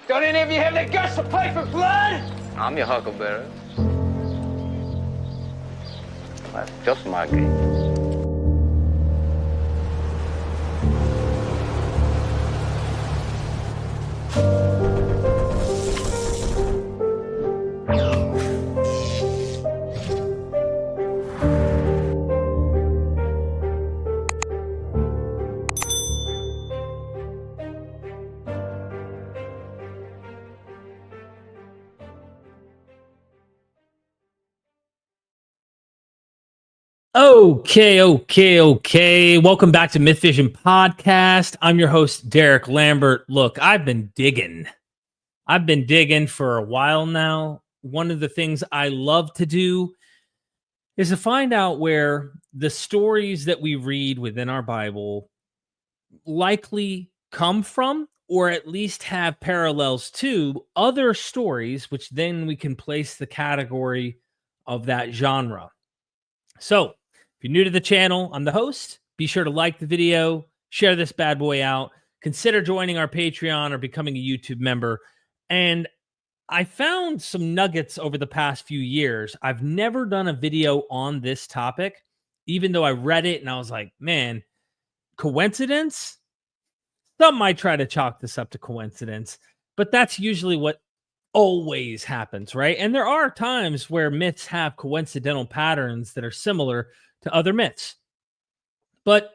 Don't any of you have the guts to play for blood? I'm your huckleberry. That's just my game. Okay. Welcome back to MythVision Podcast. I'm your host, Derek Lambert. Look, I've been digging for a while now. One of the things I love to do is to find out where the stories that we read within our Bible likely come from, or at least have parallels to other stories, which then we can place the category of that genre. So, if you're new to the channel, I'm the host. Be sure to like the video, share this bad boy out, consider joining our Patreon or becoming a YouTube member. And I found some nuggets over the past few years. I've never done a video on this topic, even though I read it and I was like, man, coincidence? Some might try to chalk this up to coincidence, but that's usually what always happens, right? And there are times where myths have coincidental patterns that are similar to other myths. But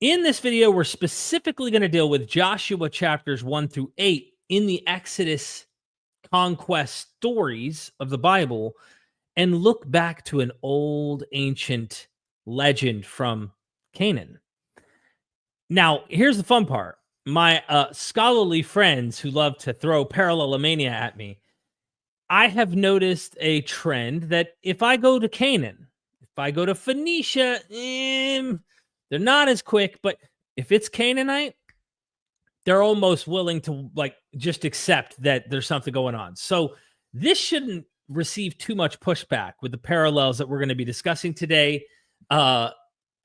in this video, we're specifically going to deal with Joshua chapters 1 through 8 in the Exodus conquest stories of the Bible and look back to an old ancient legend from Canaan. Now, here's the fun part. My scholarly friends who love to throw parallelomania at me, I have noticed a trend that if I go to Canaan, if I go to Phoenicia, they're not as quick, but if it's Canaanite, they're almost willing to just accept that there's something going on. So this shouldn't receive too much pushback with the parallels that we're going to be discussing today. I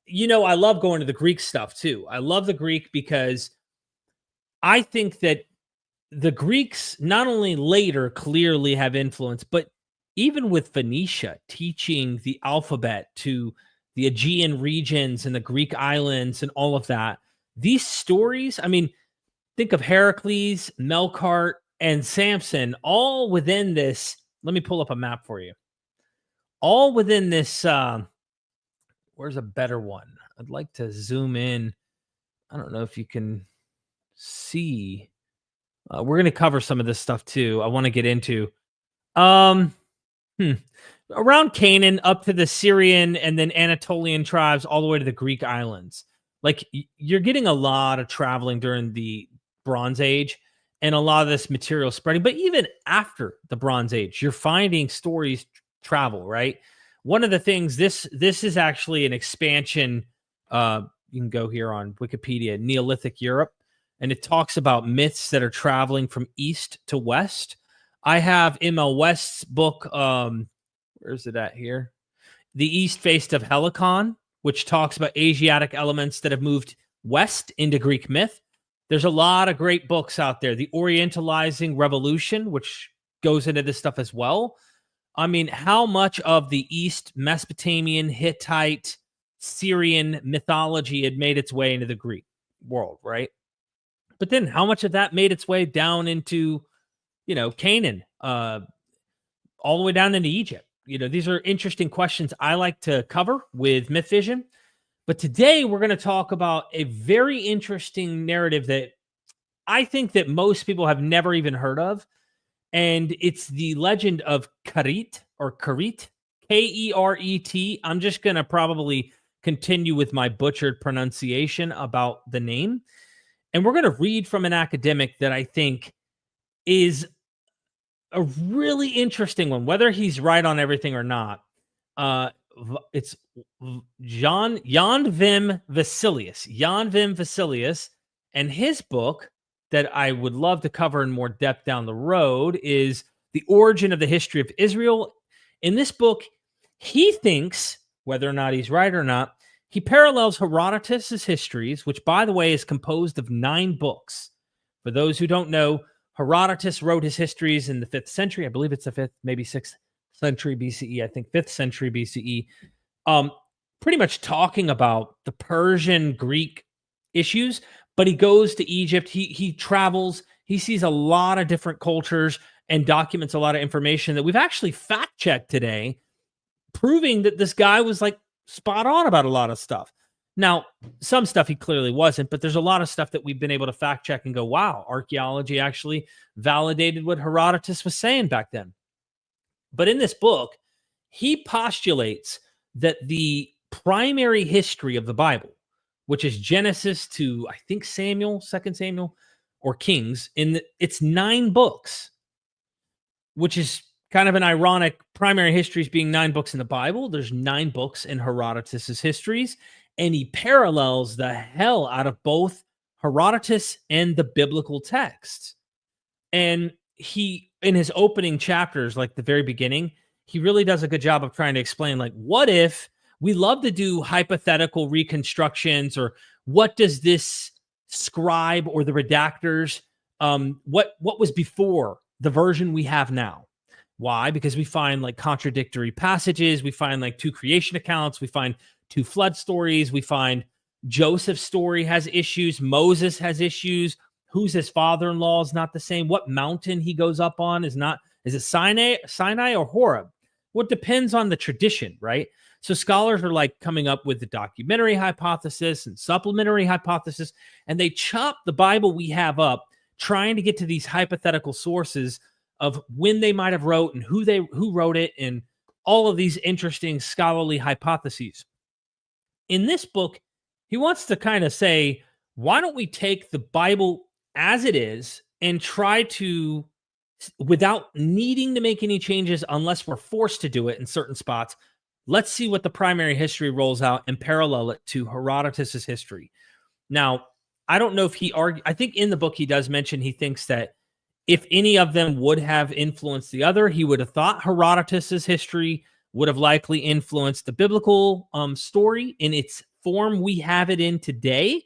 love going to the Greek stuff too. I love the Greek because I think that the Greeks not only later clearly have influence, but even with Phoenicia teaching the alphabet to the Aegean regions and the Greek islands and all of that, these stories, I mean, think of Heracles, Melkart, and Samson all within this. Let me pull up a map for you. All within this, where's a better one? I'd like to zoom in. I don't know if you can see. We're going to cover some of this stuff too. I want to get into around Canaan up to the Syrian and then Anatolian tribes all the way to the Greek islands. Like you're getting a lot of traveling during the Bronze Age and a lot of this material spreading. But even after the Bronze Age, you're finding stories travel, right? One of the things, this is actually an expansion. You can go here on Wikipedia, Neolithic Europe. And it talks about myths that are traveling from east to west. I have M.L. West's book, where's it at here? The East Face of Helicon, which talks about Asiatic elements that have moved west into Greek myth. There's a lot of great books out there. The Orientalizing Revolution, which goes into this stuff as well. I mean, how much of the East Mesopotamian, Hittite, Syrian mythology had made its way into the Greek world, right? But then how much of that made its way down into, Canaan, all the way down into Egypt? These are interesting questions I like to cover with MythVision. But today we're going to talk about a very interesting narrative that I think that most people have never even heard of. And it's the legend of Karit or Karit, K-E-R-E-T. I'm just going to probably continue with my butchered pronunciation about the name. And we're going to read from an academic that I think is a really interesting one, whether he's right on everything or not. It's Jan-Wim Wesselius, and his book that I would love to cover in more depth down the road is The Origin of the History of Israel. In this book, he thinks, whether or not he's right or not, he parallels Herodotus' histories, which, by the way, is composed of 9 books. For those who don't know, Herodotus wrote his histories in the 5th century. I believe it's the 5th, maybe 6th century BCE. I think 5th century BCE. Pretty much talking about the Persian Greek issues, but he goes to Egypt. He travels. He sees a lot of different cultures and documents a lot of information that we've actually fact checked today, proving that this guy was like spot on about a lot of stuff. Now, some stuff he clearly wasn't, but there's a lot of stuff that we've been able to fact check and go, wow, archaeology actually validated what Herodotus was saying back then. But in this book, he postulates that the primary history of the Bible, which is Genesis to, I think, Samuel, 2 Samuel, or Kings, it's 9 books, which is kind of an ironic. Primary histories being 9 books in the Bible. There's 9 books in Herodotus's histories, and he parallels the hell out of both Herodotus and the biblical texts. And he, in his opening chapters, like the very beginning, he really does a good job of trying to explain, like, what if we love to do hypothetical reconstructions, or what does this scribe or the redactors, what was before the version we have now? Why? Because we find like contradictory passages. We find like 2 creation accounts. We find 2 flood stories. We find Joseph's story has issues. Moses has issues. Who's his father-in-law is not the same. What mountain he goes up on is it Sinai or Horeb? Well, it depends on the tradition, right? So scholars are like coming up with the documentary hypothesis and supplementary hypothesis, and they chop the Bible we have up, trying to get to these hypothetical sources of when they might have wrote and who wrote it, and all of these interesting scholarly hypotheses. In this book, he wants to kind of say, why don't we take the Bible as it is and try to, without needing to make any changes unless we're forced to do it in certain spots, let's see what the primary history rolls out and parallel it to Herodotus's history. Now, I don't know if I think in the book he does mention he thinks that if any of them would have influenced the other, he would have thought Herodotus's history would have likely influenced the biblical story in its form we have it in today.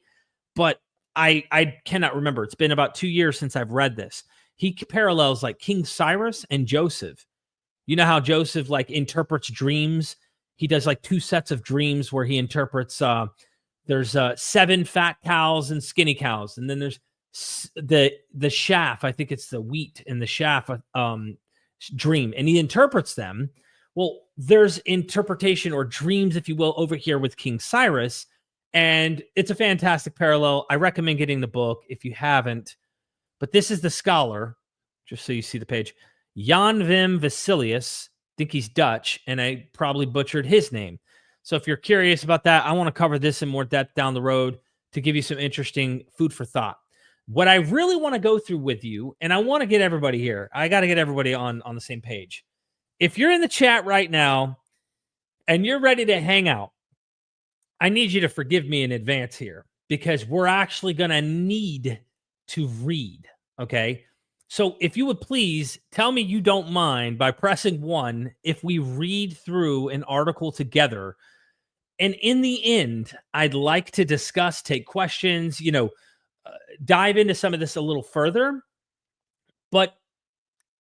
But I cannot remember. It's been about 2 years since I've read this. He parallels like King Cyrus and Joseph. You know how Joseph like interprets dreams? He does like 2 sets of dreams where he interprets, there's 7 fat cows and skinny cows. And then there's the chaff. I think it's the wheat in the chaff dream. And he interprets them. Well, there's interpretation or dreams, if you will, over here with King Cyrus. And it's a fantastic parallel. I recommend getting the book if you haven't. But this is the scholar, just so you see the page, Jan-Wim Wesselius. I think he's Dutch, and I probably butchered his name. So if you're curious about that, I want to cover this in more depth down the road to give you some interesting food for thought. What I really want to go through with you, and I want to get everybody here. I got to get everybody on the same page. If you're in the chat right now and you're ready to hang out, I need you to forgive me in advance here, because we're actually going to need to read, okay? So if you would please tell me you don't mind by pressing 1 if we read through an article together. And in the end, I'd like to discuss, take questions, dive into some of this a little further. But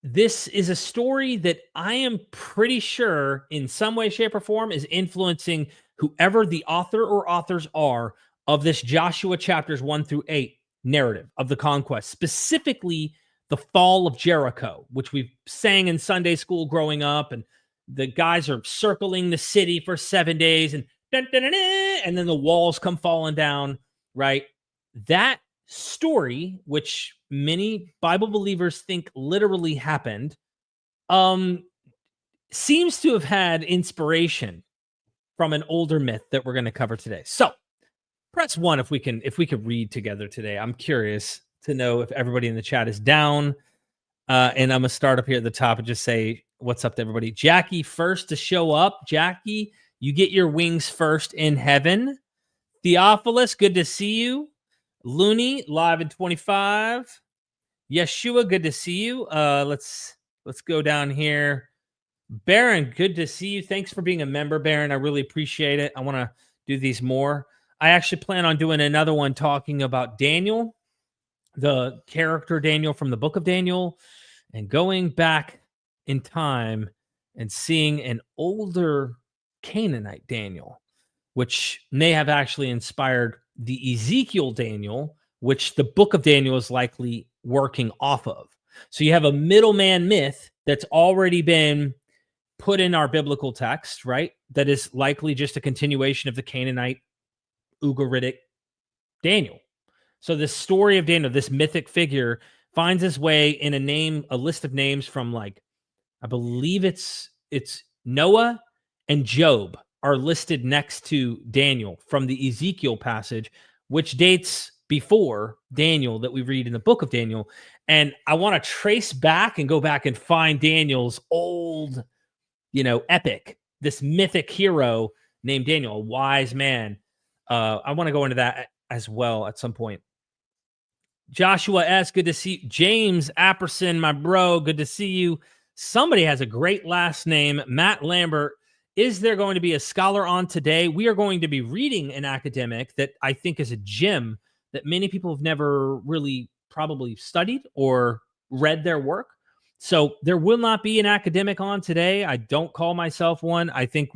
this is a story that I am pretty sure in some way, shape, or form is influencing whoever the author or authors are of this Joshua chapters 1 through 8 narrative of the conquest, specifically the fall of Jericho, which we sang in Sunday school growing up. And the guys are circling the city for 7 days, and and then the walls come falling down, right? That story, which many Bible believers think literally happened, seems to have had inspiration from an older myth that we're going to cover today. So press 1 if we could read together today. I'm curious to know if everybody in the chat is down. And I'm going to start up here at the top and just say what's up to everybody. Jackie first to show up. Jackie, you get your wings first in heaven. Theophilus, good to see you. Looney, live in 25. Yeshua, good to see you. Let's go down here. Baron, good to see you. Thanks for being a member, Baron. I really appreciate it. I want to do these more. I actually plan on doing another one talking about Daniel. the character Daniel from the book of Daniel and going back in time and seeing an older Canaanite Daniel, which may have actually inspired the Ezekiel Daniel, which the book of Daniel is likely working off of. So you have a middleman myth that's already been put in our biblical text, right? That is likely just a continuation of the Canaanite Ugaritic Daniel. So this story of Daniel, this mythic figure, finds its way in a list of names from, like, I believe it's Noah and Job are listed next to Daniel from the Ezekiel passage, which dates before Daniel that we read in the book of Daniel. And I want to trace back and go back and find Daniel's old, epic, this mythic hero named Daniel, a wise man. I want to go into that as well at some point. Joshua S., good to see you. James Apperson, my bro, good to see you. Somebody has a great last name, Matt Lambert. Is there going to be a scholar on today? We are going to be reading an academic that I think is a gem that many people have never really probably studied or read their work. So there will not be an academic on today. I don't call myself one. I think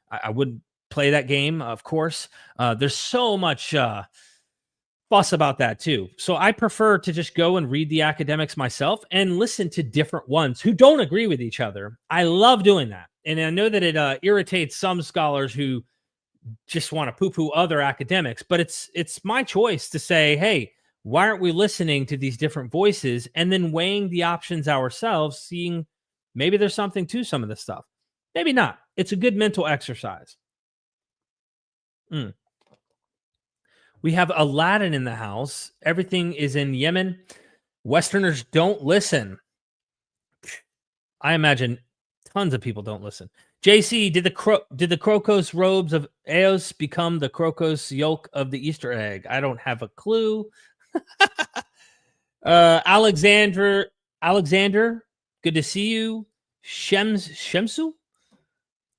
I wouldn't play that game, of course. There's so much fuss about that too. So I prefer to just go and read the academics myself and listen to different ones who don't agree with each other. I love doing that. And I know that it irritates some scholars who just want to poo-poo other academics, but it's my choice to say, hey, why aren't we listening to these different voices and then weighing the options ourselves, seeing maybe there's something to some of this stuff. Maybe not. It's a good mental exercise. We have Aladdin in the house. Everything is in Yemen. Westerners don't listen. I imagine tons of people don't listen. JC, did the Crocos robes of Eos become the Crocos yolk of the Easter egg? I don't have a clue. Alexander, good to see you. Shemsu,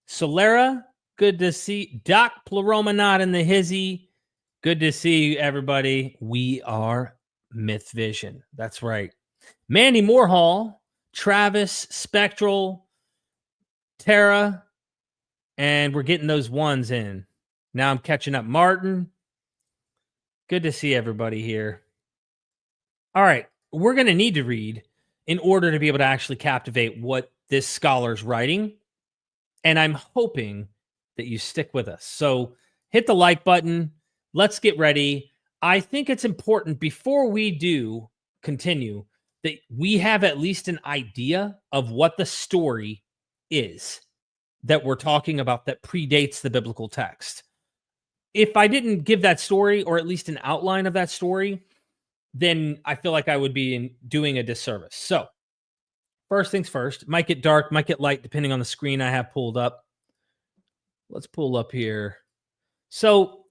Solera, good to see. Doc Pleroma not in the hizzy. Good to see you, everybody. We are MythVision. That's right. Mandy Moorhall, Travis, Spectral, Tara, and we're getting those ones in. Now I'm catching up. Martin, good to see everybody here. All right, we're going to need to read in order to be able to actually captivate what this scholar's writing, and I'm hoping that you stick with us. So hit the like button. Let's get ready. I think it's important before we do continue that we have at least an idea of what the story is that we're talking about that predates the biblical text. If I didn't give that story, or at least an outline of that story, then I feel like I would be doing a disservice. So first things first, might get dark, might get light, depending on the screen I have pulled up. Let's pull up here. So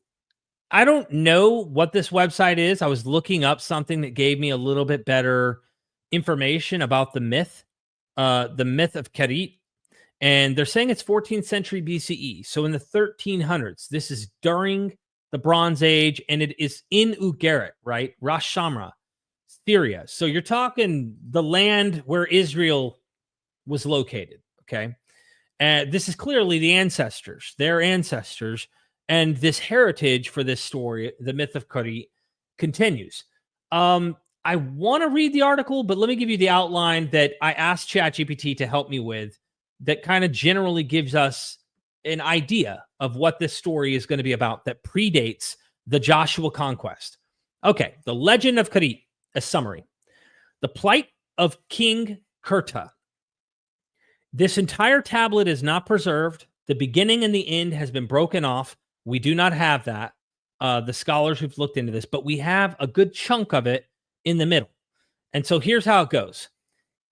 I don't know what this website is. I was looking up something that gave me a little bit better information about the myth of Karit. And they're saying it's 14th century BCE. So in the 1300s, this is during the Bronze Age, and it is in Ugaritic, right? Ras Shamra, Syria. So you're talking the land where Israel was located, okay? And this is clearly their ancestors. And this heritage for this story, the myth of Karit, continues. I want to read the article, but let me give you the outline that I asked ChatGPT to help me with that kind of generally gives us an idea of what this story is going to be about that predates the Joshua conquest. Okay, the legend of Karit, a summary. The plight of King Kerta. This entire tablet is not preserved. The beginning and the end has been broken off. We do not have that. The scholars who've looked into this, but we have a good chunk of it in the middle. And so here's how it goes.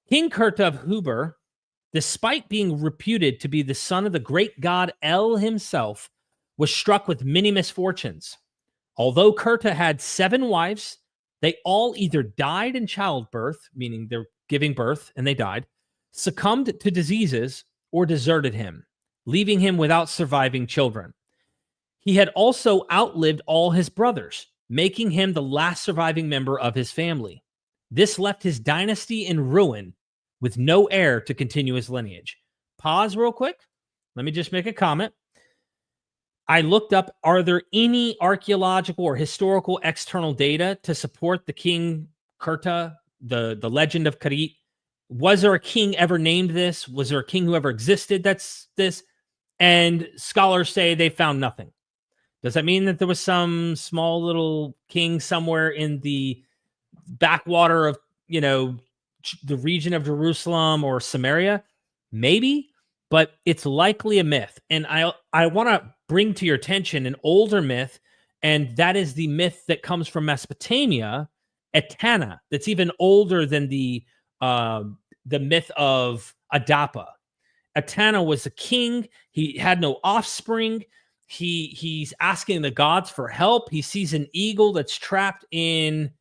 King Kerta of Huber, despite being reputed to be the son of the great god El himself, was struck with many misfortunes. Although Kerta had 7 wives, they all either died in childbirth, meaning they're giving birth and they died, succumbed to diseases, or deserted him, leaving him without surviving children. He had also outlived all his brothers, making him the last surviving member of his family. This left his dynasty in ruin with no heir to continue his lineage. Pause real quick. Let me just make a comment. I looked up, are there any archaeological or historical external data to support the king Kerta, the legend of Karit? Was there a king ever named this? Was there a king who ever existed that's this? And scholars say they found nothing. Does that mean that there was some small little king somewhere in the backwater of, the region of Jerusalem or Samaria? Maybe, but it's likely a myth. And I want to bring to your attention an older myth, and that is the myth that comes from Mesopotamia, Itana, that's even older than the myth of Adapa. Itana was a king. He had no offspring. He's asking the gods for help. He sees an eagle that's trapped in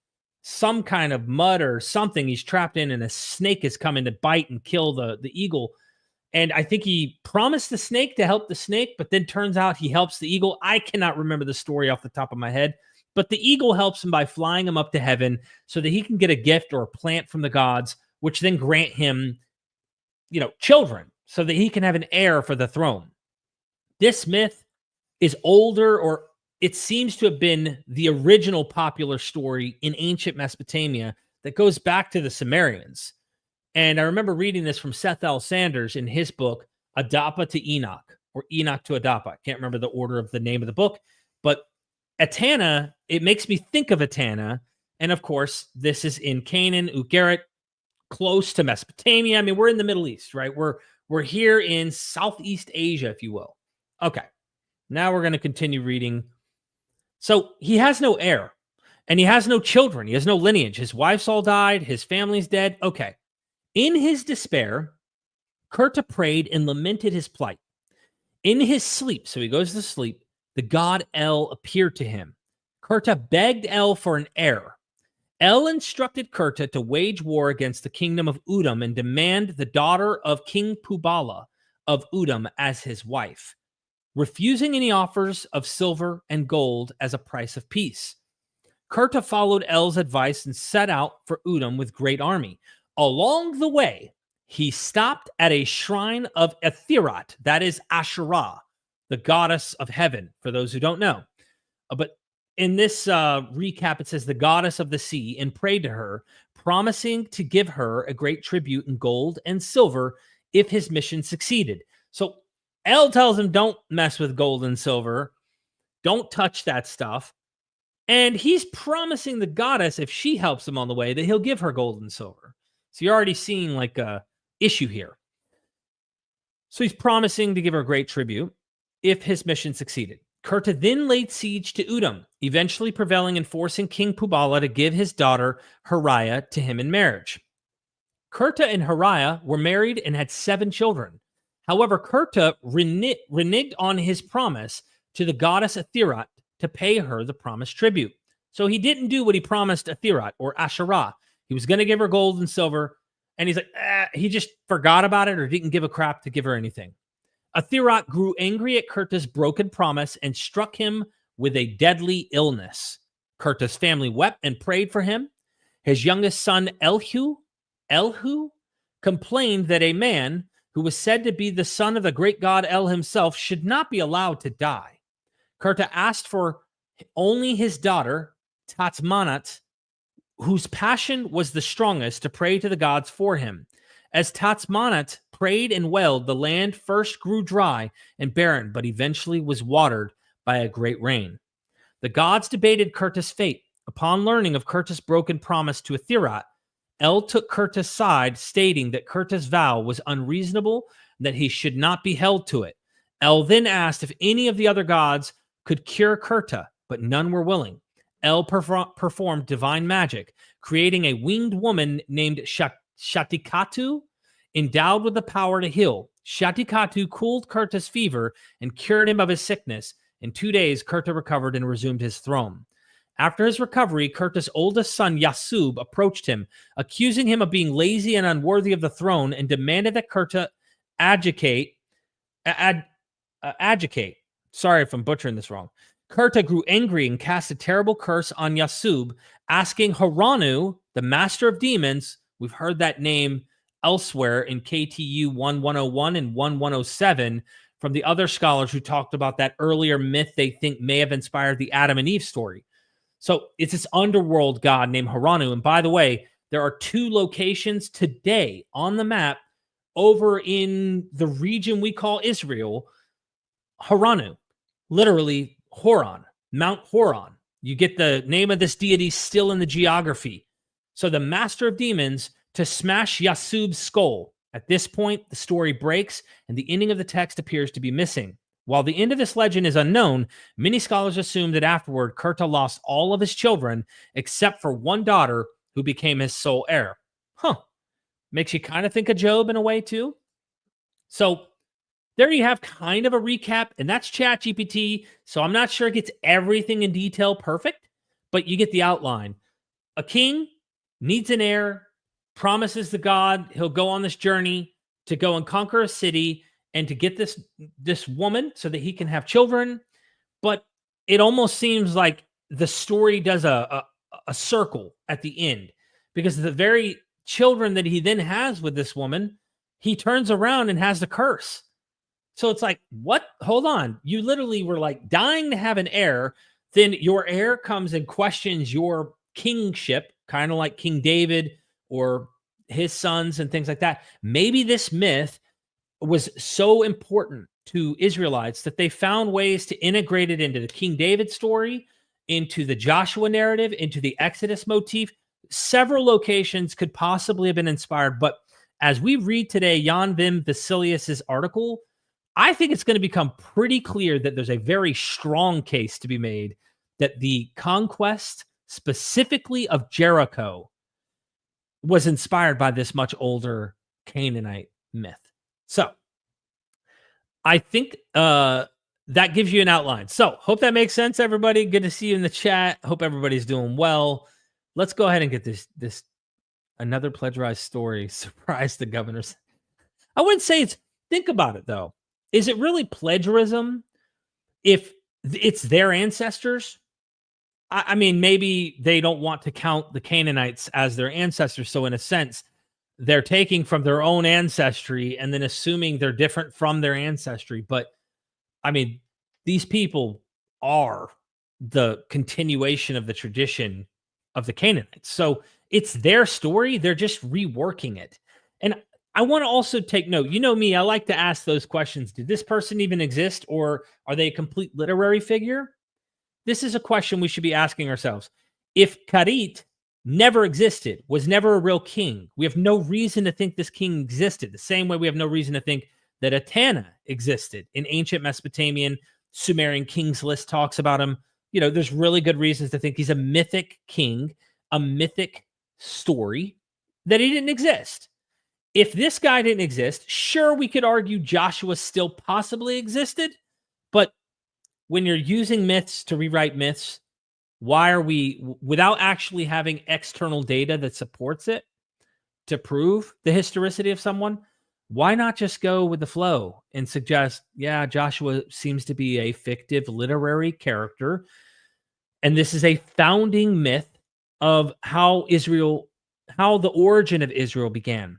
some kind of mud or something he's trapped in, and a snake is coming to bite and kill the eagle. And I think he promised the snake to help the snake, but then turns out he helps the eagle. I cannot remember the story off the top of my head, but the eagle helps him by flying him up to heaven so that he can get a gift or a plant from the gods, which then grant him, children so that he can have an heir for the throne. This myth is older, or it seems to have been the original popular story in ancient Mesopotamia that goes back to the Sumerians. And I remember reading this from Seth L. Sanders in his book, Adapa to Enoch, or Enoch to Adapa. I can't remember the order of the name of the book, but Itana, it makes me think of Itana. And of course, this is in Canaan, Ugaritic, close to Mesopotamia. I mean, we're in the Middle East, right? We're here in Southeast Asia, if you will. Okay, now we're going to continue reading. So he has no heir, and he has no children. He has no lineage. His wife's all died. His family's dead. Okay. In his despair, Kerta prayed and lamented his plight. In his sleep, so he goes to sleep, the god El appeared to him. Kerta begged El for an heir. El instructed Kerta to wage war against the kingdom of Udum and demand the daughter of King Pubala of Udum as his wife, refusing any offers of silver and gold as a price of peace. Kerta followed El's advice and set out for Udum with great army. Along the way, he stopped at a shrine of Ethirat, that is Asherah, the goddess of heaven, for those who don't know. But in this recap, it says the goddess of the sea, and prayed to her, promising to give her a great tribute in gold and silver if his mission succeeded. So El tells him, don't mess with gold and silver. Don't touch that stuff. And he's promising the goddess, if she helps him on the way, that he'll give her gold and silver. So you're already seeing like a issue here. So he's promising to give her a great tribute if his mission succeeded. Kerta then laid siege to Udum, eventually prevailing and forcing King Pubala to give his daughter Hariah to him in marriage. Kerta and Hariah were married and had 7 children. However, Kerta reneged on his promise to the goddess Ethirat to pay her the promised tribute. So he didn't do what he promised Ethirat or Asherah. He was going to give her gold and silver, and he's like, he just forgot about it or didn't give a crap to give her anything. Ethirat grew angry at Kerta's broken promise and struck him with a deadly illness. Kerta's family wept and prayed for him. His youngest son, Elhu, complained that a man who was said to be the son of the great god El himself should not be allowed to die. Kerta asked for only his daughter, Tatsmanat, whose passion was the strongest, to pray to the gods for him. As Tatsmanat prayed and wailed, the land first grew dry and barren, but eventually was watered by a great rain. The gods debated Kerta's fate. Upon learning of Kerta's broken promise to Ethirat, El took Kerta's side, stating that Kerta's vow was unreasonable and that he should not be held to it. El then asked if any of the other gods could cure Kerta, but none were willing. El performed divine magic, creating a winged woman named Shatikatu, endowed with the power to heal. Shatikatu cooled Kerta's fever and cured him of his sickness. In 2 days, Kerta recovered and resumed his throne. After his recovery, Kerta's oldest son, Yasub, approached him, accusing him of being lazy and unworthy of the throne, and demanded that Kerta adjudicate. Sorry if I'm butchering this wrong. Kerta grew angry and cast a terrible curse on Yasub, asking Haranu, the master of demons, we've heard that name elsewhere in KTU 1101 and 1107 from the other scholars who talked about that earlier myth they think may have inspired the Adam and Eve story. So it's this underworld god named Haranu. And by the way, there are 2 locations today on the map over in the region we call Israel, Haranu, literally Horon, Mount Horon. You get the name of this deity still in the geography. So the master of demons to smash Yasub's skull. At this point, the story breaks and the ending of the text appears to be missing. While the end of this legend is unknown, many scholars assume that afterward, Kerta lost all of his children except for one daughter who became his sole heir. Makes you kind of think of Job in a way too. So there you have kind of a recap, and that's ChatGPT. So I'm not sure it gets everything in detail perfect, but you get the outline. A king needs an heir, promises the god he'll go on this journey to go and conquer a city and to get this woman so that he can have children. But it almost seems like the story does a circle at the end, because the very children that he then has with this woman, he turns around and has the curse. So it's like, what? Hold on. You literally were like dying to have an heir. Then your heir comes and questions your kingship, kind of like King David or his sons and things like that. Maybe this myth was so important to Israelites that they found ways to integrate it into the King David story, into the Joshua narrative, into the Exodus motif. Several locations could possibly have been inspired. But as we read today, Jan-Wim Wesselius' article, I think it's going to become pretty clear that there's a very strong case to be made that the conquest, specifically of Jericho, was inspired by this much older Canaanite myth. So I think that gives you an outline. So hope that makes sense, everybody. Good to see you in the chat. Hope everybody's doing well. Let's go ahead and get this another plagiarized story. Surprise the governors. I wouldn't say it's, think about it though. Is it really plagiarism if it's their ancestors? I mean, maybe they don't want to count the Canaanites as their ancestors. So in a sense, they're taking from their own ancestry and then assuming they're different from their ancestry. But I mean, these people are the continuation of the tradition of the Canaanites. So it's their story. They're just reworking it. And I want to also take note. You know me, I like to ask those questions. Did this person even exist, or are they a complete literary figure? This is a question we should be asking ourselves. If Karit never existed, was never a real king, we have no reason to think this king existed. The same way we have no reason to think that Itana existed. In ancient Mesopotamian, Sumerian kings list talks about him. You know, there's really good reasons to think he's a mythic king, a mythic story, that he didn't exist. If this guy didn't exist, sure, we could argue Joshua still possibly existed, but when you're using myths to rewrite myths, why are we, without actually having external data that supports it to prove the historicity of someone, why not just go with the flow and suggest, yeah, Joshua seems to be a fictive literary character, and this is a founding myth of how the origin of Israel began.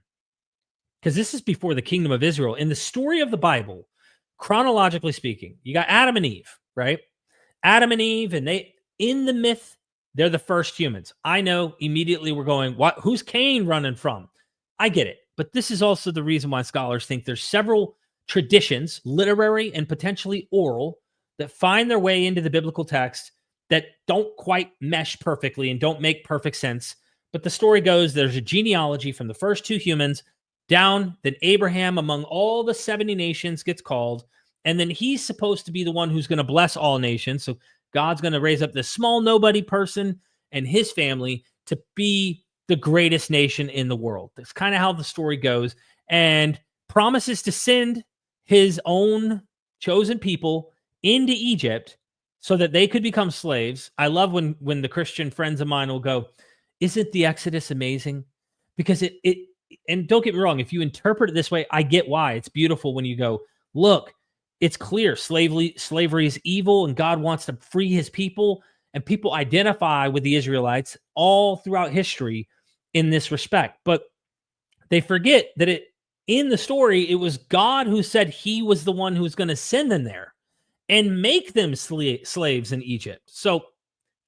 Because this is before the kingdom of Israel. In the story of the Bible, chronologically speaking, you got Adam and Eve, right? Adam and Eve, and they, in the myth, they're the first humans. I know immediately we're going, what? Who's Cain running from? I get it. But this is also the reason why scholars think there's several traditions, literary and potentially oral, that find their way into the biblical text that don't quite mesh perfectly and don't make perfect sense. But the story goes, there's a genealogy from the first 2 humans down, then Abraham among all the 70 nations gets called, and then he's supposed to be the one who's going to bless all nations. So God's going to raise up this small nobody person and his family to be the greatest nation in the world. That's kind of how the story goes, and promises to send his own chosen people into Egypt so that they could become slaves. I love when the Christian friends of mine will go, isn't the Exodus amazing? Because and don't get me wrong, if you interpret it this way, I get why. It's beautiful when you go, look, it's clear slavery is evil and God wants to free his people, and people identify with the Israelites all throughout history in this respect. But they forget that in the story, it was God who said he was the one who was going to send them there and make them slaves in Egypt. So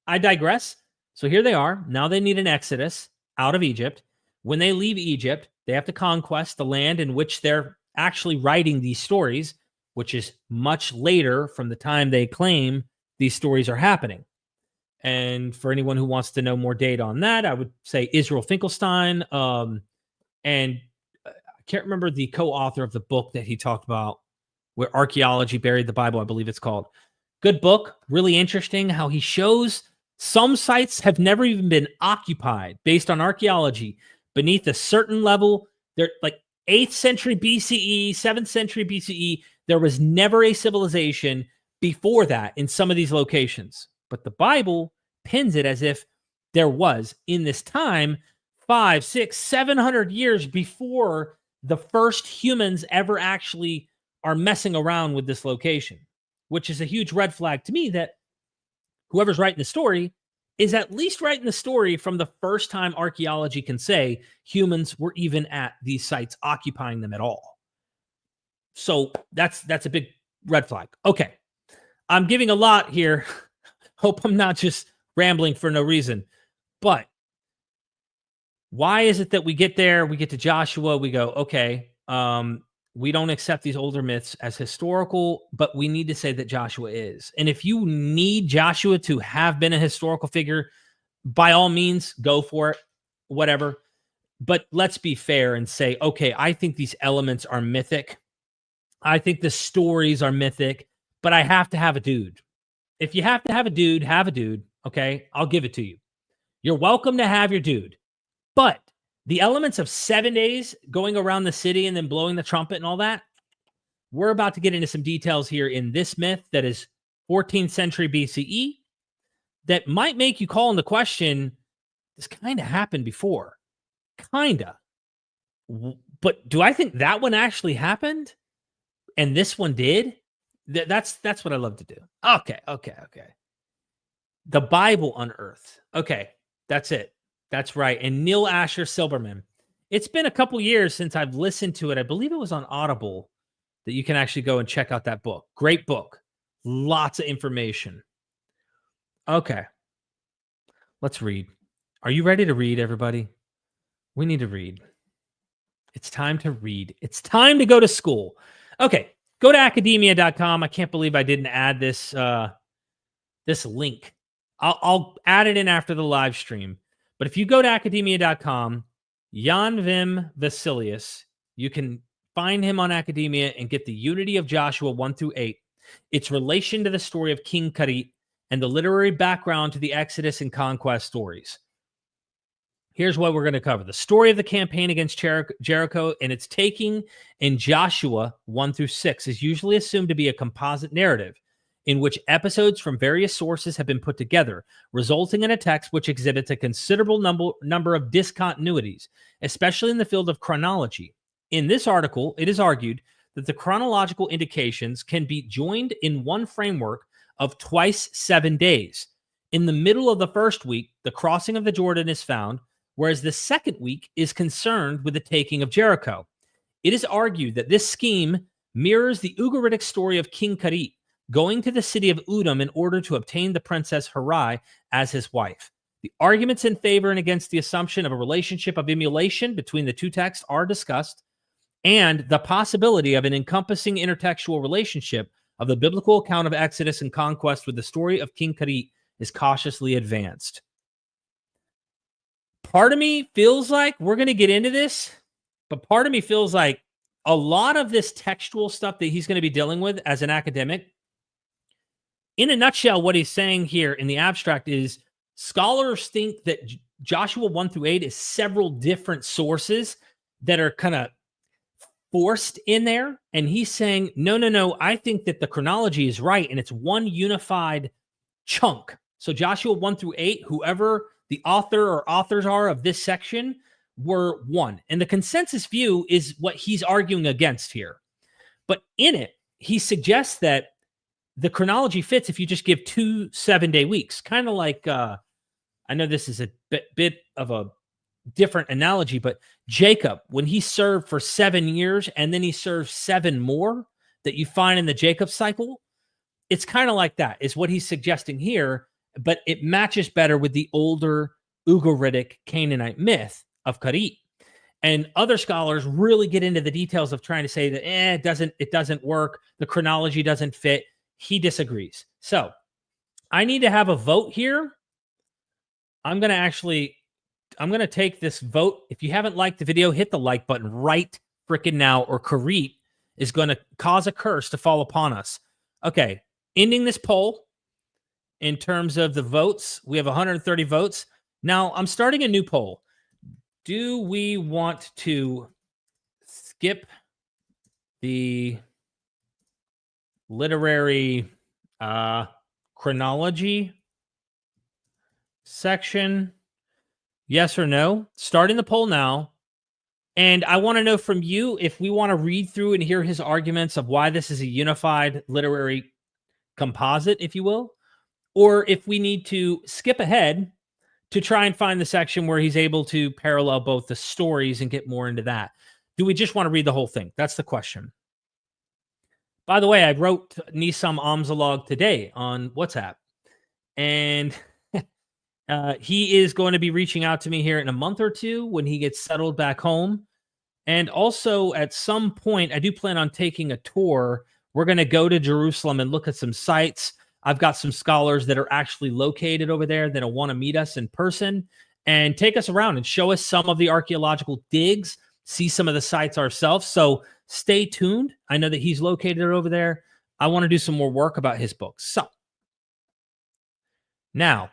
I digress. So here they are. Now they need an exodus out of Egypt. When they leave Egypt, they have to conquest the land in which they're actually writing these stories, which is much later from the time they claim these stories are happening. And for anyone who wants to know more data on that, I would say Israel Finkelstein. And I can't remember the co-author of the book that he talked about, where archaeology buried the Bible, I believe it's called. Good book, really interesting how he shows some sites have never even been occupied based on archaeology beneath a certain level. They're like 8th century BCE, 7th century BCE. There was never a civilization before that in some of these locations. But the Bible pins it as if there was in this time 500, 600, 700 years before the first humans ever actually are messing around with this location, which is a huge red flag to me that whoever's writing the story is at least writing the story from the first time archaeology can say humans were even at these sites occupying them at all. So that's a big red flag. Okay. I'm giving a lot here. Hope I'm not just rambling for no reason. But why is it that we get there, we get to Joshua, we go, okay, we don't accept these older myths as historical, but we need to say that Joshua is. And if you need Joshua to have been a historical figure, by all means, go for it, whatever. But let's be fair and say, okay, I think these elements are mythic. I think the stories are mythic, but I have to have a dude. If you have to have a dude, okay? I'll give it to you. You're welcome to have your dude. But the elements of 7 days going around the city and then blowing the trumpet and all that, we're about to get into some details here in this myth that is 14th century BCE that might make you call into question, this kind of happened before. Kinda. But do I think that one actually happened? And this one did? That's what I love to do. Okay. The Bible unearthed. Okay, that's it. That's right. And Neil Asher Silberman. It's been a couple years since I've listened to it. I believe it was on Audible that you can actually go and check out that book. Great book. Lots of information. Okay. Let's read. Are you ready to read, everybody? We need to read. It's time to read. It's time to go to school. Okay. Go to academia.com. I can't believe I didn't add this this link. I'll add it in after the live stream. But if you go to academia.com, Jan-Wim Wesselius, you can find him on Academia and get the unity of Joshua 1-8, its relation to the story of King Keret, and the literary background to the Exodus and Conquest stories. Here's what we're going to cover. The story of the campaign against Jericho and its taking in Joshua 1-6 is usually assumed to be a composite narrative in which episodes from various sources have been put together, resulting in a text which exhibits a considerable number of discontinuities, especially in the field of chronology. In this article, it is argued that the chronological indications can be joined in one framework of twice 7 days. In the middle of the first week, the crossing of the Jordan is found, whereas the second week is concerned with the taking of Jericho. It is argued that this scheme mirrors the Ugaritic story of King Keret, going to the city of Udum in order to obtain the princess Harai as his wife. The arguments in favor and against the assumption of a relationship of emulation between the two texts are discussed, and the possibility of an encompassing intertextual relationship of the biblical account of Exodus and Conquest with the story of King Keret is cautiously advanced. Part of me feels like we're going to get into this, but part of me feels like a lot of this textual stuff that he's going to be dealing with as an academic, in a nutshell, what he's saying here in the abstract is scholars think that Joshua 1-8 is several different sources that are kind of forced in there. And he's saying, no, I think that the chronology is right. And it's one unified chunk. So Joshua 1-8, whoever the author or authors are of this section were one. And the consensus view is what he's arguing against here. But in it, he suggests that the chronology fits if you just give 2 7-day weeks. Kind of like, I know this is a bit of a different analogy, but Jacob, when he served for 7 years and then he served 7 more that you find in the Jacob cycle, it's kind of like that, is what he's suggesting here, but it matches better with the older Ugaritic Canaanite myth of Karit. And other scholars really get into the details of trying to say that it doesn't work, the chronology doesn't fit. He disagrees. So I need to have a vote here. I'm going to take this vote. If you haven't liked the video, hit the like button right freaking now, or Karit is going to cause a curse to fall upon us. Okay, ending this poll in terms of the votes. We have 130 votes. Now I'm starting a new poll. Do we want to skip the literary chronology section? Yes or no? Starting the poll now. And I want to know from you if we want to read through and hear his arguments of why this is a unified literary composite, if you will, or if we need to skip ahead to try and find the section where he's able to parallel both the stories and get more into that. Do we just want to read the whole thing? That's the question. By the way, I wrote Nisam Amzalog today on WhatsApp, and he is going to be reaching out to me here in a month or two when he gets settled back home. And also at some point, I do plan on taking a tour. We're going to go to Jerusalem and look at some sites. I've got some scholars that are actually located over there that'll want to meet us in person and take us around and show us some of the archaeological digs, see some of the sites ourselves. So stay tuned. I know that he's located over there. I want to do some more work about his books. So now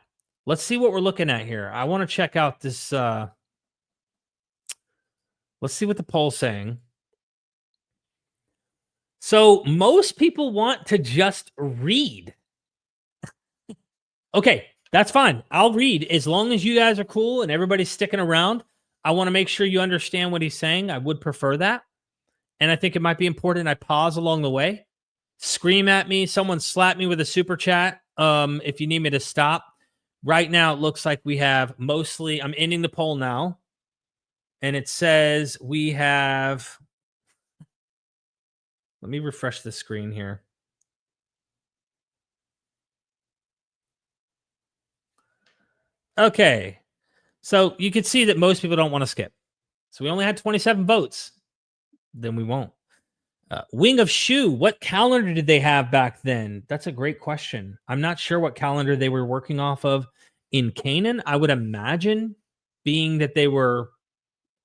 let's see what we're looking at here. I want to check out this. Let's see what the poll's saying. So most people want to just read. Okay, that's fine. I'll read as long as you guys are cool and everybody's sticking around. I want to make sure you understand what he's saying. I would prefer that. And I think it might be important I pause along the way. Scream at me. Someone slap me with a super chat if you need me to stop. Right now, it looks like we have mostly, I'm ending the poll now. And it says we have, let me refresh the screen here. Okay. So you can see that most people don't want to skip. So we only had 27 votes. Then we won't. Wing of Shu, what calendar did they have back then? That's a great question. I'm not sure what calendar they were working off of in Canaan. I would imagine, being that they were,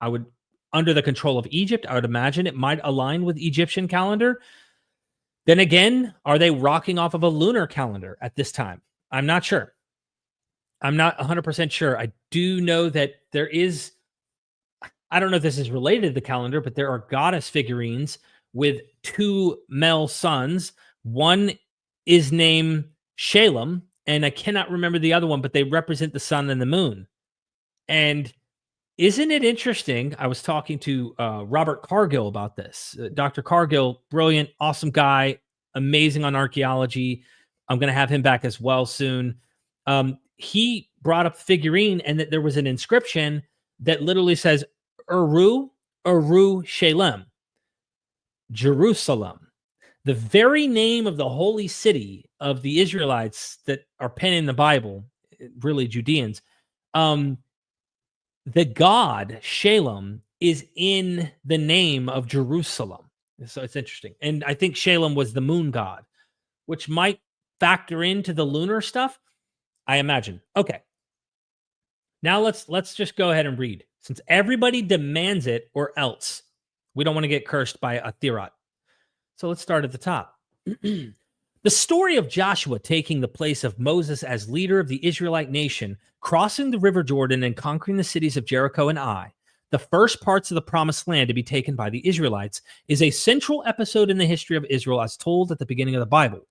under the control of Egypt, I would imagine it might align with Egyptian calendar. Then again, are they rocking off of a lunar calendar at this time? I'm not sure. I'm not 100% sure. I do know that there is, I don't know if this is related to the calendar, but there are goddess figurines with 2 male sons. One is named Shalem, and I cannot remember the other one, but they represent the sun and the moon. And isn't it interesting? I was talking to Robert Cargill about this. Dr. Cargill, brilliant, awesome guy, amazing on archaeology. I'm going to have him back as well soon. He brought up figurine and that there was an inscription that literally says, Uru Shalem, Jerusalem. The very name of the holy city of the Israelites that are penning the Bible, really Judeans, the god Shalem is in the name of Jerusalem. So it's interesting. And I think Shalem was the moon god, which might factor into the lunar stuff, I imagine. Okay. Now let's just go ahead and read, since everybody demands it, or else we don't want to get cursed by a Thirot. So let's start at the top. The story of Joshua taking the place of Moses as leader of the Israelite nation, crossing the river Jordan and conquering the cities of Jericho and Ai, the first parts of the promised land to be taken by the Israelites, is a central episode in the history of Israel as told at the beginning of the Bible.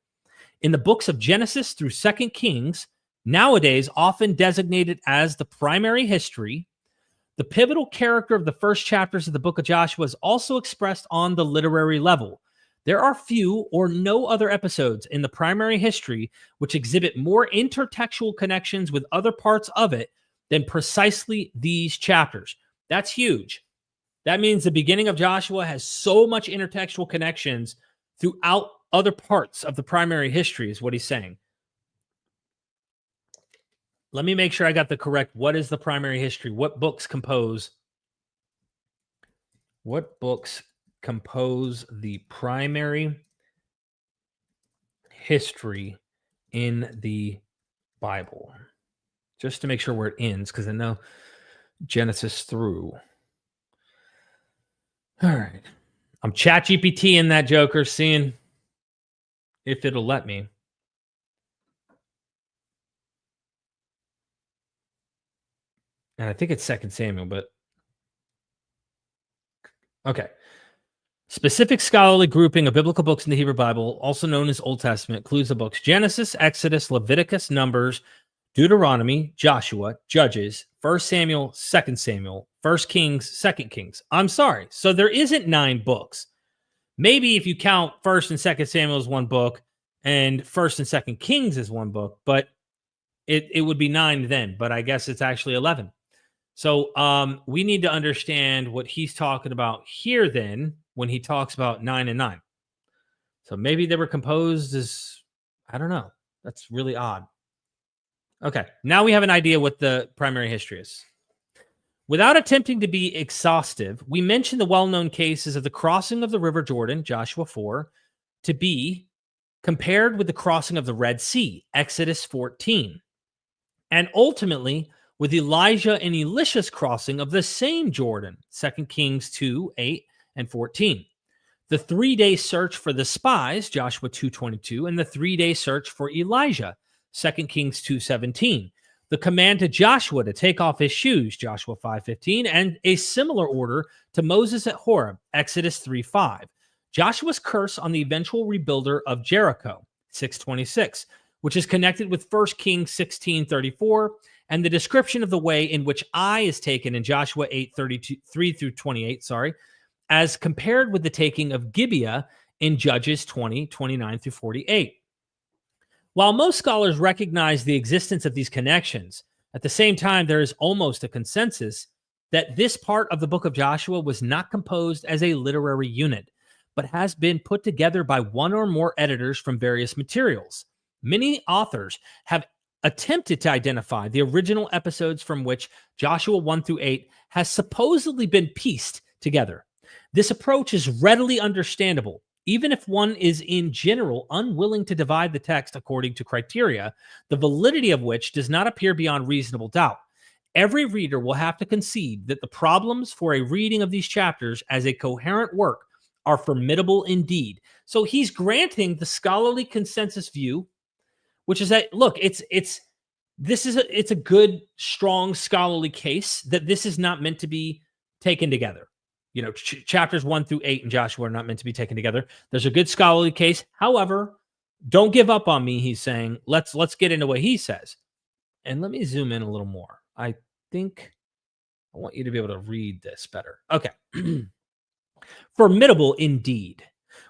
In the books of Genesis through 2 Kings, nowadays often designated as the primary history, the pivotal character of the first chapters of the book of Joshua is also expressed on the literary level. There are few or no other episodes in the primary history which exhibit more intertextual connections with other parts of it than precisely these chapters. That's huge. That means the beginning of Joshua has so much intertextual connections throughout other parts of the primary history, is what he's saying. Let me make sure I got the correct. What is the primary history? What books compose the primary history in the Bible? Just to make sure where it ends, because I know Genesis through. All right. I'm chat GPT in that joker, seeing if it'll let me. And I think it's 2 Samuel, but okay. Specific scholarly grouping of biblical books in the Hebrew Bible, also known as Old Testament, includes the books Genesis, Exodus, Leviticus, Numbers, Deuteronomy, Joshua, Judges, 1 Samuel, 2 Samuel, 1 Kings, 2 Kings. I'm sorry. So there isn't 9 books. Maybe if you count 1st and 2nd Samuel as one book and 1st and 2nd Kings as one book, but it would be 9 then, but I guess it's actually 11. So we need to understand what he's talking about here then when he talks about 9 and 9. So maybe they were composed as, I don't know. That's really odd. Okay, now we have an idea what the primary history is. Without attempting to be exhaustive, we mention the well-known cases of the crossing of the River Jordan, Joshua 4, to be compared with the crossing of the Red Sea, Exodus 14, and ultimately with Elijah and Elisha's crossing of the same Jordan, 2 Kings 2, 8, and 14. The 3-day search for the spies, Joshua 2:22, and the 3-day search for Elijah, 2 Kings 2:17. The command to Joshua to take off his shoes, Joshua 5:15, and a similar order to Moses at Horeb, Exodus 3:5. Joshua's curse on the eventual rebuilder of Jericho, 6:26, which is connected with 1 Kings 16:34, and the description of the way in which Ai is taken in Joshua 8:3-28, as compared with the taking of Gibeah in Judges 20:29-48. While most scholars recognize the existence of these connections, at the same time, there is almost a consensus that this part of the book of Joshua was not composed as a literary unit, but has been put together by one or more editors from various materials. Many authors have attempted to identify the original episodes from which Joshua 1-8 has supposedly been pieced together. This approach is readily understandable, even if one is in general unwilling to divide the text according to criteria, the validity of which does not appear beyond reasonable doubt. Every reader will have to concede that the problems for a reading of these chapters as a coherent work are formidable indeed. So he's granting the scholarly consensus view, which is that, look, it's a good, strong scholarly case that this is not meant to be taken together. You know, chapters 1-8 in Joshua are not meant to be taken together. There's a good scholarly case. However, don't give up on me, he's saying. Let's get into what he says. And let me zoom in a little more. I think I want you to be able to read this better. Okay. Formidable indeed.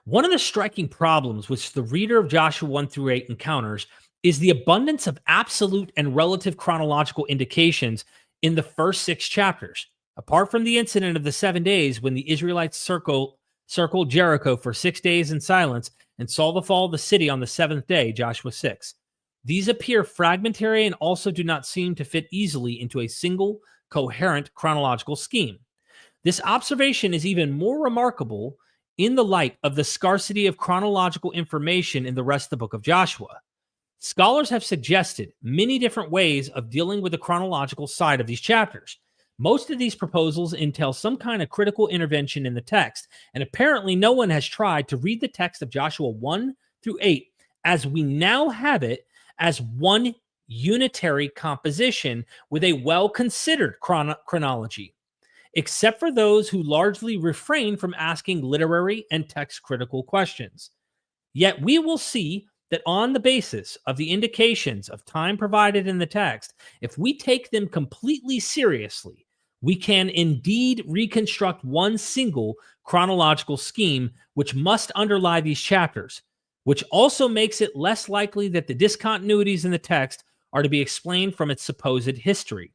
One of the striking problems which the reader of Joshua 1-8 encounters is the abundance of absolute and relative chronological indications in the first 6 chapters. Apart from the incident of the 7 days when the Israelites circled Jericho for 6 days in silence and saw the fall of the city on the 7th day, Joshua 6. These appear fragmentary and also do not seem to fit easily into a single, coherent chronological scheme. This observation is even more remarkable in the light of the scarcity of chronological information in the rest of the book of Joshua. Scholars have suggested many different ways of dealing with the chronological side of these chapters. Most of these proposals entail some kind of critical intervention in the text, and apparently no one has tried to read the text of Joshua 1-8 as we now have it as one unitary composition with a well-considered chronology, except for those who largely refrain from asking literary and text-critical questions. Yet we will see that on the basis of the indications of time provided in the text, if we take them completely seriously, we can indeed reconstruct one single chronological scheme which must underlie these chapters, which also makes it less likely that the discontinuities in the text are to be explained from its supposed history.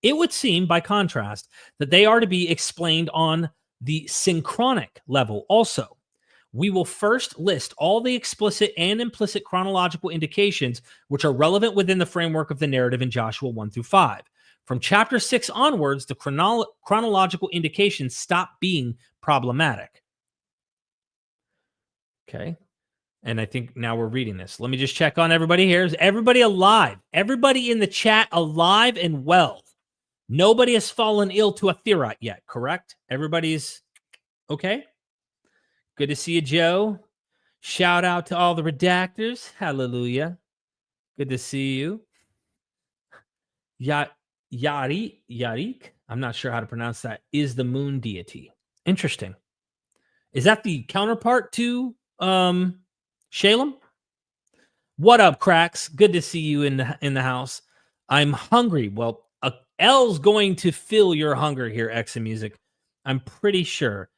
It would seem, by contrast, that they are to be explained on the synchronic level also. We will first list all the explicit and implicit chronological indications which are relevant within the framework of the narrative in Joshua 1 through 5. From chapter 6 onwards, the chronological indications stop being problematic. Okay. And I think now we're reading this. Let me just check on everybody here. Is everybody alive? Everybody in the chat alive and well? Nobody has fallen ill to a Thirot yet, correct? Everybody's okay? Good to see you, Joe. Shout out to all the redactors. Hallelujah. Good to see you. Yarik, I'm not sure how to pronounce that, is the moon deity. Interesting. Is that the counterpart to Shalem? What up, cracks? Good to see you in the house. I'm hungry. Well, L's going to fill your hunger here, Exo Music. I'm pretty sure.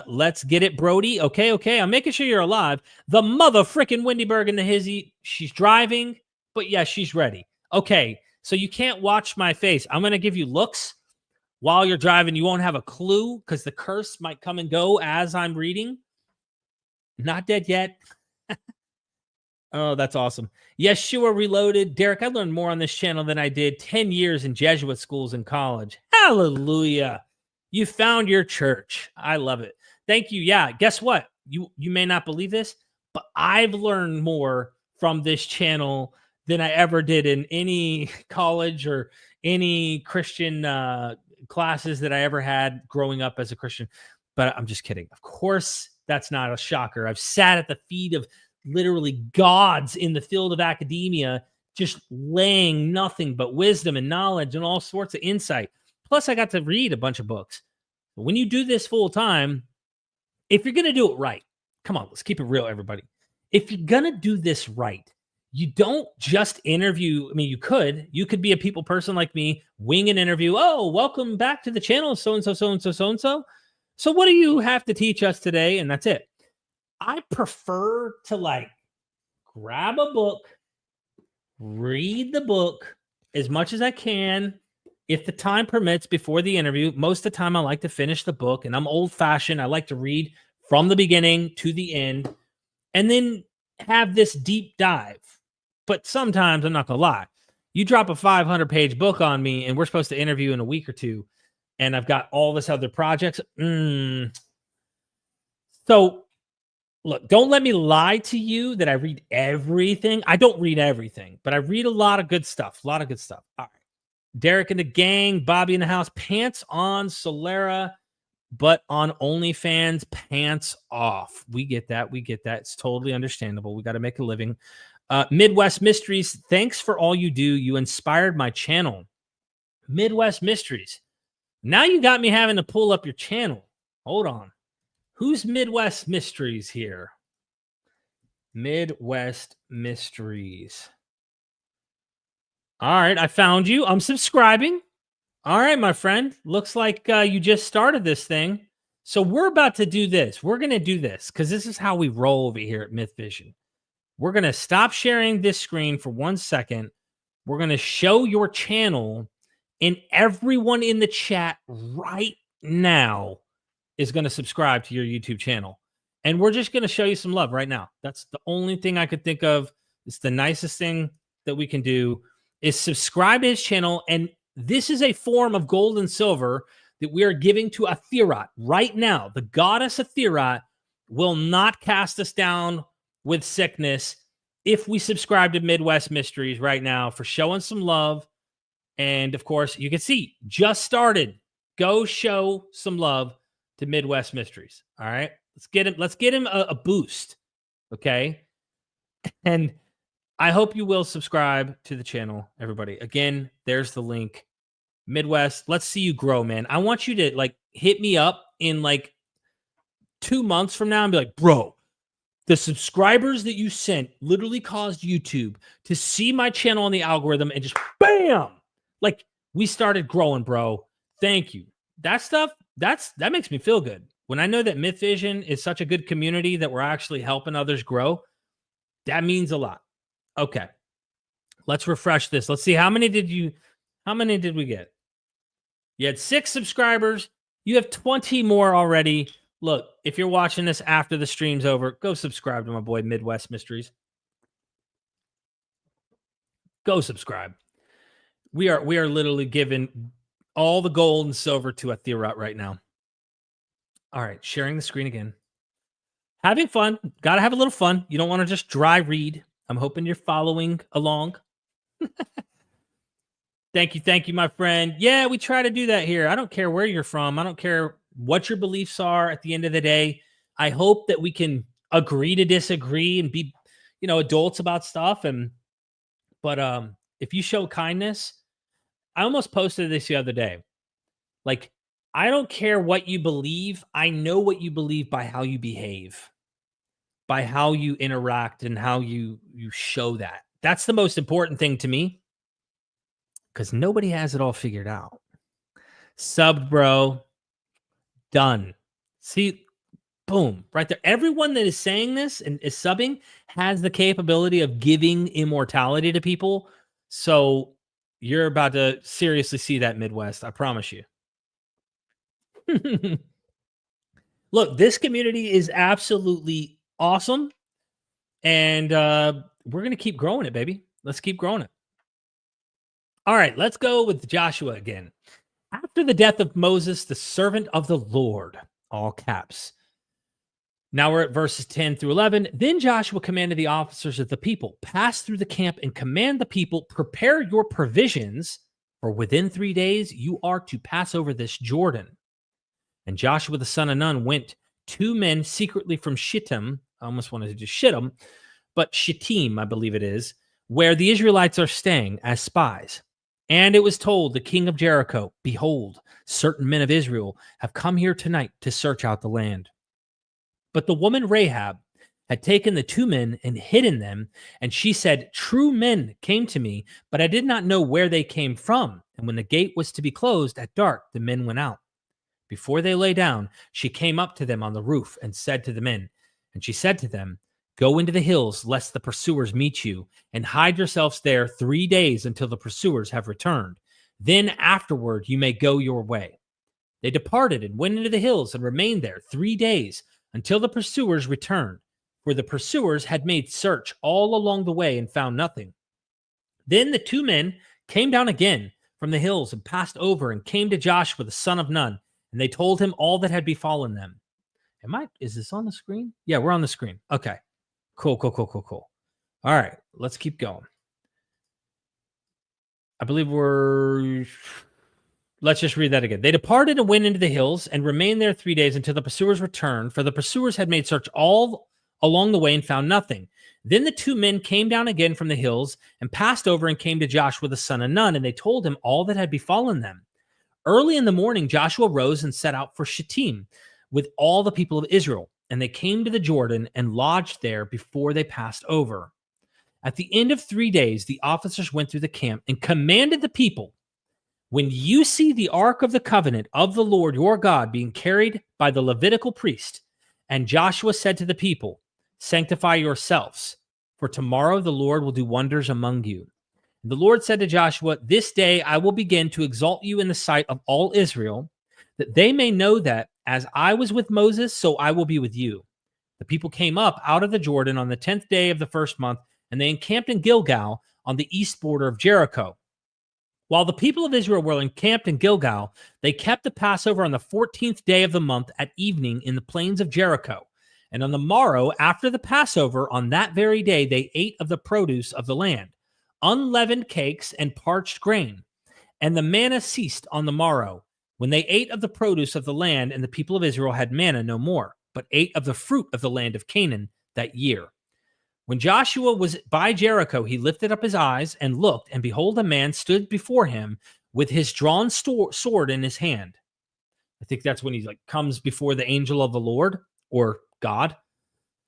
Let's get it, Brody. Okay. I'm making sure you're alive. The mother frickin' Wendyberg in the hizzy. She's driving, but yeah, she's ready. Okay, so you can't watch my face. I'm going to give you looks while you're driving. You won't have a clue because the curse might come and go as I'm reading. Not dead yet. Oh, that's awesome. Yeshua Reloaded. Derek, I learned more on this channel than I did 10 years in Jesuit schools in college. Hallelujah. You found your church. I love it. Thank you. Yeah, guess what? You may not believe this, but I've learned more from this channel than I ever did in any college or any Christian classes that I ever had growing up as a Christian. But I'm just kidding. Of course, that's not a shocker. I've sat at the feet of literally gods in the field of academia, just laying nothing but wisdom and knowledge and all sorts of insight. Plus, I got to read a bunch of books. But when you do this full time, if you're going to do it right, come on, let's keep it real, everybody. If you're going to do this right, you don't just interview. I mean, you could be a people person like me, wing an interview. Oh, welcome back to the channel. So-and-so, so-and-so, so-and-so. So what do you have to teach us today? And that's it. I prefer to grab a book, read the book as much as I can. If the time permits before the interview, most of the time I like to finish the book, and I'm old fashioned. I like to read from the beginning to the end and then have this deep dive. But sometimes, I'm not going to lie, you drop a 500-page book on me and we're supposed to interview in a week or two, and I've got all this other projects. So look, don't let me lie to you that I read everything. I don't read everything, but I read a lot of good stuff. All right. Derek and the gang, Bobby in the house, pants on, Solera, but on OnlyFans, pants off. We get that. It's totally understandable. We got to make a living. Midwest Mysteries, thanks for all you do. You inspired my channel. Midwest Mysteries. Now you got me having to pull up your channel. Hold on. Who's Midwest Mysteries here? Midwest Mysteries. All right, I found you. I'm subscribing. All right, my friend. Looks like you just started this thing. So we're about to do this. We're going to do this because this is how we roll over here at MythVision. We're going to stop sharing this screen for 1 second. We're going to show your channel, and everyone in the chat right now is going to subscribe to your YouTube channel. And we're just going to show you some love right now. That's the only thing I could think of. It's the nicest thing that we can do is subscribe to his channel. And this is a form of gold and silver that we are giving to Thirot right now. The goddess Thirot will not cast us down with sickness if we subscribe to Midwest Mysteries right now for showing some love. And of course, you can see just started. Go show some love to Midwest Mysteries. All right, let's get him a boost. Okay. And I hope you will subscribe to the channel, everybody. Again, there's the link. Midwest, let's see you grow, man. I want you to hit me up in 2 months from now and be like, bro, the subscribers that you sent literally caused YouTube to see my channel on the algorithm and just bam, we started growing, bro. Thank you. That stuff, that makes me feel good. When I know that MythVision is such a good community that we're actually helping others grow, that means a lot. Okay. Let's refresh this. Let's see how many did we get? You had 6 subscribers. You have 20 more already. Look, if you're watching this after the stream's over, go subscribe to my boy Midwest Mysteries. Go subscribe. We are literally giving all the gold and silver to a Theorot right now. All right, sharing the screen again. Having fun. Got to have a little fun. You don't want to just dry read. I'm hoping you're following along. Thank you, my friend. Yeah, we try to do that here. I don't care where you're from. I don't care what your beliefs are at the end of the day. I hope that we can agree to disagree and be, adults about stuff. But if you show kindness, I almost posted this the other day. Like, I don't care what you believe. I know what you believe by how you behave, by how you interact, and how you show that. That's the most important thing to me, because nobody has it all figured out. Subbed, bro. Done. See, boom, right there. Everyone that is saying this and is subbing has the capability of giving immortality to people. So you're about to seriously see that, Midwest. I promise you. Look, this community is absolutely awesome. And we're going to keep growing it, baby. Let's keep growing it. All right, let's go with Joshua again. After the death of Moses, the servant of the Lord, all caps. Now we're at verses 10 through 11. Then Joshua commanded the officers of the people, pass through the camp and command the people, prepare your provisions, for within 3 days you are to pass over this Jordan. And Joshua the son of Nun went 2 men secretly from Shittim. I almost wanted to just Shittim, but Shittim, I believe it is, where the Israelites are staying as spies. And it was told the king of Jericho, behold, certain men of Israel have come here tonight to search out the land. But the woman Rahab had taken the 2 men and hidden them, and she said, true men came to me, but I did not know where they came from. And when the gate was to be closed at dark, the men went out. Before they lay down, she came up to them on the roof and said to the men, and she said to them, go into the hills, lest the pursuers meet you, and hide yourselves there 3 days until the pursuers have returned. Then afterward you may go your way. They departed and went into the hills and remained there 3 days until the pursuers returned, for the pursuers had made search all along the way and found nothing. Then the 2 men came down again from the hills and passed over and came to Joshua the son of Nun, and they told him all that had befallen them. Is this on the screen? Yeah, we're on the screen. Okay. Cool. All right, let's keep going. I believe let's just read that again. They departed and went into the hills and remained there 3 days until the pursuers returned, for the pursuers had made search all along the way and found nothing. Then the 2 men came down again from the hills and passed over and came to Joshua the son of Nun, and they told him all that had befallen them. Early in the morning, Joshua rose and set out for Shittim with all the people of Israel. And they came to the Jordan and lodged there before they passed over. At the end of 3 days, the officers went through the camp and commanded the people, when you see the ark of the covenant of the Lord your God being carried by the Levitical priest. And Joshua said to the people, sanctify yourselves, for tomorrow the Lord will do wonders among you. And the Lord said to Joshua, this day I will begin to exalt you in the sight of all Israel, that they may know that as I was with Moses, so I will be with you. The people came up out of the Jordan on the 10th day of the first month, and they encamped in Gilgal on the east border of Jericho. While the people of Israel were encamped in Gilgal, they kept the Passover on the 14th day of the month at evening in the plains of Jericho. And on the morrow, after the Passover, on that very day, they ate of the produce of the land, unleavened cakes and parched grain. And the manna ceased on the morrow, when they ate of the produce of the land, and the people of Israel had manna no more, but ate of the fruit of the land of Canaan that year. When Joshua was by Jericho, he lifted up his eyes and looked, and behold, a man stood before him with his drawn sword in his hand. I think that's when he comes before the angel of the Lord, or God.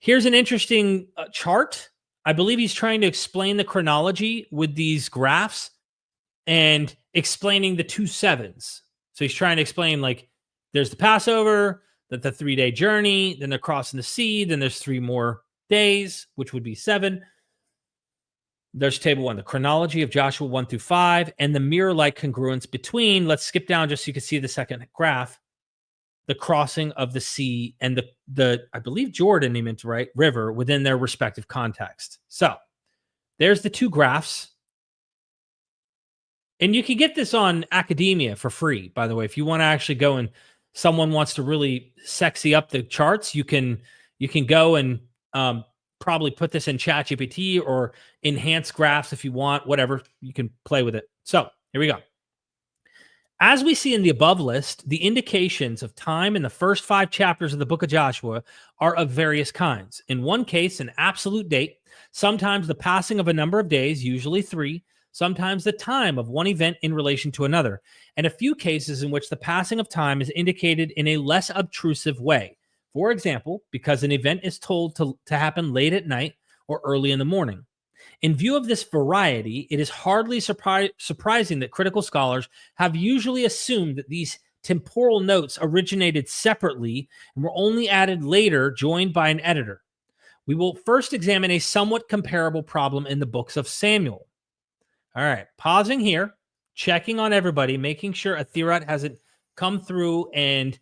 Here's an interesting chart. I believe he's trying to explain the chronology with these graphs and explaining the 2 sevens. So he's trying to explain, like, there's the Passover, that the 3-day journey, then they're crossing the sea, then there's 3 more days, which would be 7. There's table 1, the chronology of Joshua 1 through 5, and the mirror-like congruence between. Let's skip down just so you can see the second graph. The crossing of the sea and the I believe Jordan, he meant to write, river within their respective context. So there's the 2 graphs. And you can get this on academia for free, by the way. If you want to actually go and someone wants to really sexy up the charts, you can go and probably put this in ChatGPT or enhance graphs if you want, whatever. You can play with it. So here we go. As we see in the above list, the indications of time in the first 5 chapters of the book of Joshua are of various kinds. In one case, an absolute date, sometimes the passing of a number of days, usually 3, sometimes the time of one event in relation to another, and a few cases in which the passing of time is indicated in a less obtrusive way. For example, because an event is told to happen late at night or early in the morning. In view of this variety, it is hardly surprising that critical scholars have usually assumed that these temporal notes originated separately and were only added later, joined by an editor. We will first examine a somewhat comparable problem in the books of Samuel. All right, pausing here, checking on everybody, making sure a Thirot hasn't come through and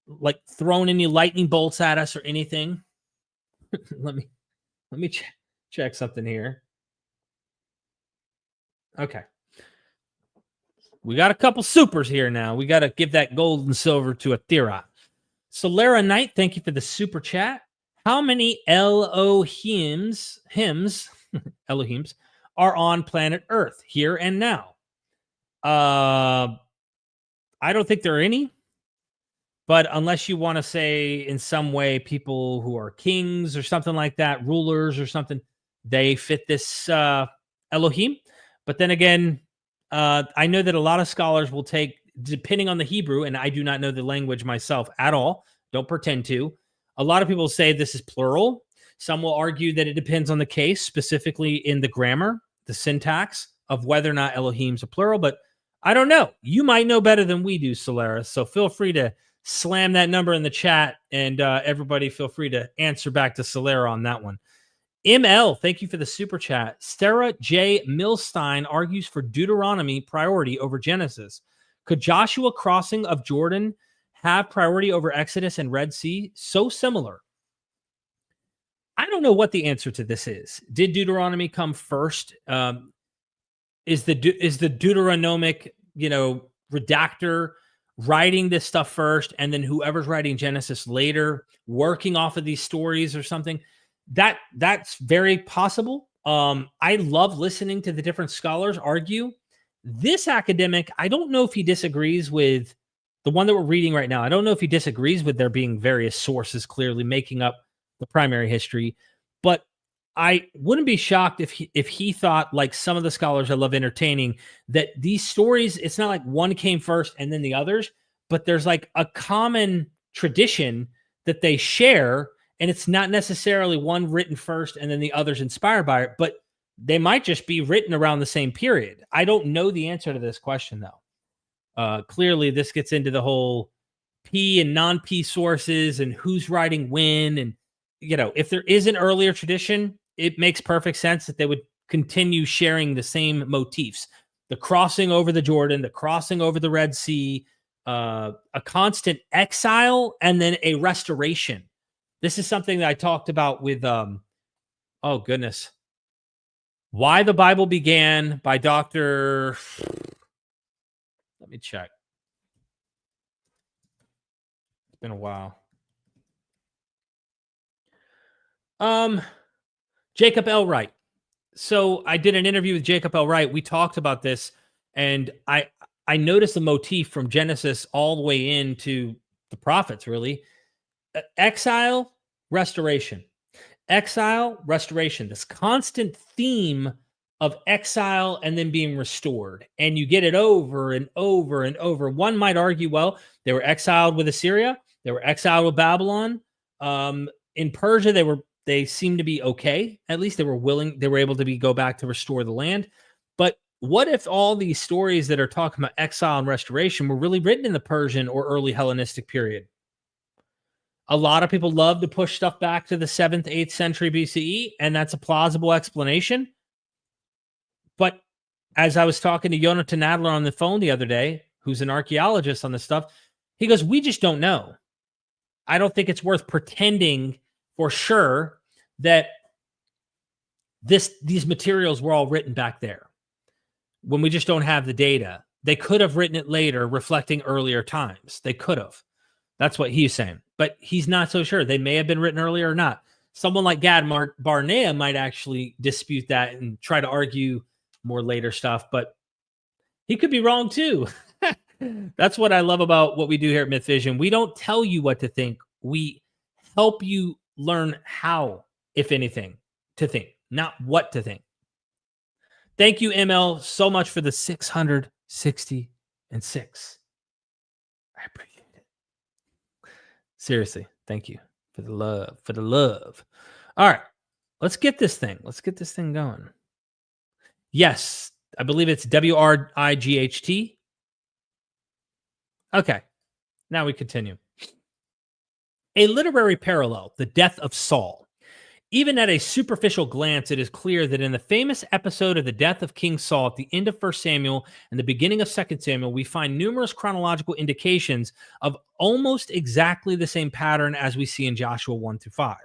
like thrown any lightning bolts at us or anything. let me check something here. Okay. We got a couple supers here now. We got to give that gold and silver to a Thirot. Solera Knight, thank you for the super chat. How many Elohims are on planet Earth here and now? I don't think there are any. But unless you want to say in some way people who are kings or something like that, rulers or something, they fit this Elohim. But then again, I know that a lot of scholars will take, depending on the Hebrew, and I do not know the language myself at all, don't pretend to. A lot of people say this is plural. Some will argue that it depends on the case, specifically in the grammar, the syntax of whether or not Elohim's a plural. But I don't know. You might know better than we do, Solaris. So feel free to slam that number in the chat, and everybody feel free to answer back to Solera on that one. ML, thank you for the super chat. Sarah J. Milstein argues for Deuteronomy priority over Genesis. Could Joshua crossing of Jordan have priority over Exodus and Red Sea? So similar. I don't know what the answer to this is. Did Deuteronomy come first? Is the Deuteronomic, redactor writing this stuff first, and then whoever's writing Genesis later working off of these stories or something? That's very possible. I love listening to the different scholars argue. This academic, I don't know if he disagrees with the one that we're reading right now. I don't know if he disagrees with there being various sources clearly making up the primary history, but I wouldn't be shocked if he thought, like some of the scholars I love entertaining, that these stories, it's not like one came first and then the others, but there's like a common tradition that they share. And it's not necessarily one written first and then the others inspired by it, but they might just be written around the same period. I don't know the answer to this question, though. Clearly, this gets into the whole P and non-P sources and who's writing when. And, if there is an earlier tradition, it makes perfect sense that they would continue sharing the same motifs. The crossing over the Jordan, the crossing over the Red Sea, a constant exile, and then a restoration. This is something that I talked about with, oh goodness, Why the Bible Began by Dr. Let me check. It's been a while. Jacob L. Wright. So I did an interview with Jacob L. Wright. We talked about this, and I noticed the motif from Genesis all the way into the prophets, really. Exile, restoration. Exile, restoration. This constant theme of exile and then being restored. And you get it over and over and over. One might argue, well, they were exiled with Assyria. They were exiled with Babylon. In Persia, they seemed to be okay. At least they were willing. They were able to go back to restore the land. But what if all these stories that are talking about exile and restoration were really written in the Persian or early Hellenistic period? A lot of people love to push stuff back to the 7th, 8th century BCE, and that's a plausible explanation. But as I was talking to Jonathan Adler on the phone the other day, who's an archaeologist on this stuff, he goes, we just don't know. I don't think it's worth pretending for sure that these materials were all written back there when we just don't have the data. They could have written it later, reflecting earlier times. They could have. That's what he's saying. But he's not so sure. They may have been written earlier or not. Someone like Gad Barnea might actually dispute that and try to argue more later stuff, but he could be wrong too. That's what I love about what we do here at MythVision. We don't tell you what to think. We help you learn how, if anything, to think, not what to think. Thank you, ML, so much for the 666. I appreciate it. Seriously, thank you for the love, All right, let's get this thing. Let's get this thing going. Yes, I believe it's WRIGHT. Okay, now we continue. A literary parallel, the death of Saul. Even at a superficial glance, it is clear that in the famous episode of the death of King Saul at the end of 1 Samuel and the beginning of 2 Samuel, we find numerous chronological indications of almost exactly the same pattern as we see in Joshua 1-5.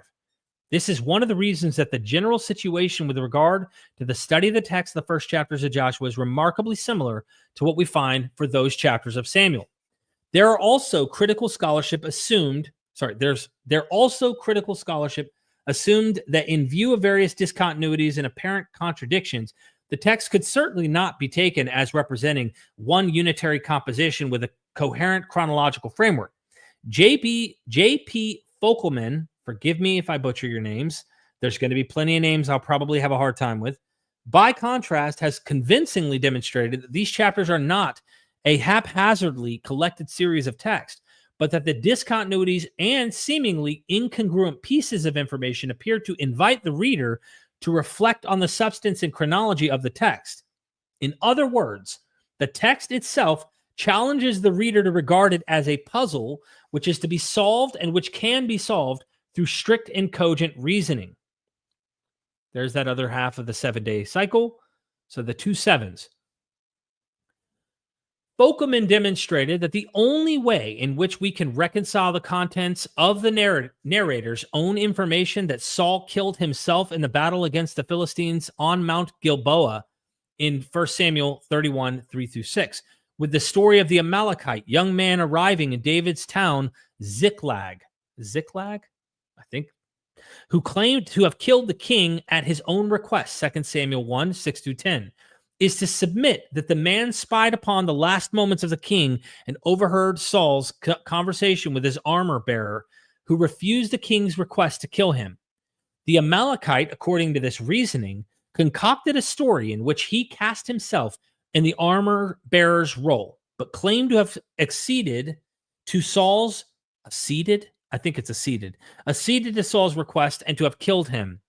This is one of the reasons that the general situation with regard to the study of the text of the first chapters of Joshua is remarkably similar to what we find for those chapters of Samuel. There also critical scholarship assumed that in view of various discontinuities and apparent contradictions, the text could certainly not be taken as representing one unitary composition with a coherent chronological framework. J.P. Fokelman, forgive me if I butcher your names, there's going to be plenty of names I'll probably have a hard time with, by contrast, has convincingly demonstrated that these chapters are not a haphazardly collected series of text, but that the discontinuities and seemingly incongruent pieces of information appear to invite the reader to reflect on the substance and chronology of the text. In other words, the text itself challenges the reader to regard it as a puzzle which is to be solved and which can be solved through strict and cogent reasoning. There's that other half of the 7-day cycle. So the 2 sevens. Fokelman demonstrated that the only way in which we can reconcile the contents of the narrator's own information that Saul killed himself in the battle against the Philistines on Mount Gilboa in 1 Samuel 31, 3-6, with the story of the Amalekite young man arriving in David's town, Ziklag, I think, who claimed to have killed the king at his own request, 2 Samuel 1, 6-10. Is to submit that the man spied upon the last moments of the king and overheard Saul's conversation with his armor bearer, who refused the king's request to kill him. The Amalekite, according to this reasoning, concocted a story in which he cast himself in the armor bearer's role, but claimed to have acceded to Saul's acceded to Saul's request and to have killed him.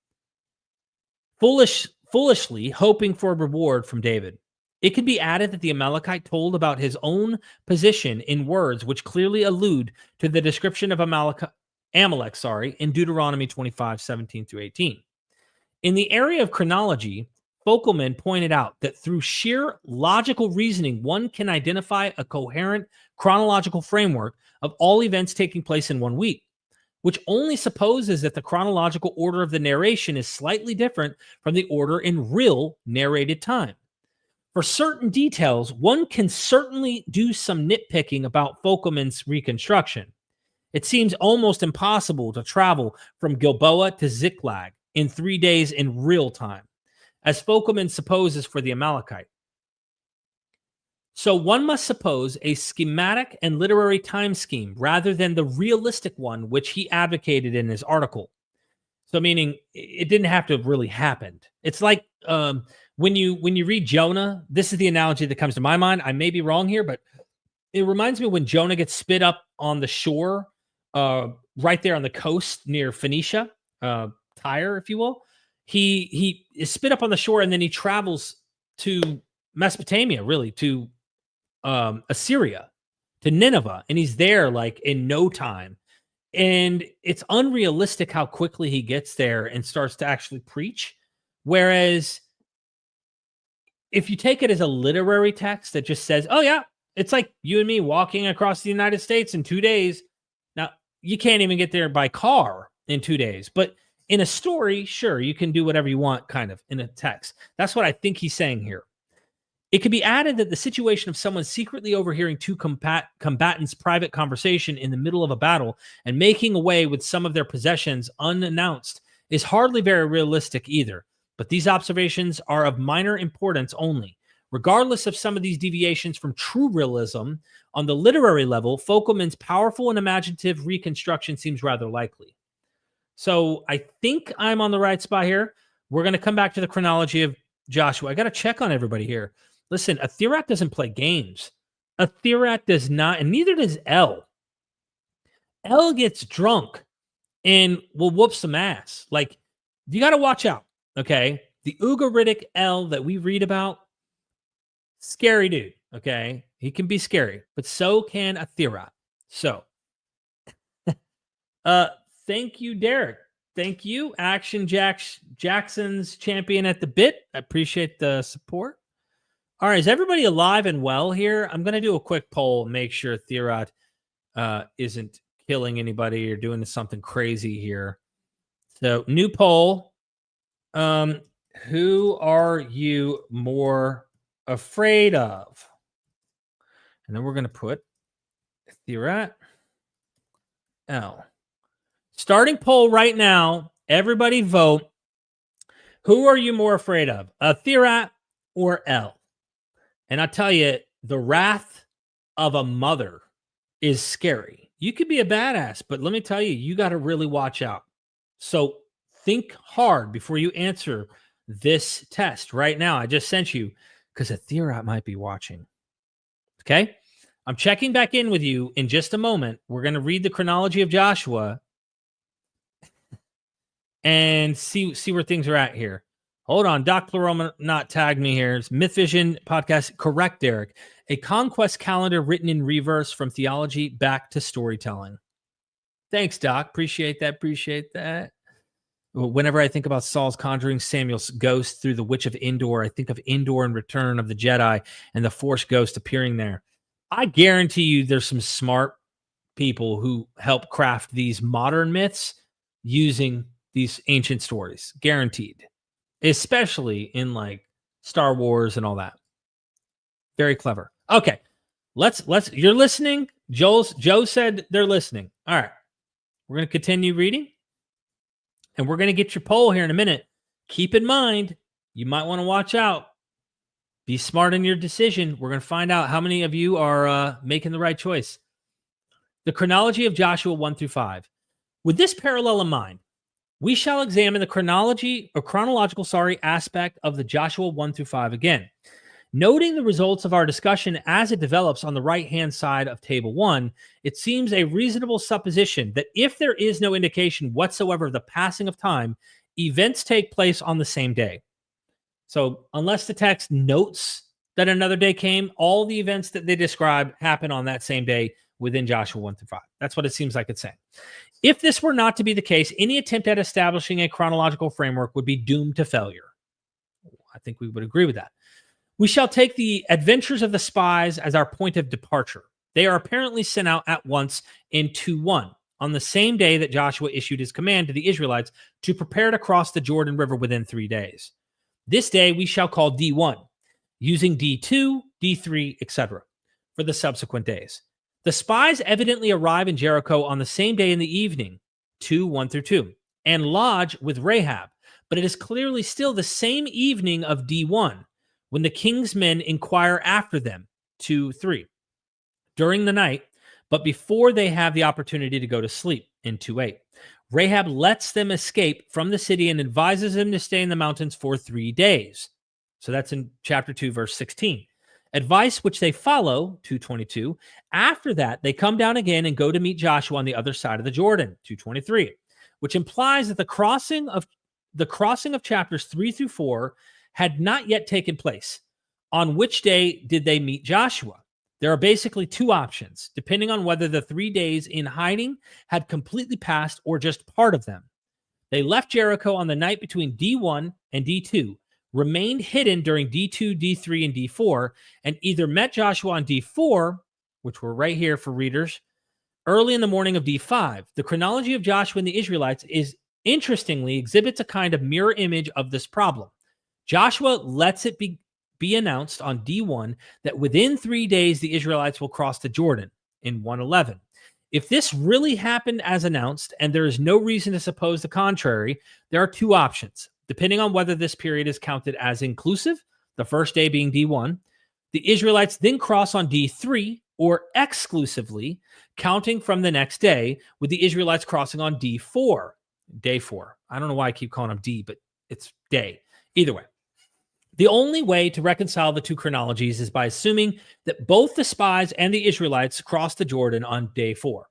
Foolishly hoping for a reward from David. It can be added that the Amalekite told about his own position in words which clearly allude to the description of Amalek in Deuteronomy 25, 17-18. In the area of chronology, Fokelman pointed out that through sheer logical reasoning, one can identify a coherent chronological framework of all events taking place in 1 week, which only supposes that the chronological order of the narration is slightly different from the order in real narrated time. For certain details, one can certainly do some nitpicking about Fokelman's reconstruction. It seems almost impossible to travel from Gilboa to Ziklag in 3 days in real time, as Fokelman supposes for the Amalekite. So one must suppose a schematic and literary time scheme rather than the realistic one which he advocated in his article. So meaning it didn't have to have really happened. It's like when you read Jonah, this is the analogy that comes to my mind. I may be wrong here, but it reminds me when Jonah gets spit up on the shore, right there on the coast near Phoenicia, Tyre, if you will. He is spit up on the shore and then he travels to Mesopotamia, really, to Assyria, to Nineveh, and he's there like in no time. And it's unrealistic how quickly he gets there and starts to actually preach. Whereas if you take it as a literary text that just says, oh, yeah, it's like you and me walking across the United States in 2 days. Now, you can't even get there by car in 2 days. But in a story, sure, you can do whatever you want, kind of, in a text. That's what I think he's saying here. It could be added that the situation of someone secretly overhearing two combatants' private conversation in the middle of a battle and making away with some of their possessions unannounced is hardly very realistic either. But these observations are of minor importance only. Regardless of some of these deviations from true realism, on the literary level, Folkelman's powerful and imaginative reconstruction seems rather likely. So I think I'm on the right spot here. We're going to come back to the chronology of Joshua. I got to check on everybody here. Listen, a Therat doesn't play games. A Therat does not, and neither does El. El gets drunk and will whoop some ass. Like, you got to watch out, okay? The Ugaritic El that we read about, scary dude, okay? He can be scary, but so can a Therat. So, thank you, Derek. Thank you, Action Jackson's champion at the bit. I appreciate the support. All right, is everybody alive and well here? I'm going to do a quick poll and make sure Therat isn't killing anybody or doing something crazy here. So, new poll. Who are you more afraid of? And then we're going to put Therat L. Starting poll right now. Everybody vote. Who are you more afraid of? A Therat or L? And I tell you, the wrath of a mother is scary. You could be a badass, but let me tell you, you got to really watch out. So think hard before you answer this test right now. I just sent you because a Therat might be watching. Okay? I'm checking back in with you in just a moment. We're going to read the chronology of Joshua and see where things are at here. Hold on. Doc Pleroma not tagged me here. It's MythVision podcast. Correct, Derek. A conquest calendar written in reverse from theology back to storytelling. Thanks, Doc. Appreciate that. Whenever I think about Saul's conjuring Samuel's ghost through the Witch of Endor, I think of Endor and Return of the Jedi and the Force ghost appearing there. I guarantee you there's some smart people who help craft these modern myths using these ancient stories. Guaranteed. Especially in like Star Wars and all that. Very clever. Okay. Let's you're listening. Joe said they're listening. All right. We're going to continue reading. And we're going to get your poll here in a minute. Keep in mind, you might want to watch out. Be smart in your decision. We're going to find out how many of you are making the right choice. The chronology of Joshua 1-5. With this parallel in mind, we shall examine the chronological aspect of the Joshua 1-5 again. Noting the results of our discussion as it develops on the right-hand side of Table 1, it seems a reasonable supposition that if there is no indication whatsoever of the passing of time, events take place on the same day. So unless the text notes that another day came, all the events that they describe happen on that same day within Joshua 1-5. That's what it seems like it's saying. If this were not to be the case, any attempt at establishing a chronological framework would be doomed to failure. I think we would agree with that. We shall take the adventures of the spies as our point of departure. They are apparently sent out at once in 2-1, on the same day that Joshua issued his command to the Israelites to prepare to cross the Jordan River within 3 days. This day we shall call D1, using D2, D3, etc. for the subsequent days. The spies evidently arrive in Jericho on the same day in the evening, 1-2, and lodge with Rahab, but it is clearly still the same evening of D1 when the king's men inquire after them, 2-3, during the night, but before they have the opportunity to go to sleep, in 2-8. Rahab lets them escape from the city and advises them to stay in the mountains for 3 days. So that's in chapter 2, verse 16. Advice which they follow, 2:22. After that, they come down again and go to meet Joshua on the other side of the Jordan, 2:23, which implies that the crossing of chapters 3-4 had not yet taken place. On which day did they meet Joshua? There are basically two options, depending on whether the 3 days in hiding had completely passed or just part of them. They left Jericho on the night between D1 and D2, remained hidden during D2, D3, and D4, and either met Joshua on D4, which we're right here for readers, early in the morning of D5. The chronology of Joshua and the Israelites interestingly exhibits a kind of mirror image of this problem. Joshua lets it be announced on D1 that within 3 days the Israelites will cross the Jordan in 111. If this really happened as announced, and there is no reason to suppose the contrary, there are two options, depending on whether this period is counted as inclusive, the first day being D1. The Israelites then cross on D3, or exclusively, counting from the next day, with the Israelites crossing on D4, day 4. I don't know why I keep calling them D, but it's day. Either way. The only way to reconcile the two chronologies is by assuming that both the spies and the Israelites crossed the Jordan on day 4.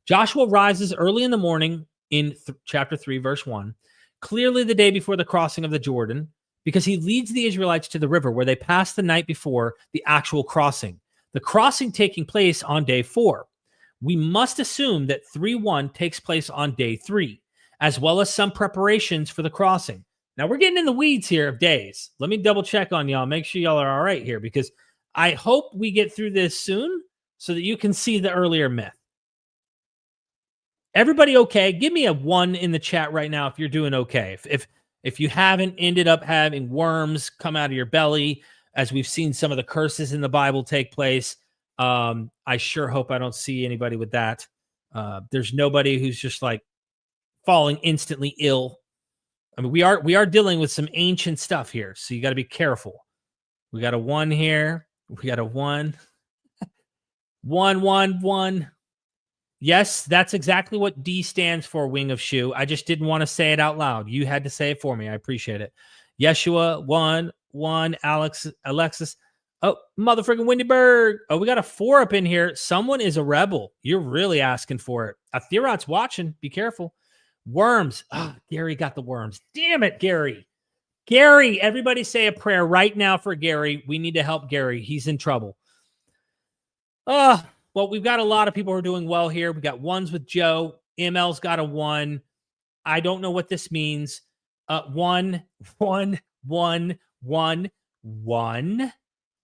Joshua rises early in the morning in chapter 3, verse 1, clearly the day before the crossing of the Jordan, because he leads the Israelites to the river where they pass the night before the actual crossing. The crossing taking place on day 4. We must assume that 3-1 takes place on day 3, as well as some preparations for the crossing. Now, we're getting in the weeds here of days. Let me double check on y'all. Make sure y'all are all right here, because I hope we get through this soon so that you can see the earlier myth. Everybody okay? Give me a 1 in the chat right now if you're doing okay. If you haven't ended up having worms come out of your belly, as we've seen some of the curses in the Bible take place, I sure hope I don't see anybody with that. There's nobody who's just like falling instantly ill. I mean, we are dealing with some ancient stuff here, so you got to be careful. We got a 1 here. We got a 1. 1, 1, 1. Yes, that's exactly what D stands for, Wing of Shoe. I just didn't want to say it out loud. You had to say it for me. I appreciate it. Yeshua, 1, 1. Alexis. Oh, motherfucking Windyberg. Oh, we got a 4 up in here. Someone is a rebel. You're really asking for it. A Therod's watching. Be careful. Worms. Oh, Gary got the worms. Damn it, Gary. Gary, everybody say a prayer right now for Gary. We need to help Gary. He's in trouble. Well, we've got a lot of people who are doing well here. We got 1s with Joe. ML's got a 1. I don't know what this means. 1, 1, 1, 1, 1,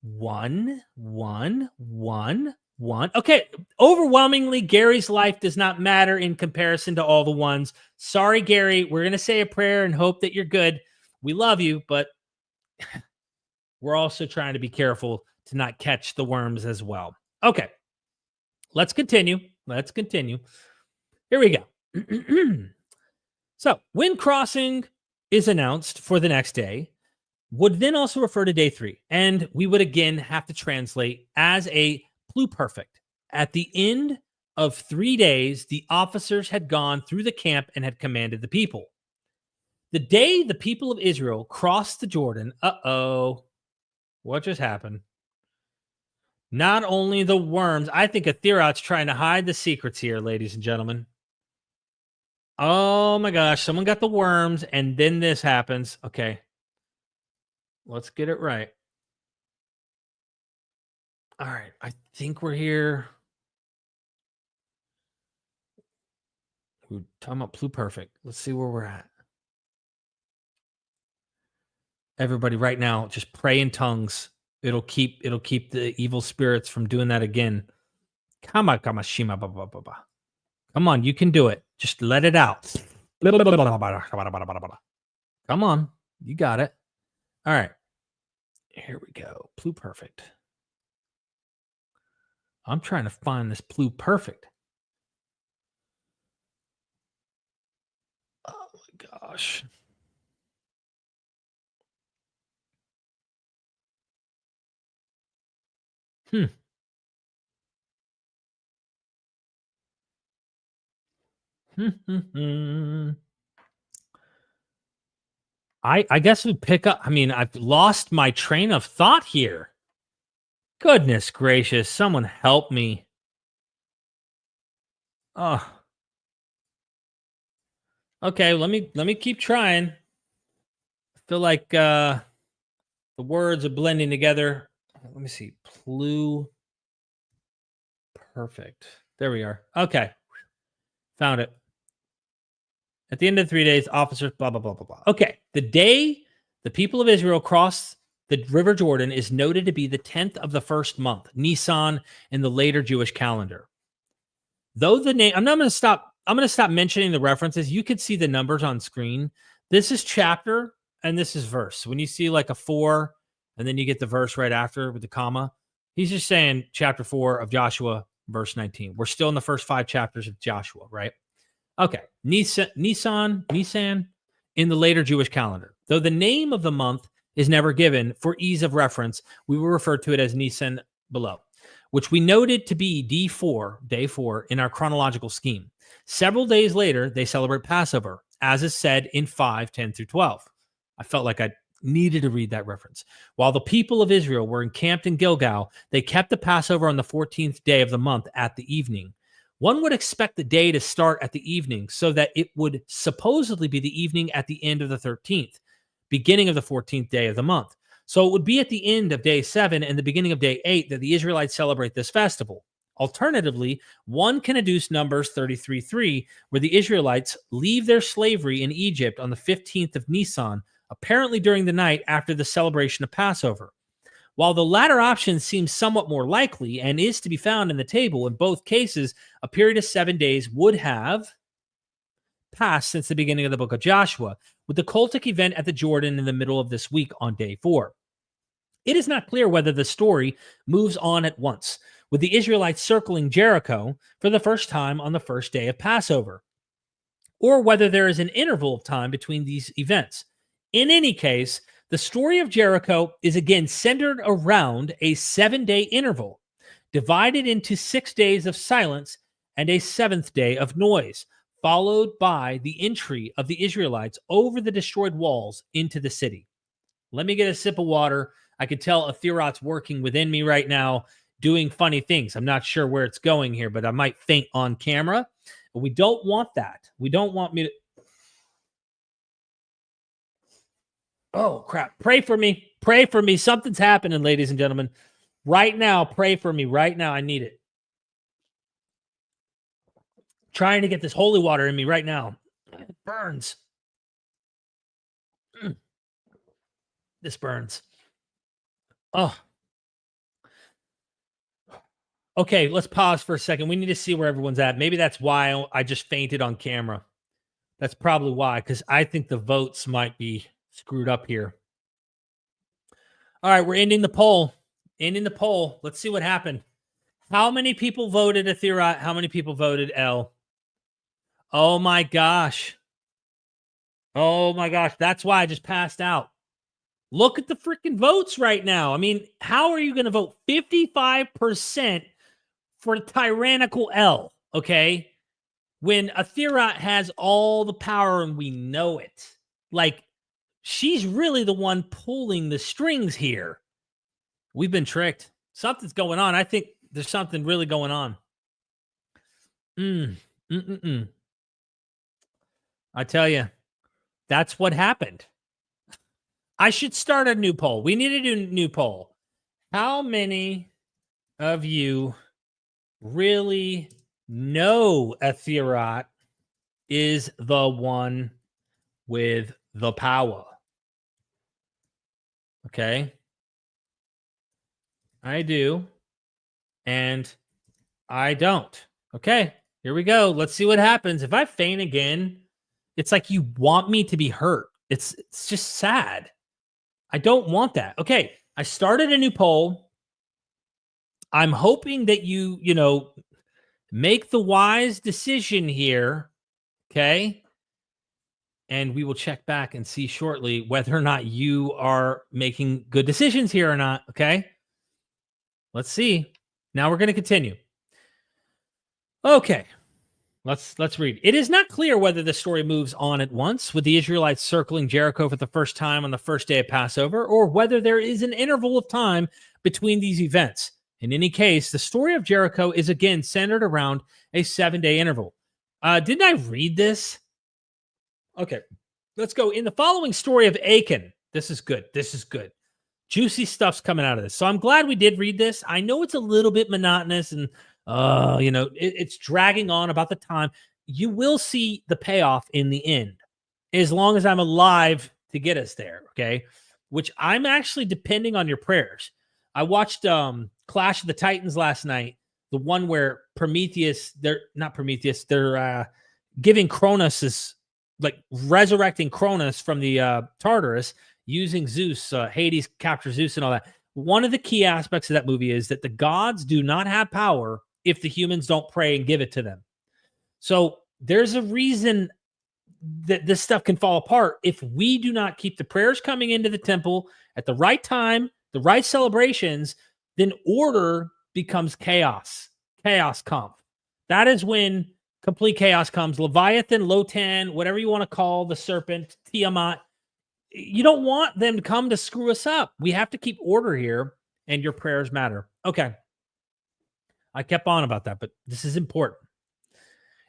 1, 1, 1, 1. Okay, overwhelmingly, Gary's life does not matter in comparison to all the 1s. Sorry, Gary. We're going to say a prayer and hope that you're good. We love you, but we're also trying to be careful to not catch the worms as well. Okay, let's continue. Here we go. So, when crossing is announced for the next day, would then also refer to day 3, and we would again have to translate as a pluperfect. At the end of 3 days, the officers had gone through the camp and had commanded the people. The day the people of Israel crossed the Jordan, what just happened? Not only the worms, I think Atherod's trying to hide the secrets here, ladies and gentlemen. Oh my gosh, someone got the worms, and then this happens. Okay. Let's get it right. All right, I think we're here. We're talking about pluperfect. Let's see where we're at. Everybody right now, just pray in tongues. It'll keep the evil spirits from doing that again. Come on, you can do it. Just let it out. Come on, you got it. All right. Here we go. Pluperfect. I'm trying to find this pluperfect. Oh my gosh. I guess we pick up. I mean, I've lost my train of thought here. Goodness gracious, someone help me. Oh. Okay, let me keep trying. I feel like The words are blending together. Let me see. Perfect. There we are. Okay. Found it. At the end of 3 days, officers, blah, blah, blah, blah, blah. Okay. The day the people of Israel crossed the River Jordan is noted to be the 10th of the first month, Nisan, in the later Jewish calendar. Though the name, I'm going to stop mentioning the references. You could see the numbers on screen. This is chapter and this is verse. When you see like a 4 and then you get the verse right after with the comma, he's just saying chapter 4 of Joshua, verse 19. We're still in the first 5 chapters of Joshua, right? Okay. Nisan in the later Jewish calendar. Though the name of the month is never given, for ease of reference, we will refer to it as Nisan below, which we noted to be D4, day 4, in our chronological scheme. Several days later, they celebrate Passover, as is said in 5:10-12. I felt like I needed to read that reference. While the people of Israel were encamped in Gilgal, they kept the Passover on the 14th day of the month at the evening. One would expect the day to start at the evening so that it would supposedly be the evening at the end of the 13th, beginning of the 14th day of the month. So it would be at the end of day 7 and the beginning of day 8 that the Israelites celebrate this festival. Alternatively, one can adduce Numbers 33:3, where the Israelites leave their slavery in Egypt on the 15th of Nisan, apparently during the night after the celebration of Passover. While the latter option seems somewhat more likely and is to be found in the table, in both cases, a period of 7 days would have passed since the beginning of the book of Joshua, with the cultic event at the Jordan in the middle of this week on day 4. It is not clear whether the story moves on at once, with the Israelites circling Jericho for the first time on the first day of Passover, or whether there is an interval of time between these events. In any case, the story of Jericho is again centered around a 7-day interval, divided into 6 days of silence and a 7th day of noise, followed by the entry of the Israelites over the destroyed walls into the city. Let me get a sip of water. I can tell Athirot's working within me right now, doing funny things. I'm not sure where it's going here, but I might faint on camera. But we don't want that. We don't want me to... Oh, crap. Pray for me. Pray for me. Something's happening, ladies and gentlemen. Right now, pray for me. Right now, I need it. Trying to get this holy water in me right now. It burns. This burns. Oh. Okay, let's pause for a second. We need to see where everyone's at. Maybe that's why I just fainted on camera. That's probably why, because I think the votes might be screwed up here. All right, we're ending the poll. Let's see what happened. How many people voted Athirot? How many people voted L? Oh my gosh. That's why I just passed out. Look at the freaking votes right now. I mean, how are you going to vote 55% for tyrannical L, okay? When Athirot has all the power and we know it. Like, she's really the one pulling the strings here. We've been tricked. Something's going on. I think there's something really going on. I tell you, that's what happened. I should start a new poll. We need to do a new poll. How many of you really know Athirot is the one with the power? Okay. I do. And I don't. Okay. Here we go. Let's see what happens. If I faint again, it's like you want me to be hurt. It's just sad. I don't want that. Okay. I started a new poll. I'm hoping that you make the wise decision here. Okay. And we will check back and see shortly whether or not you are making good decisions here or not. Okay. Let's see. Now we're going to continue. Okay. Let's read. It is not clear whether the story moves on at once, with the Israelites circling Jericho for the first time on the first day of Passover, or whether there is an interval of time between these events. In any case, the story of Jericho is again centered around a 7-day interval. Didn't I read this? Okay, let's go. In the following story of Achan, this is good. Juicy stuff's coming out of this. So I'm glad we did read this. I know it's a little bit monotonous and, it's dragging on about the time. You will see the payoff in the end as long as I'm alive to get us there, okay? Which I'm actually depending on your prayers. I watched Clash of the Titans last night, the one where they're giving Cronus like resurrecting Cronus from the Tartarus using Zeus. Hades captures Zeus and all that. One of the key aspects of that movie is that the gods do not have power if the humans don't pray and give it to them. So there's a reason that this stuff can fall apart if we do not keep the prayers coming into the temple at the right time, the right celebrations. Then order becomes chaos. Chaos comes. That is when complete chaos comes. Leviathan, Lotan, whatever you want to call the serpent, Tiamat. You don't want them to come to screw us up. We have to keep order here, and your prayers matter. Okay. I kept on about that, but this is important.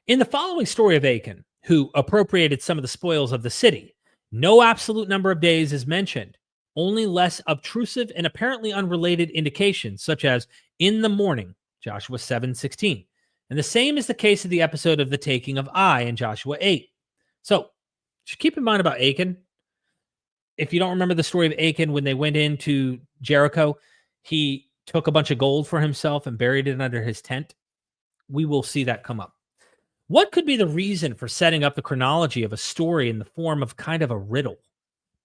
In the following story of Achan, who appropriated some of the spoils of the city, no absolute number of days is mentioned, only less obtrusive and apparently unrelated indications, such as in the morning, Joshua 7:16. And the same is the case of the episode of the taking of Ai in Joshua 8. So just keep in mind about Achan. If you don't remember the story of Achan, when they went into Jericho, he took a bunch of gold for himself and buried it under his tent. We will see that come up. What could be the reason for setting up the chronology of a story in the form of kind of a riddle?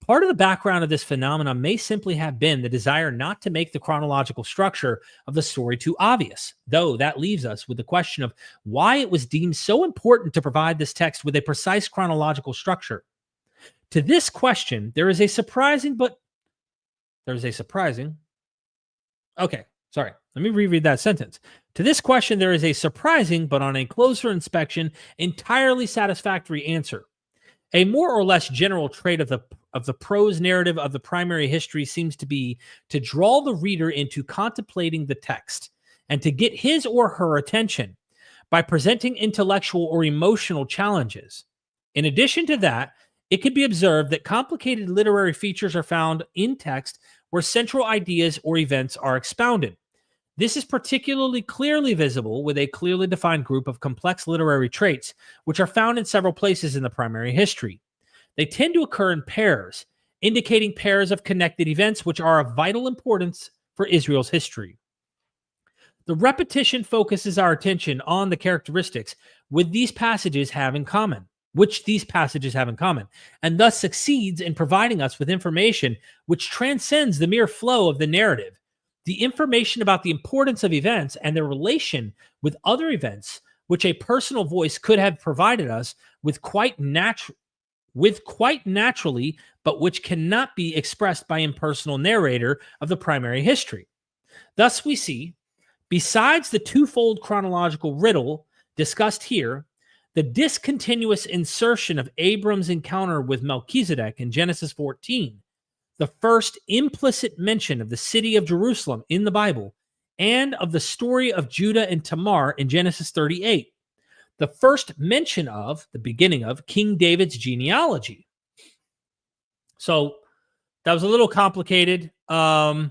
Part of the background of this phenomenon may simply have been the desire not to make the chronological structure of the story too obvious, though that leaves us with the question of why it was deemed so important to provide this text with a precise chronological structure. To this question, there is a surprising. Okay, sorry. Let me reread that sentence. To this question, there is a surprising, but on a closer inspection, entirely satisfactory answer. A more or less general trait of the prose narrative of the primary history seems to be to draw the reader into contemplating the text and to get his or her attention by presenting intellectual or emotional challenges. In addition to that, it could be observed that complicated literary features are found in text where central ideas or events are expounded. This is particularly clearly visible with a clearly defined group of complex literary traits, which are found in several places in the primary history. They tend to occur in pairs, indicating pairs of connected events which are of vital importance for Israel's history. The repetition focuses our attention on the characteristics which these passages have in common, and thus succeeds in providing us with information which transcends the mere flow of the narrative. The information about the importance of events and their relation with other events, which a personal voice could have provided us with quite naturally, but which cannot be expressed by impersonal narrator of the primary history. Thus we see, besides the twofold chronological riddle discussed here, the discontinuous insertion of Abram's encounter with Melchizedek in Genesis 14, the first implicit mention of the city of Jerusalem in the Bible, and of the story of Judah and Tamar in Genesis 38, the first mention of, the beginning of, King David's genealogy. So that was a little complicated. I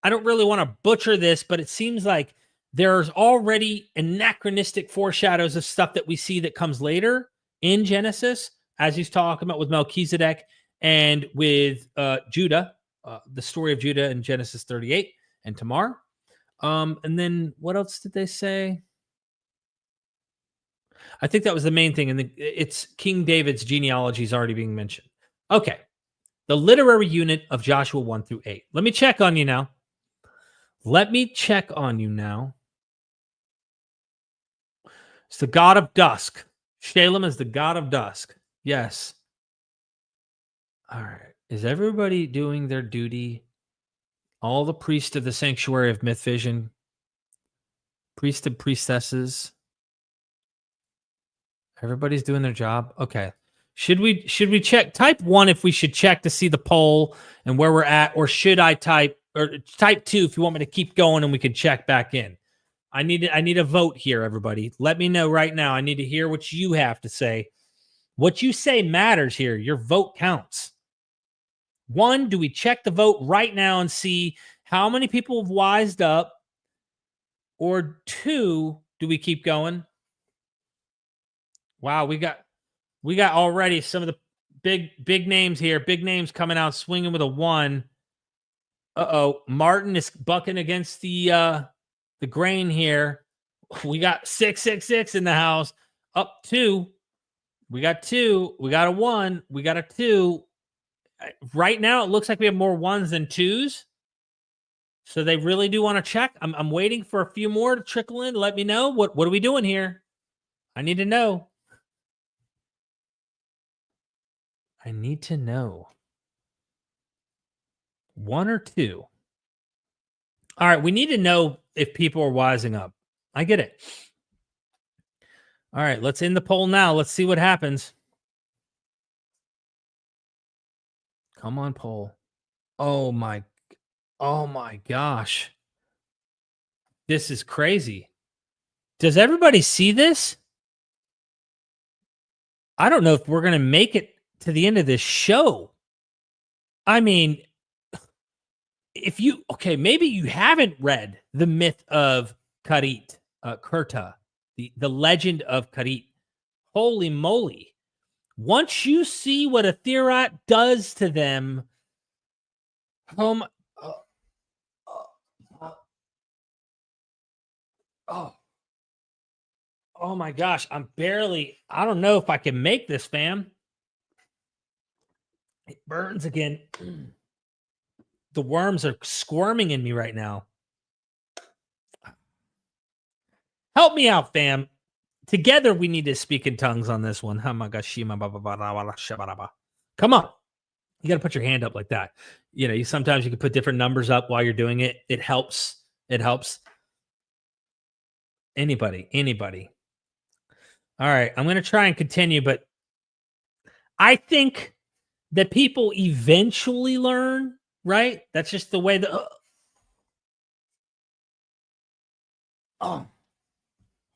don't really want to butcher this, but it seems like there's already anachronistic foreshadows of stuff that we see that comes later in Genesis, as he's talking about with Melchizedek and with Judah, the story of Judah in Genesis 38 and Tamar. And then what else did they say? I think that was the main thing. And it's King David's genealogy is already being mentioned. Okay. The literary unit of Joshua 1 through 8. Let me check on you now. It's the god of dusk. Shalem is the god of dusk. Yes. All right. Is everybody doing their duty? All the priests of the sanctuary of MythVision, priests and priestesses. Everybody's doing their job. Okay. Should we check? Type 1 if we should check to see the poll and where we're at, or should I type 2 if you want me to keep going and we can check back in. I need a vote here, everybody. Let me know right now. I need to hear what you have to say. What you say matters here. Your vote counts. One, do we check the vote right now and see how many people have wised up? Or two, do we keep going? Wow, we got already some of the big names here. Big names coming out swinging with a 1. Uh-oh, Martin is bucking against the grain here. We got 666 in the house. Up 2. We got 2. We got a 1. We got a 2. Right now, it looks like we have more 1s than 2s. So they really do want to check. I'm waiting for a few more to trickle in. Let me know. What are we doing here? I need to know. I need to know. 1 or 2? All right, we need to know if people are wising up. I get it. All right, let's end the poll now. Let's see what happens. Come on, poll. Oh my gosh. This is crazy. Does everybody see this? I don't know if we're going to make it to the end of this show. I mean, maybe you haven't read the myth of Karit, Kerta, the legend of Karit. Holy moly. Once you see what a Thirat does to them, oh my gosh, I don't know if I can make this, fam. It burns again. The worms are squirming in me right now. Help me out, fam. Together, we need to speak in tongues on this one. Come on. You got to put your hand up like that. Sometimes you can put different numbers up while you're doing it. It helps. Anybody. All right. I'm going to try and continue, but I think that people eventually learn, right? That's just the way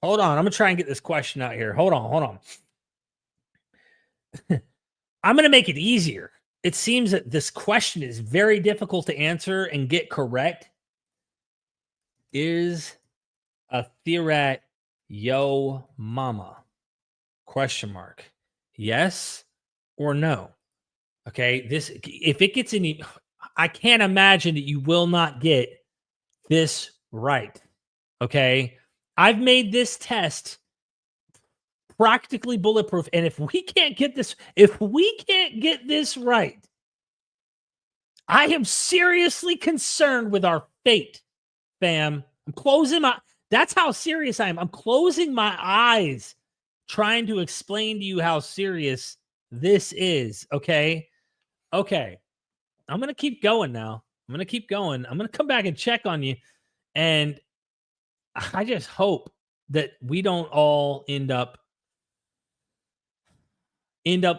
hold on. I'm going to try and get this question out here. Hold on. I'm going to make it easier. It seems that this question is very difficult to answer and get correct. Is a Thirat yo mama? Question mark. Yes or no? Okay. If it gets any, I can't imagine that you will not get this right. Okay. I've made this test practically bulletproof. And if we can't get this right, I am seriously concerned with our fate, fam. That's how serious I am. I'm closing my eyes trying to explain to you how serious this is. Okay. I'm going to keep going now. I'm going to come back and check on you. And I just hope that we don't all end up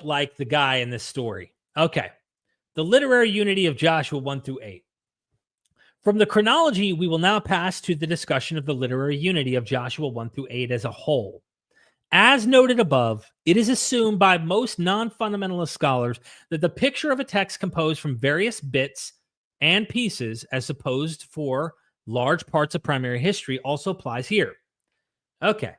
like the guy in this story. Okay. The literary unity of Joshua 1-8. From the chronology, we will now pass to the discussion of the literary unity of Joshua 1-8 as a whole. As noted above, it is assumed by most non-fundamentalist scholars that the picture of a text composed from various bits and pieces, as opposed for large parts of primary history, also applies here. Okay.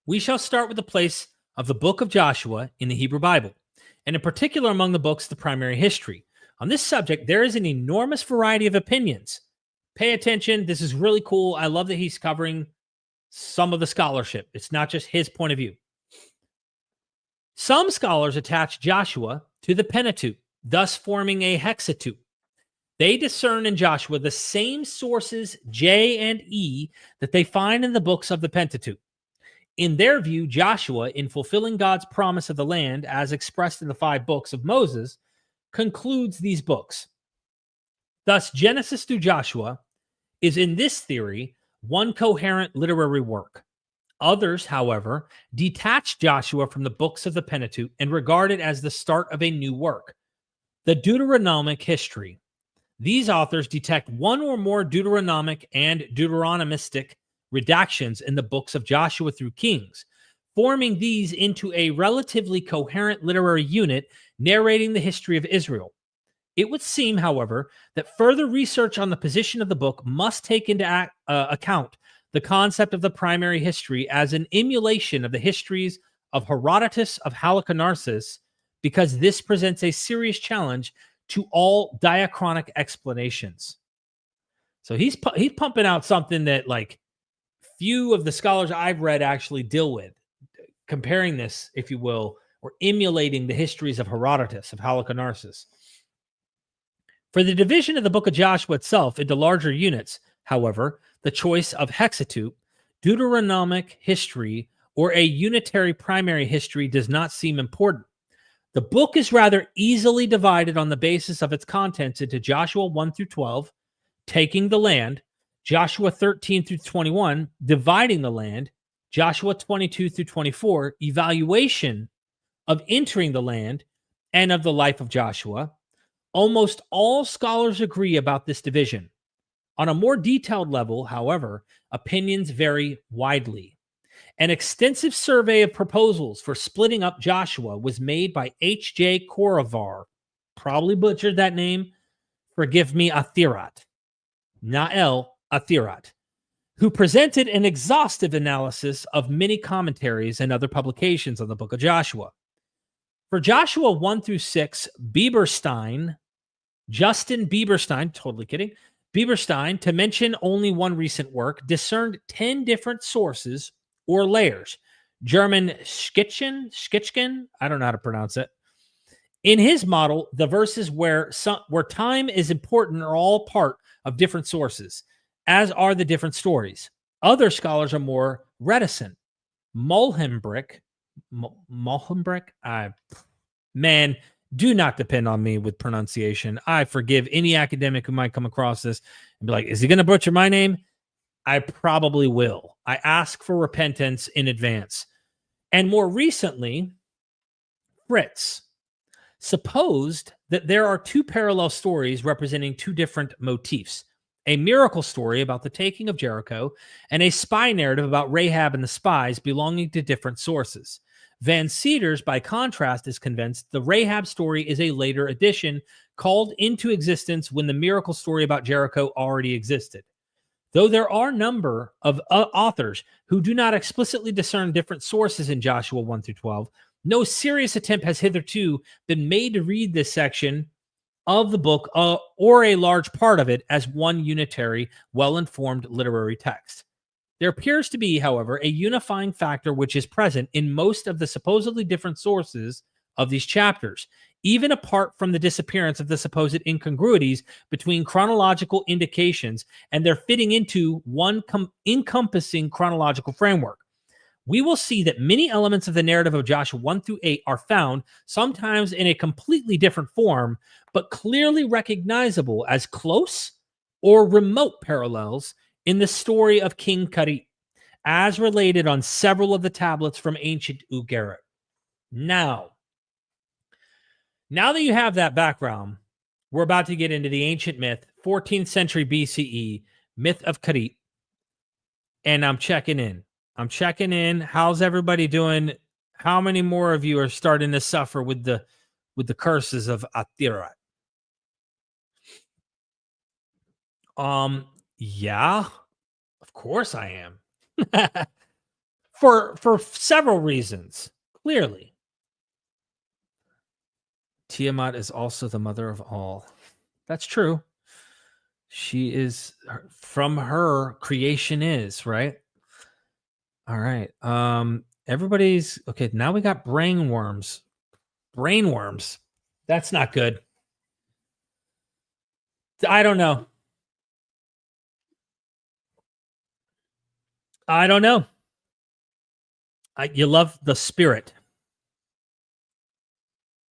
We shall start with the place of the book of Joshua in the Hebrew Bible, and in particular among the books of the primary history. On this subject, there is an enormous variety of opinions. Pay attention. This is really cool. I love that he's covering some of the scholarship. It's not just his point of view. Some scholars attach Joshua to the Pentateuch, thus forming a hexateuch. They discern in Joshua the same sources, J and E, that they find in the books of the Pentateuch. In their view, Joshua, in fulfilling God's promise of the land, as expressed in the 5 books of Moses, concludes these books. Thus, Genesis through Joshua is, in this theory, one coherent literary work. Others, however, detach Joshua from the books of the Pentateuch and regard it as the start of a new work, the Deuteronomic history. These authors detect one or more Deuteronomic and Deuteronomistic redactions in the books of Joshua through Kings, forming these into a relatively coherent literary unit narrating the history of Israel. It would seem, however, that further research on the position of the book must take into account the concept of the primary history as an emulation of the histories of Herodotus of Halicarnassus, because this presents a serious challenge to all diachronic explanations. So he's pumping out something that like few of the scholars I've read actually deal with, comparing this, if you will, or emulating the histories of Herodotus of Halicarnassus. For the division of the book of Joshua itself into larger units, however, the choice of hexateuch, Deuteronomic history, or a unitary primary history does not seem important. The book is rather easily divided on the basis of its contents into Joshua 1 through 12, taking the land, Joshua 13 through 21, dividing the land, Joshua 22 through 24, evaluation of entering the land and of the life of Joshua. Almost all scholars agree about this division. On a more detailed level, however, opinions vary widely. An extensive survey of proposals for splitting up Joshua was made by H.J. Koravar, probably butchered that name, forgive me, Athirat, Nael Athirat, who presented an exhaustive analysis of many commentaries and other publications on the book of Joshua. For Joshua 1 through 6, Justin Bieberstein, totally kidding, Bieberstein, to mention only one recent work, discerned 10 different sources or layers. German Schitchen, I don't know how to pronounce it. In his model, the verses where time is important are all part of different sources, as are the different stories. Other scholars are more reticent. Mulhenbrick, man, do not depend on me with pronunciation. I forgive any academic who might come across this and be like, is he going to butcher my name? I probably will. I ask for repentance in advance. And more recently, Fritz supposed that there are two parallel stories representing two different motifs: a miracle story about the taking of Jericho and a spy narrative about Rahab and the spies belonging to different sources. Van Cedars, by contrast, is convinced the Rahab story is a later addition called into existence when the miracle story about Jericho already existed. Though there are a number of authors who do not explicitly discern different sources in Joshua 1 through 12, no serious attempt has hitherto been made to read this section of the book or a large part of it as one unitary, well-informed literary text. There appears to be, however, a unifying factor which is present in most of the supposedly different sources of these chapters, even apart from the disappearance of the supposed incongruities between chronological indications and their fitting into one encompassing chronological framework. We will see that many elements of the narrative of Joshua 1 through 8 are found, sometimes in a completely different form, but clearly recognizable as close or remote parallels in the story of King Keret, as related on several of the tablets from ancient Ugaritic. Now that you have that background, we're about to get into the ancient myth, 14th century BCE, myth of Karit. And I'm checking in. How's everybody doing? How many more of you are starting to suffer with the curses of Athirat? Yeah, of course I am. for several reasons, clearly. Tiamat is also the mother of all. That's true. She is, from her, creation is, right? All right. Everybody's okay. Now we got brainworms. That's not good. I don't know. You love the spirit.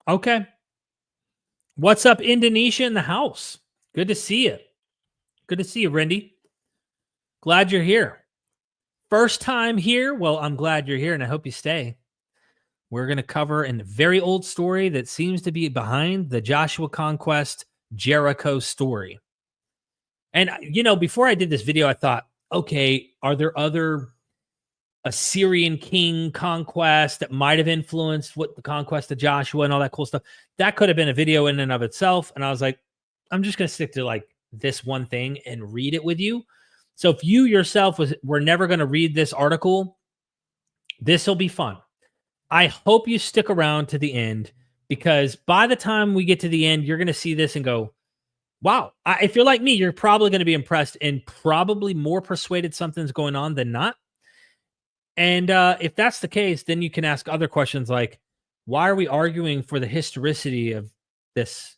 Okay. What's up, Indonesia in the house? Good to see you. Randy. Glad you're here. First time here? Well, I'm glad you're here, and I hope you stay. We're going to cover a very old story that seems to be behind the Joshua Conquest Jericho story. And, before I did this video, I thought, okay, are there other Assyrian king conquest that might have influenced what the conquest of Joshua and all that cool stuff. That could have been a video in and of itself. And I was like, I'm just going to stick to like this one thing and read it with you. So if you yourself were never going to read this article, this will be fun. I hope you stick around to the end, because by the time we get to the end, you're going to see this and go, wow. If you're like me, you're probably going to be impressed and probably more persuaded something's going on than not. And if that's the case, then you can ask other questions like, why are we arguing for the historicity of this,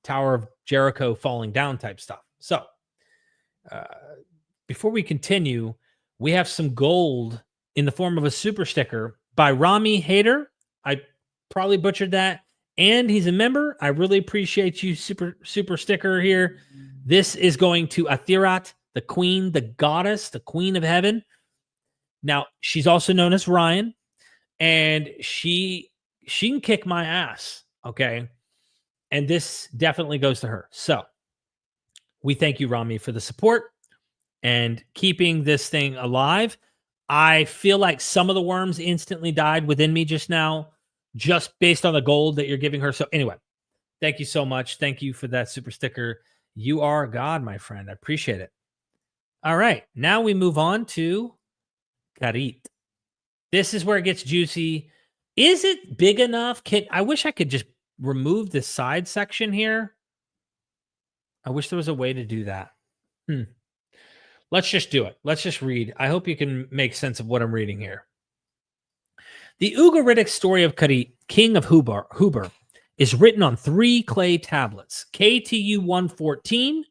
Tower of Jericho falling down type stuff? So before we continue, we have some gold in the form of a super sticker by Rami Hader. I probably butchered that. And he's a member. I really appreciate you, super sticker here. This is going to Athirat, the queen, the goddess, the queen of heaven. Now, she's also known as Ryan, and she can kick my ass, okay? And this definitely goes to her. So we thank you, Rami, for the support and keeping this thing alive. I feel like some of the worms instantly died within me just now, just based on the gold that you're giving her. So anyway, thank you so much. Thank you for that super sticker. You are God, my friend. I appreciate it. All right. Now we move on to Karit. This is where it gets juicy. Is it big enough? I wish I could just remove the side section here. I wish there was a way to do that. Let's just do it. Let's just read. I hope you can make sense of what I'm reading here. The Ugaritic story of Karit, king of Huber, is written on 3 clay tablets, KTU 114,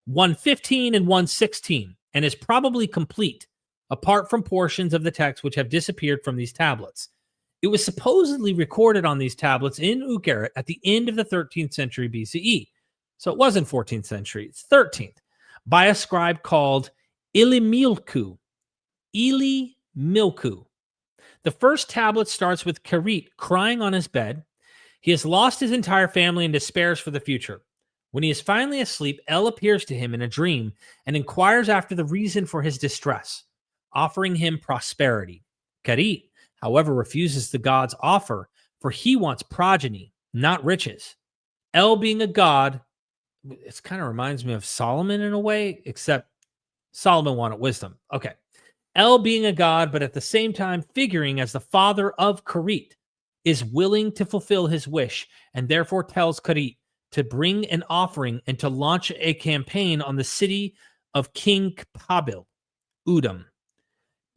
115, and 116, and is probably complete, apart from portions of the text which have disappeared from these tablets. It was supposedly recorded on these tablets in Ugaritic at the end of the 13th century BCE. So it wasn't 14th century, it's 13th, by a scribe called Ilimilku. The first tablet starts with Karit crying on his bed. He has lost his entire family and despairs for the future. When he is finally asleep, El appears to him in a dream and inquires after the reason for his distress, offering him prosperity. Karit, however, refuses the god's offer, for he wants progeny, not riches. El, being a god, it kind of reminds me of Solomon in a way, except Solomon wanted wisdom. Okay. El, being a god, but at the same time figuring as the father of Karit, is willing to fulfill his wish and therefore tells Karit to bring an offering and to launch a campaign on the city of King Pabil, Udum.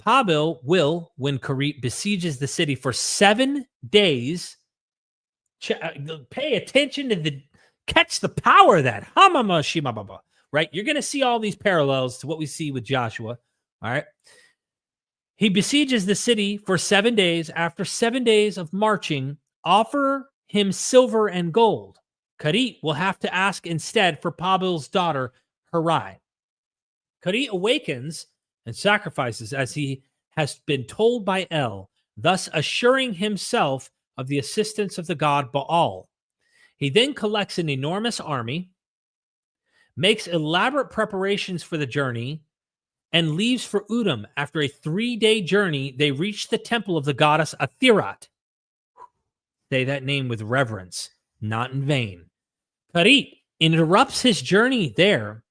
Pabil will, when Karit besieges the city for 7 days, pay attention to catch the power of that. Hamama Shimababa, right? You're going to see all these parallels to what we see with Joshua, all right? He besieges the city for 7 days. After 7 days of marching, offer him silver and gold. Karit will have to ask instead for Pabil's daughter, Harai. Karit awakens and sacrifices as he has been told by El, thus assuring himself of the assistance of the god Baal. He then collects an enormous army, makes elaborate preparations for the journey, and leaves for Udum. After a 3-day journey, they reach the temple of the goddess Athirat. Say that name with reverence, not in vain. Karit interrupts his journey there,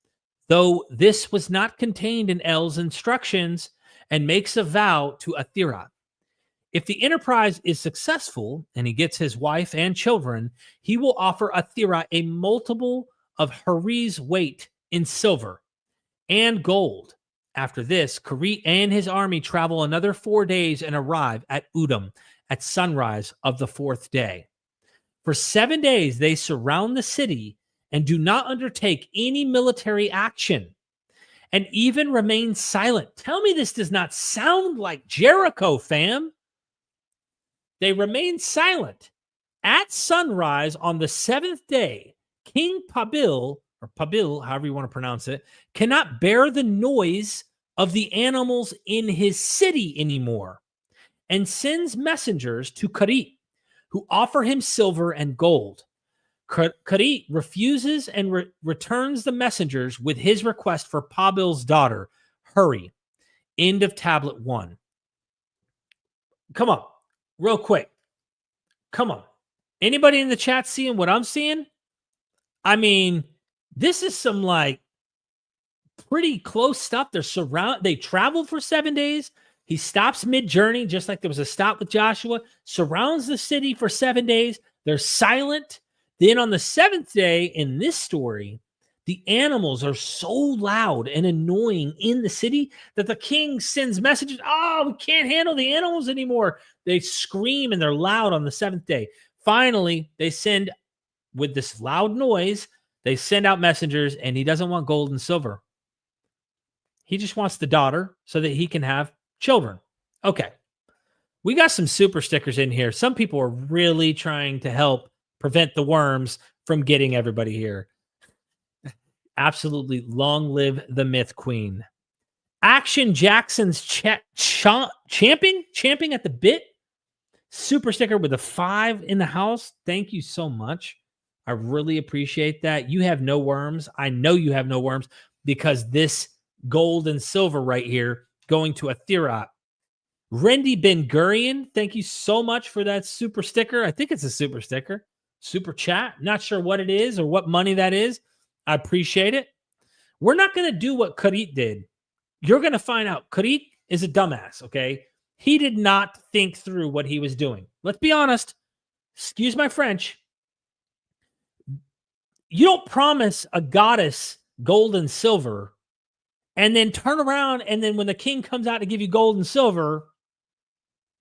though this was not contained in El's instructions, and makes a vow to Athirat. If the enterprise is successful and he gets his wife and children, he will offer Athirat a multiple of Hari's weight in silver and gold. After this, Karit and his army travel another 4 days and arrive at Udum at sunrise of the 4th day. For 7 days, they surround the city and do not undertake any military action and even remain silent. Tell me this does not sound like Jericho, fam. They remain silent. At sunrise on the 7th day, King Pabil, or Pabil, however you want to pronounce it, cannot bear the noise of the animals in his city anymore, and sends messengers to Karit, who offer him silver and gold. Karit refuses and returns the messengers with his request for Pabil's daughter, Huri. End of tablet 1. Come on, real quick. Come on. Anybody in the chat seeing what I'm seeing? I mean, this is some like pretty close stuff. They traveled for 7 days. He stops mid-journey, just like there was a stop with Joshua, surrounds the city for 7 days. They're silent. Then on the 7th day in this story, the animals are so loud and annoying in the city that the king sends messages. Oh, we can't handle the animals anymore. They scream and they're loud on the 7th day. Finally, they send, with this loud noise, they send out messengers, and he doesn't want gold and silver. He just wants the daughter so that he can have children. Okay. We got some super stickers in here. Some people are really trying to help prevent the worms from getting everybody here. Absolutely. Long live the myth queen. Action Jackson's champing at the bit. Super sticker with a 5 in the house. Thank you so much. I really appreciate that. You have no worms. I know you have no worms because this gold and silver right here going to a Thirot. Rendy Ben Gurion, thank you so much for that super sticker. I think it's a super sticker. Super chat. Not sure what it is or what money that is. I appreciate it. We're not going to do what Karit did. You're going to find out. Karit is a dumbass, okay? He did not think through what he was doing. Let's be honest. Excuse my French. You don't promise a goddess gold and silver and then turn around, and then when the king comes out to give you gold and silver,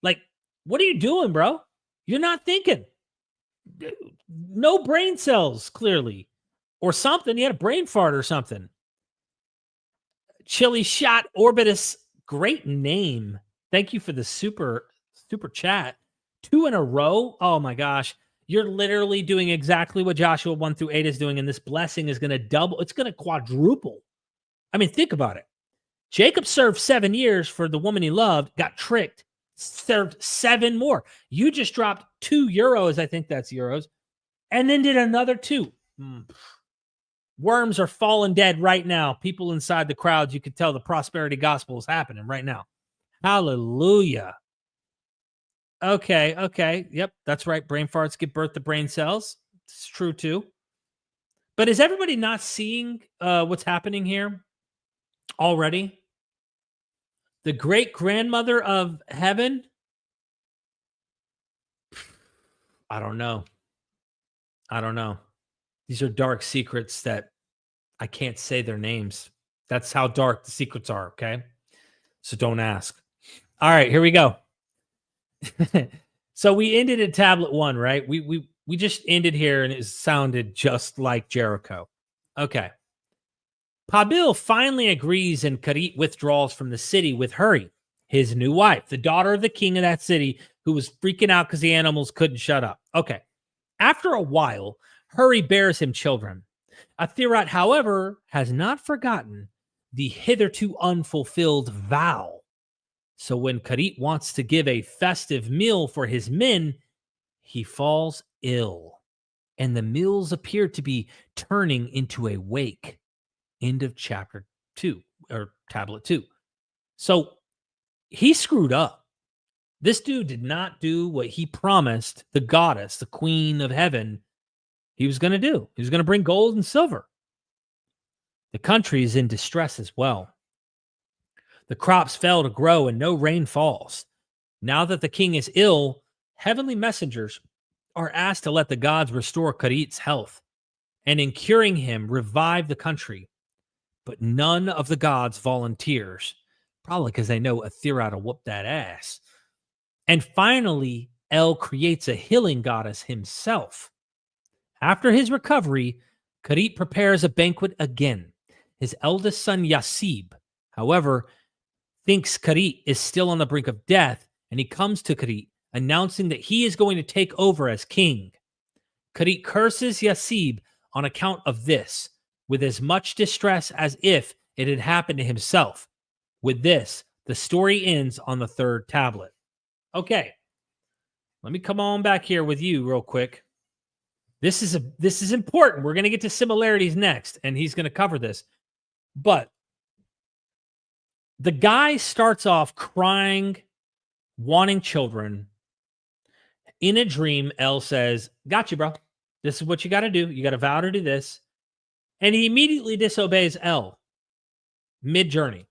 like, what are you doing, bro? You're not thinking. No brain cells, clearly. Or something. You had a brain fart or something. Chili Shot Orbitus, great name. Thank you for the super chat. 2 in a row. Oh my gosh. You're literally doing exactly what Joshua 1 through 8 is doing, and this blessing is going to double. It's going to quadruple. I mean, think about it. Jacob served 7 years for the woman he loved, got tricked, served 7 more. You just dropped 2 euros, I think that's euros, and then did another 2. Worms are falling dead right now. People inside the crowds, you could tell the prosperity gospel is happening right now. Hallelujah. Okay. Yep, that's right. Brain farts give birth to brain cells. It's true too. But is everybody not seeing what's happening here already? The great grandmother of heaven? I don't know. These are dark secrets that I can't say their names. That's how dark the secrets are, okay? So don't ask. All right, here we go. So we ended at tablet 1, right? We just ended here and it sounded just like Jericho. Okay. Pabil finally agrees and Karit withdraws from the city with Huri, his new wife, the daughter of the king of that city, who was freaking out because the animals couldn't shut up. Okay. After a while, Huri bears him children. Athirot, however, has not forgotten the hitherto unfulfilled vow. So when Karit wants to give a festive meal for his men, he falls ill, and the meals appear to be turning into a wake. End of chapter 2, or tablet 2. So he screwed up. This dude did not do what he promised the goddess, the queen of heaven, he was going to do. He was going to bring gold and silver. The country is in distress as well. The crops fail to grow and no rain falls. Now that the king is ill, heavenly messengers are asked to let the gods restore Karit's health and in curing him, revive the country. But none of the gods volunteers, probably because they know Athirot will whoop that ass. And finally, El creates a healing goddess himself. After his recovery, Karit prepares a banquet again. His eldest son, Yasib, however, thinks Karit is still on the brink of death, and he comes to Karit, announcing that he is going to take over as king. Karit curses Yasib on account of this, with as much distress as if it had happened to himself. With this, the story ends on the 3rd tablet. Okay, let me come on back here with you real quick. This is important. We're going to get to similarities next, and he's going to cover this. But the guy starts off crying wanting children. In a dream, El says, "Got you, bro. This is what you got to do. You got to vow to do this." And he immediately disobeys El mid-journey.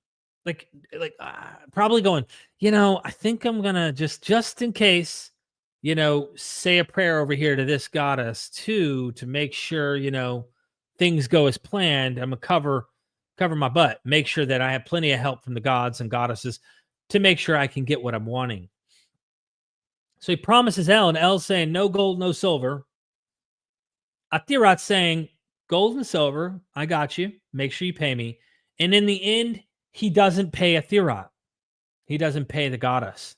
Probably going, I think I'm going to just in case, say a prayer over here to this goddess too, to make sure, things go as planned. I'm going to cover my butt, make sure that I have plenty of help from the gods and goddesses to make sure I can get what I'm wanting. So he promises El, and El's saying, no gold, no silver. Atirat's saying, gold and silver, I got you. Make sure you pay me. And in the end, he doesn't pay Atirat. He doesn't pay the goddess.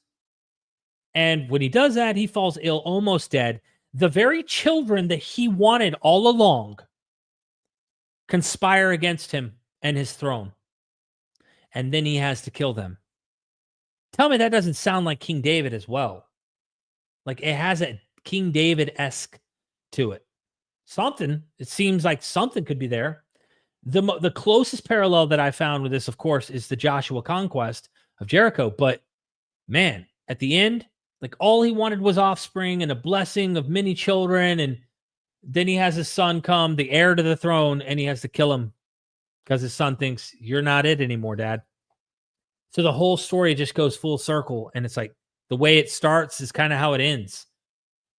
And when he does that, he falls ill, almost dead. The very children that he wanted all along conspire against him and his throne. And then he has to kill them. Tell me that doesn't sound like King David as well. Like it has a King David-esque to it. It seems like something could be there. The closest parallel that I found with this, of course, is the Joshua conquest of Jericho. But man, at the end, like all he wanted was offspring and a blessing of many children. And then he has his son come, the heir to the throne, and he has to kill him because his son thinks, you're not it anymore, Dad. So the whole story just goes full circle. And it's like the way it starts is kind of how it ends.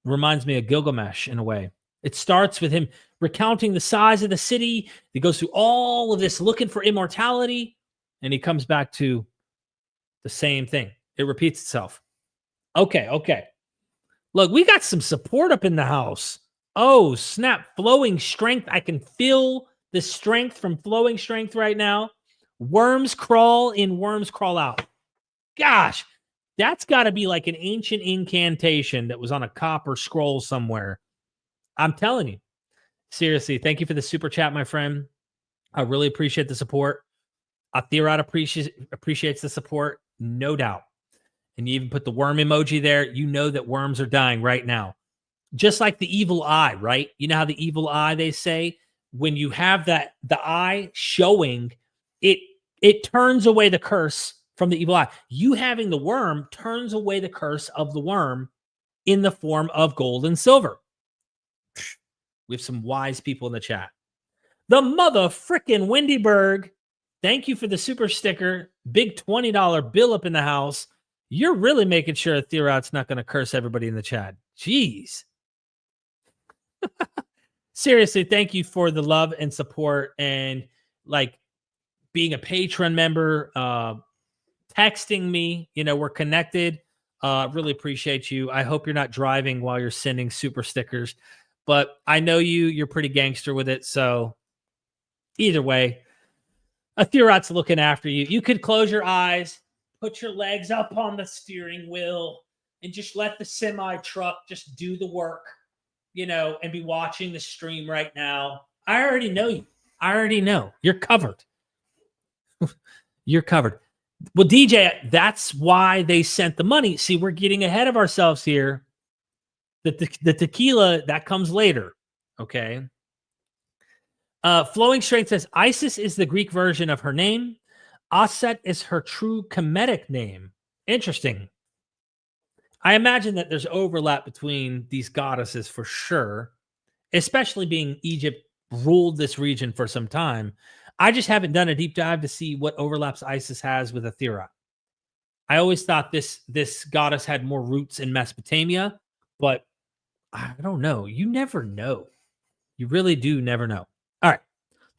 Reminds me of Gilgamesh in a way. It starts with him recounting the size of the city. He goes through all of this looking for immortality, and he comes back to the same thing. It repeats itself. Okay. Look, we got some support up in the house. Oh, snap. Flowing strength. I can feel the strength from flowing strength right now. Worms crawl in, worms crawl out. Gosh, that's got to be like an ancient incantation that was on a copper scroll somewhere. I'm telling you. Seriously, thank you for the super chat, my friend. I really appreciate the support. Athirat appreciates the support, no doubt. And you even put the worm emoji there. You know that worms are dying right now. Just like the evil eye, right? You know how the evil eye, they say, when you have the eye showing, it turns away the curse from the evil eye. You having the worm turns away the curse of the worm in the form of gold and silver. We have some wise people in the chat. The mother frickin' Wendyberg. Thank you for the super sticker. Big $20 bill up in the house. You're really making sure Therod's not going to curse everybody in the chat. Jeez. Seriously, thank you for the love and support and like being a Patreon member, texting me. We're connected. Really appreciate you. I hope you're not driving while you're sending super stickers. But I know you're pretty gangster with it. So either way, Atherat's looking after you. You could close your eyes, put your legs up on the steering wheel, and just let the semi truck just do the work, and be watching the stream right now. I already know you. I already know. You're covered. You're covered. Well, DJ, that's why they sent the money. See, we're getting ahead of ourselves here. The tequila, that comes later, okay? Flowing Strength says, Isis is the Greek version of her name. Aset is her true Kemetic name. Interesting. I imagine that there's overlap between these goddesses for sure, especially being Egypt ruled this region for some time. I just haven't done a deep dive to see what overlaps Isis has with Athera. I always thought this goddess had more roots in Mesopotamia, but I don't know. You never know. You really do never know. All right,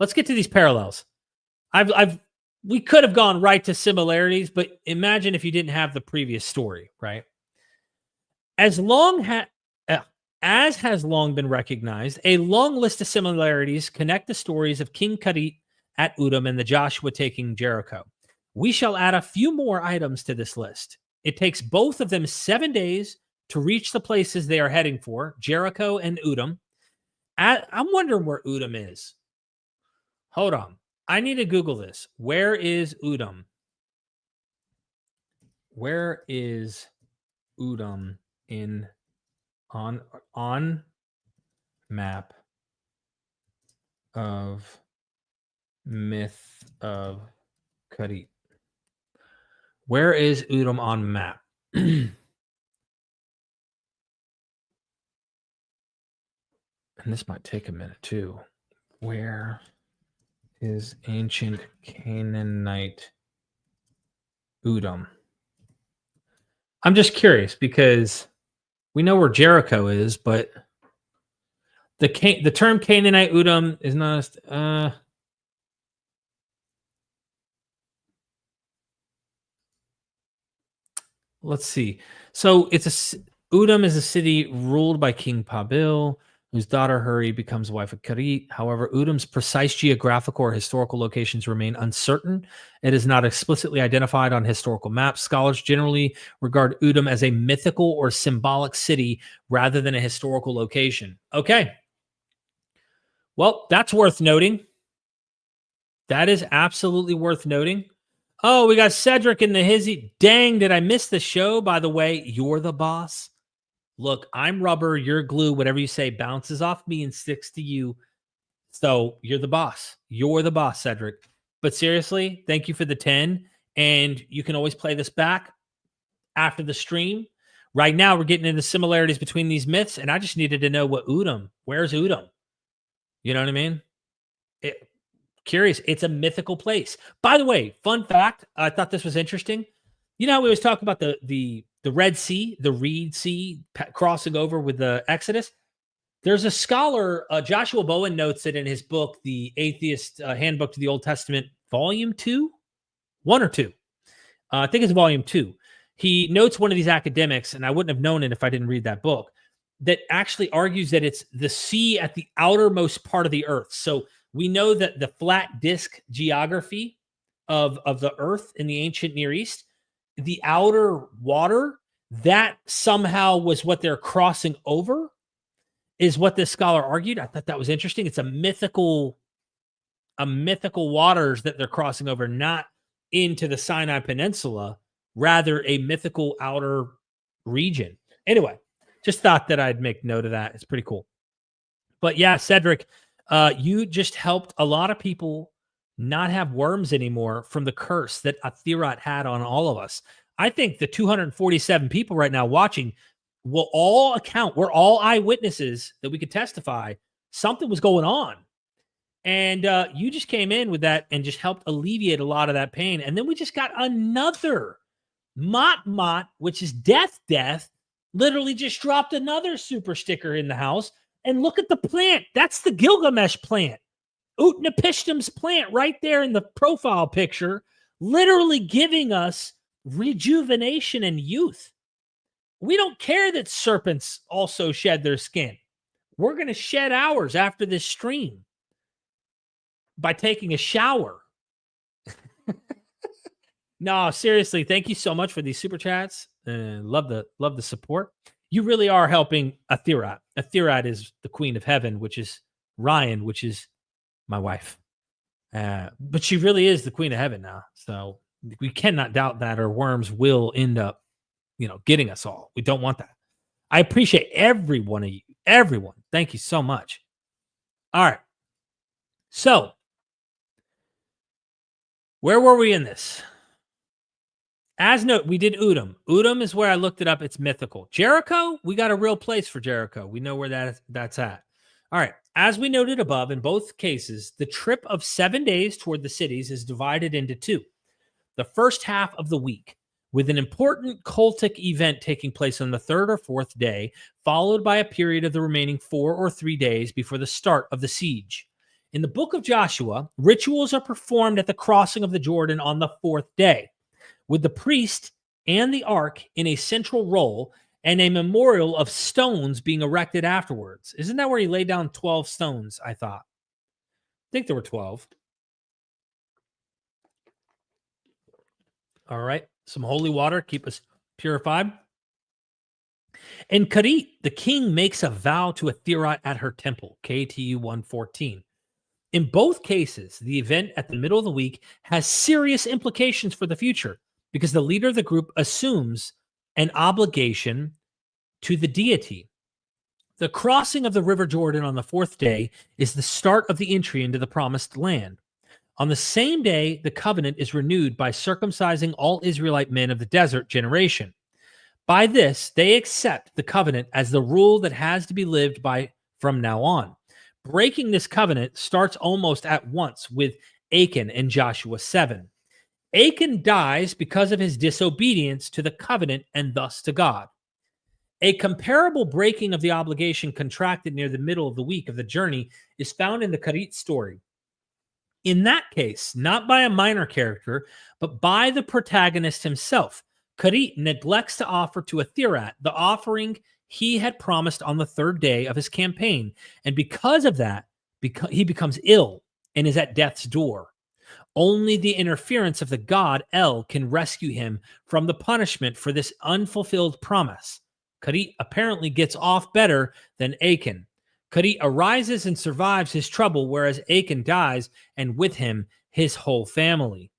let's get to these parallels. We could have gone right to similarities, but imagine if you didn't have the previous story, right? As has long been recognized, a long list of similarities connect the stories of King Karit at Udum and the Joshua taking Jericho. We shall add a few more items to this list. It takes both of them 7 days to reach the places they are heading for, Jericho and Udum. I'm wondering where Udum is. Hold on. I need to Google this. Where is Udum? Where is Udum on map of myth of Karit? Where is Udum on map? And this might take a minute too. Where is ancient Canaanite Udom? I'm just curious because we know where Jericho is, but the term Canaanite Udom is not. Let's see. So Udom is a city ruled by King Pabil, whose daughter Huri becomes wife of Karit. However, Udom's precise geographical or historical locations remain uncertain. It is not explicitly identified on historical maps. Scholars generally regard Udom as a mythical or symbolic city rather than a historical location. Okay. Well, that's worth noting. That is absolutely worth noting. Oh, we got Cedric in the hizzy. Dang, did I miss the show? By the way, you're the boss. Look, I'm rubber, you're glue. Whatever you say bounces off me and sticks to you. So you're the boss. You're the boss, Cedric. But seriously, thank you for the 10. And you can always play this back after the stream. Right now, we're getting into similarities between these myths, and I just needed to know where's Udom? You know what I mean? Curious. It's a mythical place. By the way, fun fact, I thought this was interesting. You know, we always talk about the Red Sea, the Reed Sea crossing over with the Exodus. There's a scholar, Joshua Bowen notes it in his book, The Atheist Handbook to the Old Testament, volume 2, 1 or 2. I think it's volume 2. He notes one of these academics, and I wouldn't have known it if I didn't read that book, that actually argues that it's the sea at the outermost part of the earth. So we know that the flat disk geography of the earth in the ancient Near East, the outer water, that somehow was what they're crossing over, is what this scholar argued. I thought that was interesting. It's a mythical waters that they're crossing over, not into the Sinai Peninsula, rather a mythical outer region. Anyway, just thought that I'd make note of that. It's pretty cool. But yeah, Cedric, you just helped a lot of people not have worms anymore from the curse that Athirat had on all of us. I think the 247 people right now watching will all account. We're all eyewitnesses that we could testify something was going on. And you just came in with that and just helped alleviate a lot of that pain. And then we just got another Mot, which is death, literally just dropped another super sticker in the house. And look at the plant. That's the Gilgamesh plant. Utnapishtim's plant right there in the profile picture, literally giving us rejuvenation and youth. We don't care that serpents also shed their skin. We're going to shed ours after this stream by taking a shower. No, seriously, thank you so much for these super chats. Love the support. You really are helping Athirat. Athirat is the queen of heaven, which is Ryan, which is my wife. But she really is the queen of heaven now. So we cannot doubt that, or worms will end up, getting us all. We don't want that. I appreciate every one of you. Everyone. Thank you so much. All right. So where were we in this? As note, we did Udom. Udom is where I looked it up. It's mythical. Jericho, we got a real place for Jericho. We know where that's at. All right. As we noted above, in both cases, the trip of 7 days toward the cities is divided into two. The first half of the week, with an important cultic event taking place on the third or fourth day, followed by a period of the remaining 4 or 3 days before the start of the siege. In the book of Joshua, rituals are performed at the crossing of the Jordan on the fourth day, with the priest and the ark in a central role and a memorial of stones being erected afterwards. Isn't that where he laid down 12 stones, I thought? I think there were 12. All right. Some holy water, keep us purified. And Karit, the king, makes a vow to Athirat at her temple, KTU 114. In both cases, the event at the middle of the week has serious implications for the future, because the leader of the group assumes an obligation to the deity. The crossing of the River Jordan on the fourth day is the start of the entry into the promised land. On the same day, the covenant is renewed by circumcising all Israelite men of the desert generation. By this, they accept the covenant as the rule that has to be lived by from now on. Breaking this covenant starts almost at once with Achan in Joshua 7. Achan dies because of his disobedience to the covenant and thus to God. A comparable breaking of the obligation contracted near the middle of the week of the journey is found in the Karit story. In that case, not by a minor character, but by the protagonist himself, Karit neglects to offer to Athirat the offering he had promised on the third day of his campaign, and because of that, he becomes ill and is at death's door. Only the interference of the god El can rescue him from the punishment for this unfulfilled promise. Karit apparently gets off better than Achan. Karit arises and survives his trouble, whereas Achan dies, and with him, his whole family.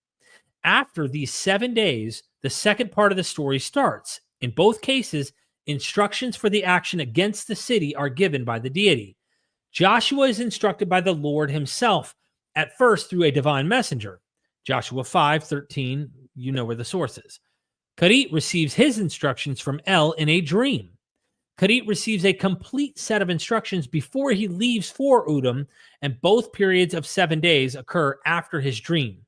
After these 7 days, the second part of the story starts. In both cases, instructions for the action against the city are given by the deity. Joshua is instructed by the Lord himself, at first through a divine messenger. Joshua 5:13, you know where the source is. Karit receives his instructions from El in a dream. Karit receives a complete set of instructions before he leaves for Udum, and both periods of 7 days occur after his dream.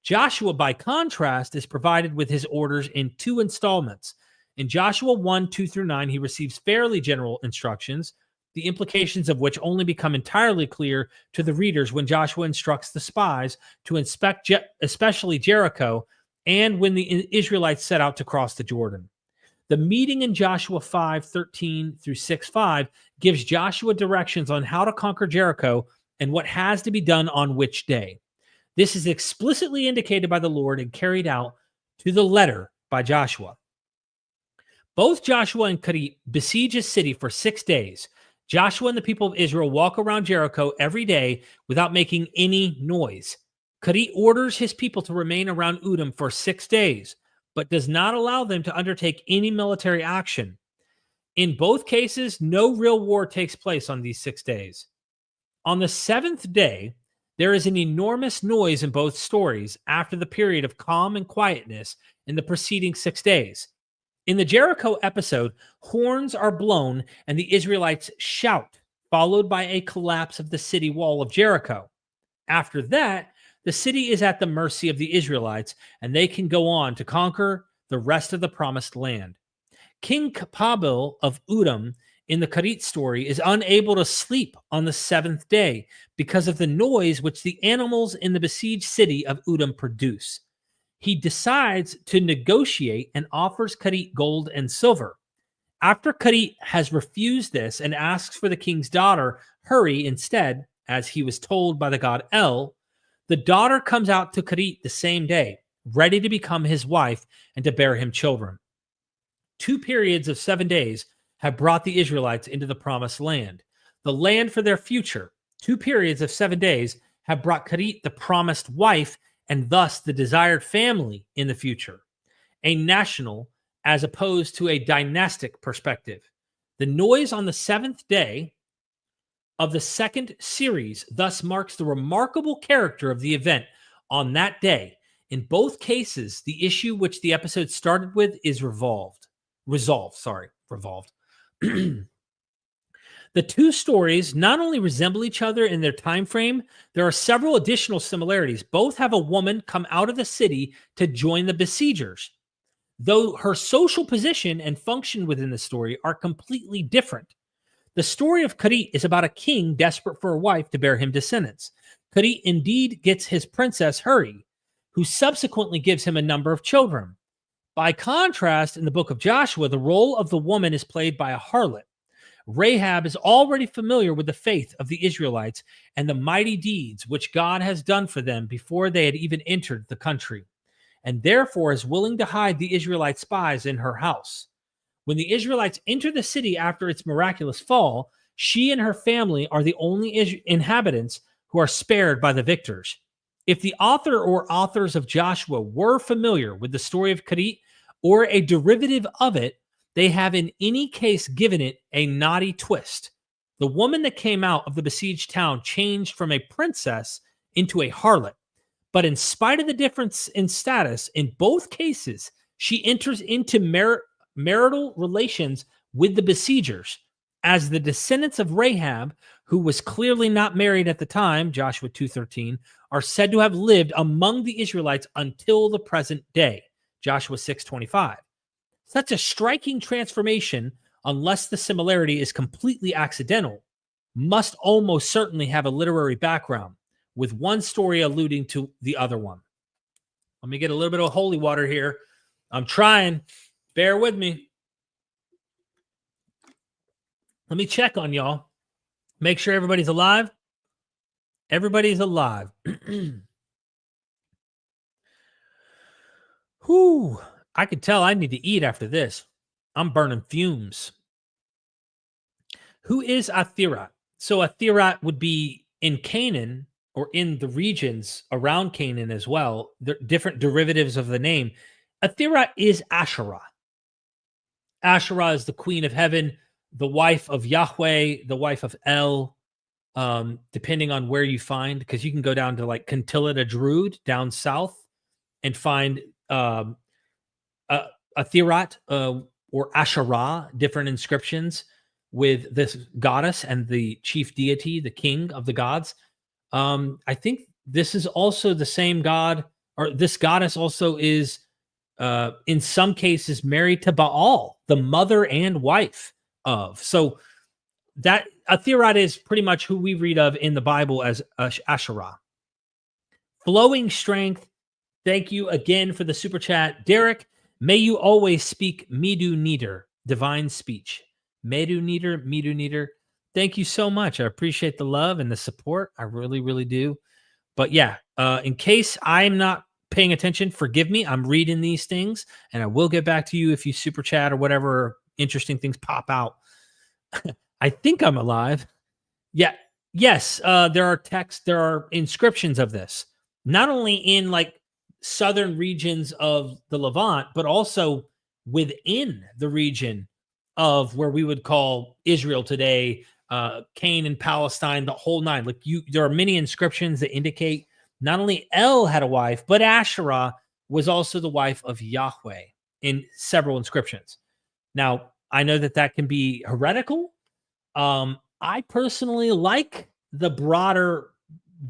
Joshua, by contrast, is provided with his orders in 2 installments. In Joshua 1:2-9, he receives fairly general instructions, the implications of which only become entirely clear to the readers when Joshua instructs the spies to inspect especially Jericho, and when the Israelites set out to cross the Jordan. The meeting in Joshua 5:13-6:5 gives Joshua directions on how to conquer Jericho and what has to be done on which day. This is explicitly indicated by the Lord and carried out to the letter by Joshua. Both Joshua and Karit besiege a city for 6 days. Joshua and the people of Israel walk around Jericho every day without making any noise. Karit orders his people to remain around Udum for 6 days, but does not allow them to undertake any military action. In both cases, no real war takes place on these 6 days. On the 7th day, there is an enormous noise in both stories after the period of calm and quietness in the preceding 6 days. In the Jericho episode, horns are blown and the Israelites shout, followed by a collapse of the city wall of Jericho. After that, the city is at the mercy of the Israelites, and they can go on to conquer the rest of the promised land. King Pabil of Udum in the Karit story is unable to sleep on the 7th day because of the noise which the animals in the besieged city of Udum produce. He decides to negotiate and offers Karit gold and silver. After Karit has refused this and asks for the king's daughter, Huri, instead, as he was told by the god El, the daughter comes out to Karit the same day, ready to become his wife and to bear him children. 2 periods of 7 days have brought the Israelites into the promised land, the land for their future. 2 periods of 7 days have brought Karit the promised wife and thus the desired family in the future, a national as opposed to a dynastic perspective. The noise on the 7th day of the second series thus marks the remarkable character of the event on that day. In both cases, the issue which the episode started with is resolved. The 2 stories not only resemble each other in their time frame, there are several additional similarities. Both have a woman come out of the city to join the besiegers, though her social position and function within the story are completely different. The story of Karit is about a king desperate for a wife to bear him descendants. Karit indeed gets his princess Huri, who subsequently gives him a number of children. By contrast, in the book of Joshua, the role of the woman is played by a harlot. Rahab is already familiar with the faith of the Israelites and the mighty deeds which God has done for them before they had even entered the country, and therefore is willing to hide the Israelite spies in her house. When the Israelites enter the city after its miraculous fall, she and her family are the only inhabitants who are spared by the victors. If the author or authors of Joshua were familiar with the story of Karit or a derivative of it, they have in any case given it a naughty twist. The woman that came out of the besieged town changed from a princess into a harlot. But in spite of the difference in status, in both cases, she enters into marital relations with the besiegers, as the descendants of Rahab, who was clearly not married at the time, Joshua 2:13, are said to have lived among the Israelites until the present day, Joshua 6:25. Such a striking transformation, unless the similarity is completely accidental, must almost certainly have a literary background, with one story alluding to the other one. Let me get a little bit of holy water here. I'm trying. Bear with me. Let me check on y'all. Make sure everybody's alive. Everybody's alive. Whew. I could tell I need to eat after this. I'm burning fumes. Who is Athirat? So Athirat would be in Canaan, or in the regions around Canaan as well. There are different derivatives of the name. Athirat is Asherah. Asherah is the queen of heaven, the wife of Yahweh, the wife of El, depending on where you find, because you can go down to like Contilida Druid down south and find Athirat or Asherah, different inscriptions with this goddess and the chief deity, the king of the gods. I think this is also the same god, or this goddess also is, in some cases, married to Baal, the mother and wife of. So that Athirat is pretty much who we read of in the Bible as Asherah. Flowing strength. Thank you again for the super chat, Derek. May you always speak Midu Neder, divine speech. Medu Neder. Thank you so much. I appreciate the love and the support. I really, really do. But yeah, in case I'm not paying attention, forgive me. I'm reading these things, and I will get back to you if you super chat or whatever interesting things pop out. I think I'm alive. Yeah. Yes. There are texts, there are inscriptions of this, not only in like southern regions of the Levant, but also within the region of where we would call Israel today, Canaan, Palestine, the whole nine. Like there are many inscriptions that indicate not only El had a wife, but Asherah was also the wife of Yahweh in several inscriptions. Now, I know that can be heretical. I personally like the broader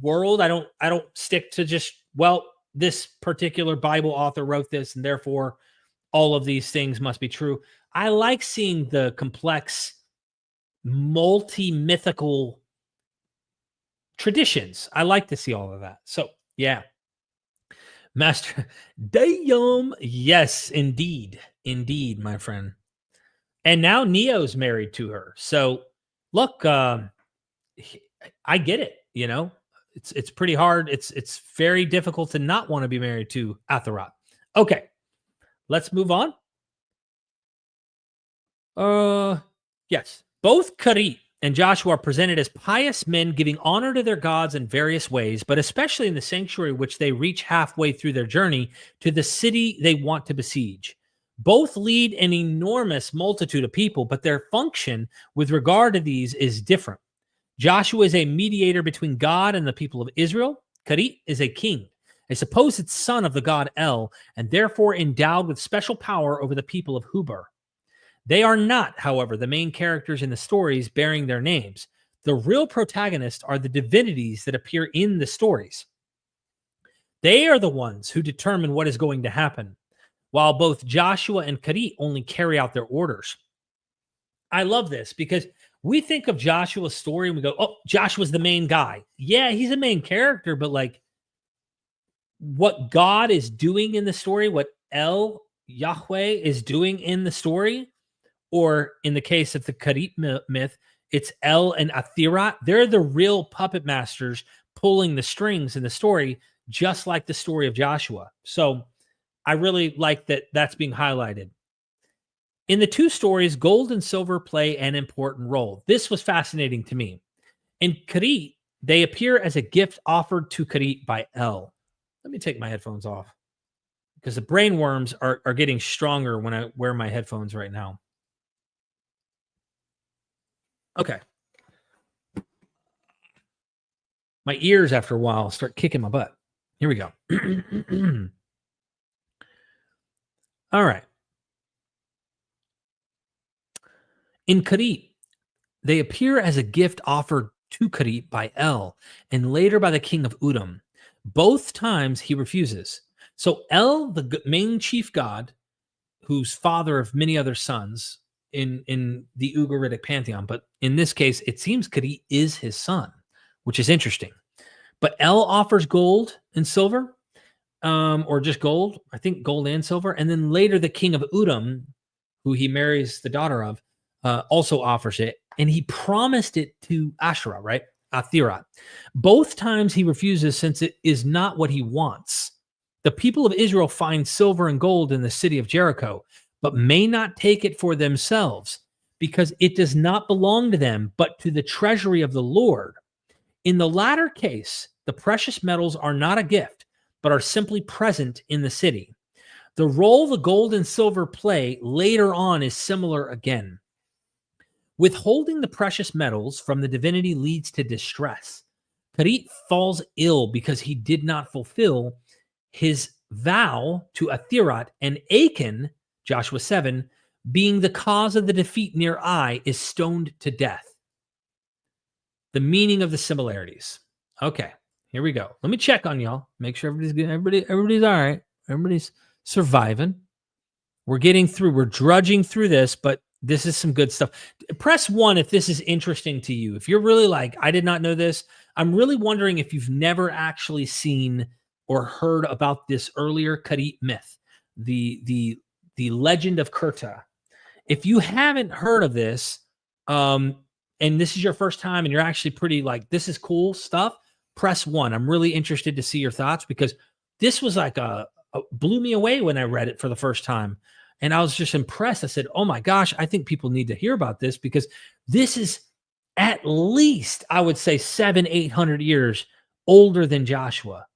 world. I don't stick to just, well, this particular Bible author wrote this, and therefore all of these things must be true. I like seeing the complex, multi-mythical traditions. I like to see all of that. So, yeah. Master Dayum. Yes, indeed. Indeed, my friend. And now Neo's married to her. So, look, I get it, you know. It's pretty hard. It's very difficult to not want to be married to Atharat. Okay. Let's move on. Yes. Both Karit and Joshua are presented as pious men giving honor to their gods in various ways, but especially in the sanctuary which they reach halfway through their journey to the city they want to besiege. Both lead an enormous multitude of people, but their function with regard to these is different. Joshua is a mediator between God and the people of Israel. Karit is a king, a supposed son of the god El, and therefore endowed with special power over the people of Hubar. They are not, however, the main characters in the stories bearing their names. The real protagonists are the divinities that appear in the stories. They are the ones who determine what is going to happen, while both Joshua and Karit only carry out their orders. I love this because we think of Joshua's story and we go, oh, Joshua's the main guy. Yeah, he's a main character, but like what God is doing in the story, what El, Yahweh, is doing in the story, or in the case of the Karit myth, it's El and Athirat. They're the real puppet masters pulling the strings in the story, just like the story of Joshua. So I really like that that's being highlighted. In the two stories, gold and silver play an important role. This was fascinating to me. In Karit, they appear as a gift offered to Karit by El. Let me take my headphones off because the brain worms are getting stronger when I wear my headphones right now. Okay. My ears, after a while, start kicking my butt. Here we go. All right. In Karit, they appear as a gift offered to Karit by El and later by the king of Udum. Both times he refuses. So El, the main chief god, who's father of many other sons in the Ugaritic pantheon, but in this case, it seems Karit is his son, which is interesting. But El offers gold and silver, or just gold, I think gold and silver. And then later the king of Udum, who he marries the daughter of, also offers it. And he promised it to Asherah, right? Athirat. Both times he refuses since it is not what he wants. The people of Israel find silver and gold in the city of Jericho, but may not take it for themselves because it does not belong to them, but to the treasury of the Lord. In the latter case, the precious metals are not a gift, but are simply present in the city. The role the gold and silver play later on is similar again. Withholding the precious metals from the divinity leads to distress. Karit falls ill because he did not fulfill his vow to Athirat, and Achan, Joshua 7, being the cause of the defeat near Ai, is stoned to death. The meaning of the similarities. Okay, here we go. Let me check on y'all. Make sure everybody's good. Everybody's all right. Everybody's surviving. We're getting through. We're drudging through this, but this is some good stuff. Press 1 if this is interesting to you. If you're really like, I did not know this. I'm really wondering if you've never actually seen or heard about this earlier Karit myth, the legend of Kerta. If you haven't heard of this, and this is your first time and you're actually pretty like, this is cool stuff, press 1. I'm really interested to see your thoughts because this was like blew me away when I read it for the first time. And I was just impressed. I said, oh my gosh, I think people need to hear about this because this is at least, I would say 700-800 years older than Joshua.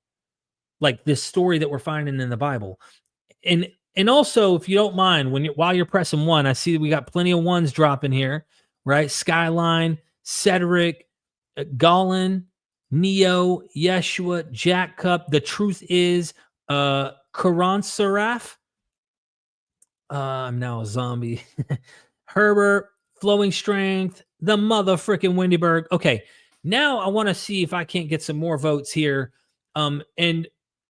Like this story that we're finding in the Bible. And also, if you don't mind, while you're pressing 1, I see that we got plenty of ones dropping here, right? Skyline, Cedric, Golan, Neo, Yeshua, Jack Cup. The truth is, Karan Saraf. I'm now a zombie. Herbert, Flowing Strength, the mother frickin' Wendyberg. Okay, now I want to see if I can't get some more votes here. And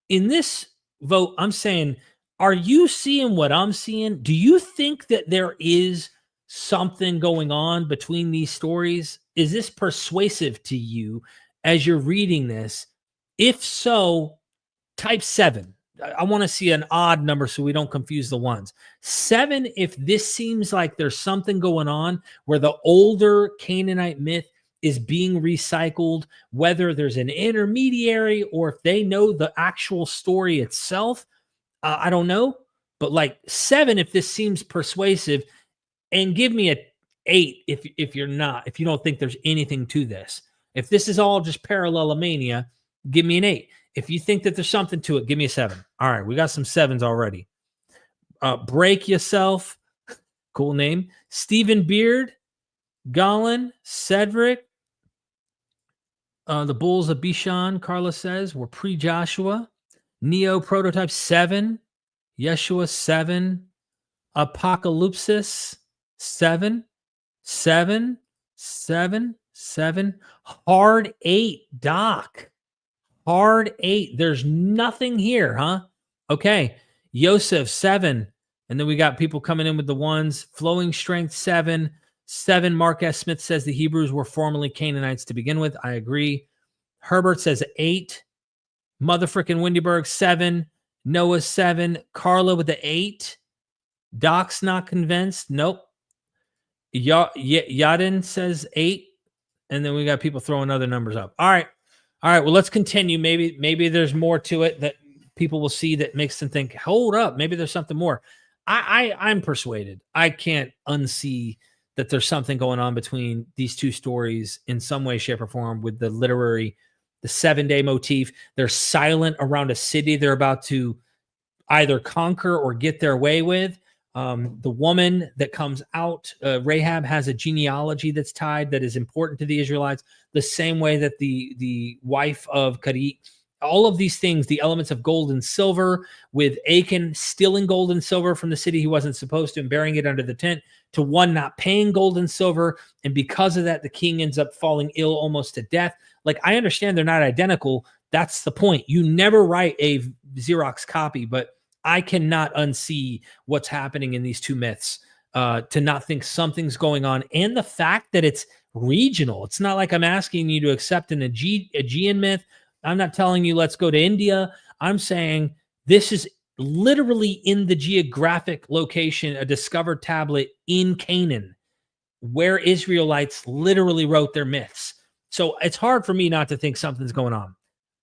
in this vote, I'm saying, are you seeing what I'm seeing? Do you think that there is something going on between these stories? Is this persuasive to you as you're reading this? If so, type 7. I want to see an odd number so we don't confuse the ones. 7, if this seems like there's something going on where the older Canaanite myth is being recycled, whether there's an intermediary or if they know the actual story itself, I don't know. But like 7, if this seems persuasive, and give me a 8 if you don't think there's anything to this. If this is all just parallelomania, give me an 8. If you think that there's something to it, give me a 7. All right, we got some 7s already. Break Yourself, cool name. Stephen Beard, Golan, Cedric, the Bulls of Bishan, Carla says, were pre-Joshua. Neo Prototype 7, Yeshua 7, Apocalypsis 7, 7, 7, 7, Hard 8, Doc. Hard 8. There's nothing here, huh? Okay. Yosef 7. And then we got people coming in with the ones. Flowing Strength 7. 7. Mark S. Smith says the Hebrews were formerly Canaanites to begin with. I agree. Herbert says 8. Mother frickin' Wendyberg 7. Noah 7. Carla with the 8. Doc's not convinced. Nope. Yadin says 8. And then we got people throwing other numbers up. All right. Well, let's continue. Maybe there's more to it that people will see that makes them think, hold up, maybe there's something more. I'm persuaded. I can't unsee that there's something going on between these two stories in some way, shape, or form with the 7-day motif. They're silent around a city they're about to either conquer or get their way with. The woman that comes out, Rahab, has a genealogy that's tied that is important to the Israelites, the same way that the wife of Karit all of these things, the elements of gold and silver, with Achan stealing gold and silver from the city he wasn't supposed to and burying it under the tent, to one not paying gold and silver. And because of that, the king ends up falling ill almost to death. Like, I understand they're not identical. That's the point. You never write a Xerox copy, but I cannot unsee what's happening in these two myths, to not think something's going on. And the fact that it's regional. It's not like I'm asking you to accept an Aegean myth. I'm not telling you let's go to India. I'm saying this is literally in the geographic location, a discovered tablet in Canaan, where Israelites literally wrote their myths. So it's hard for me not to think something's going on.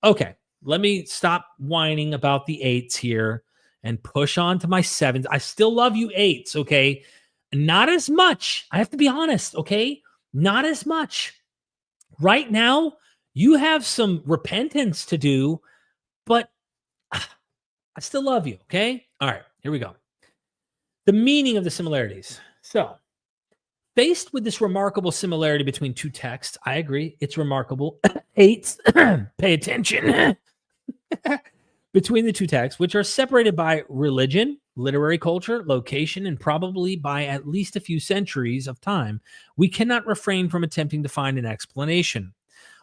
Okay, let me stop whining about the 8s here and push on to my 7s. I still love you 8s, okay? Not as much. I have to be honest, okay? Not as much. Right now, you have some repentance to do, but I still love you, okay? All right, here we go. The meaning of the similarities. So, faced with this remarkable similarity between two texts, I agree, it's remarkable. 8s, pay attention. Between the two texts, which are separated by religion, literary culture, location, and probably by at least a few centuries of time, we cannot refrain from attempting to find an explanation,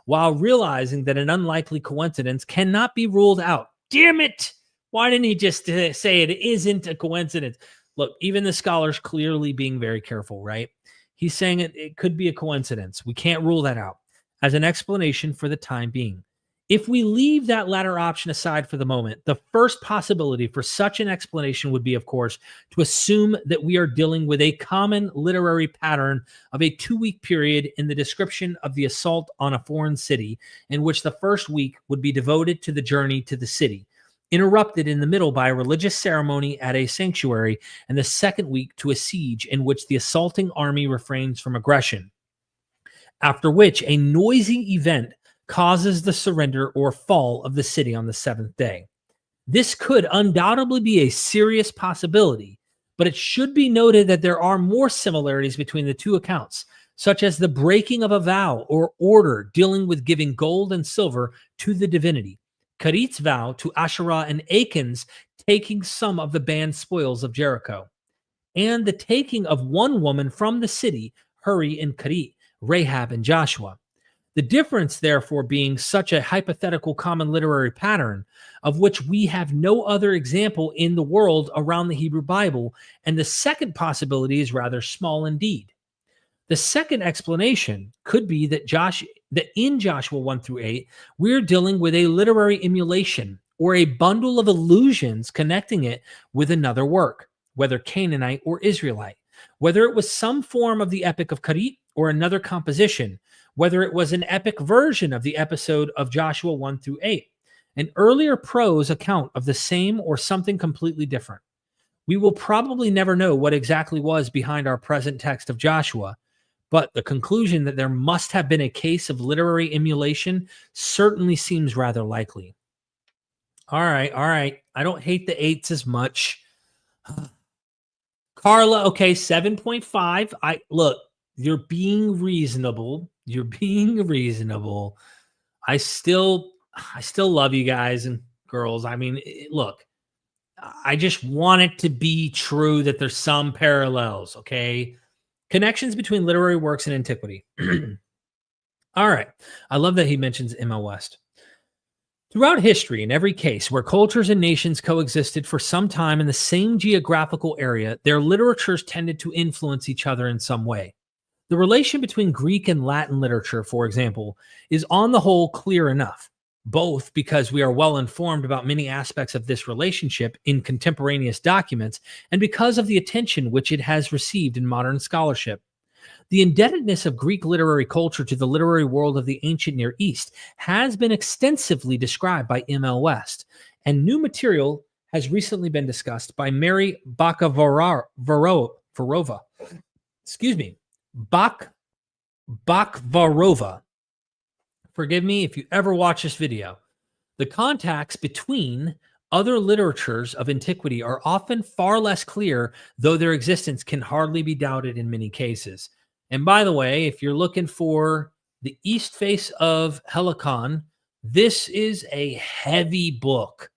while realizing that an unlikely coincidence cannot be ruled out. Damn it! Why didn't he just say it isn't a coincidence? Look, even the scholars clearly being very careful, right? He's saying it could be a coincidence. We can't rule that out as an explanation for the time being. If we leave that latter option aside for the moment, the first possibility for such an explanation would be, of course, to assume that we are dealing with a common literary pattern of a 2-week period in the description of the assault on a foreign city, in which the first week would be devoted to the journey to the city, interrupted in the middle by a religious ceremony at a sanctuary, and the second week to a siege in which the assaulting army refrains from aggression, after which a noisy event causes the surrender or fall of the city on the 7th day. This could undoubtedly be a serious possibility, but it should be noted that there are more similarities between the two accounts, such as the breaking of a vow or order dealing with giving gold and silver to the divinity, Karit's vow to Asherah, and Achan's taking some of the banned spoils of Jericho, and the taking of one woman from the city, Huri and Karit, Rahab and Joshua. The difference, therefore, being such a hypothetical common literary pattern, of which we have no other example in the world around the Hebrew Bible, and the second possibility is rather small indeed. The second explanation could be that in Joshua 1 through 8, we're dealing with a literary emulation, or a bundle of allusions connecting it with another work, whether Canaanite or Israelite, whether it was some form of the Epic of Karit or another composition, whether it was an epic version of the episode of Joshua 1 through 8, an earlier prose account of the same or something completely different. We will probably never know what exactly was behind our present text of Joshua, but the conclusion that there must have been a case of literary emulation certainly seems rather likely. All right. I don't hate the 8s as much. Carla, okay, 7.5. Look, you're being reasonable. I still love you guys and girls. I mean, look, I just want it to be true that there's some parallels, okay? Connections between literary works and antiquity. All right. I love that he mentions Emma West. Throughout history, in every case where cultures and nations coexisted for some time in the same geographical area, their literatures tended to influence each other in some way. The relation between Greek and Latin literature, for example, is on the whole clear enough, both because we are well informed about many aspects of this relationship in contemporaneous documents and because of the attention which it has received in modern scholarship. The indebtedness of Greek literary culture to the literary world of the ancient Near East has been extensively described by M.L. West, and new material has recently been discussed by Mary Bakvarova. Bakvarova. Forgive me if you ever watch this video. The contacts between other literatures of antiquity are often far less clear, though their existence can hardly be doubted in many cases. And by the way, if you're looking for the east face of Helicon, This is a heavy book.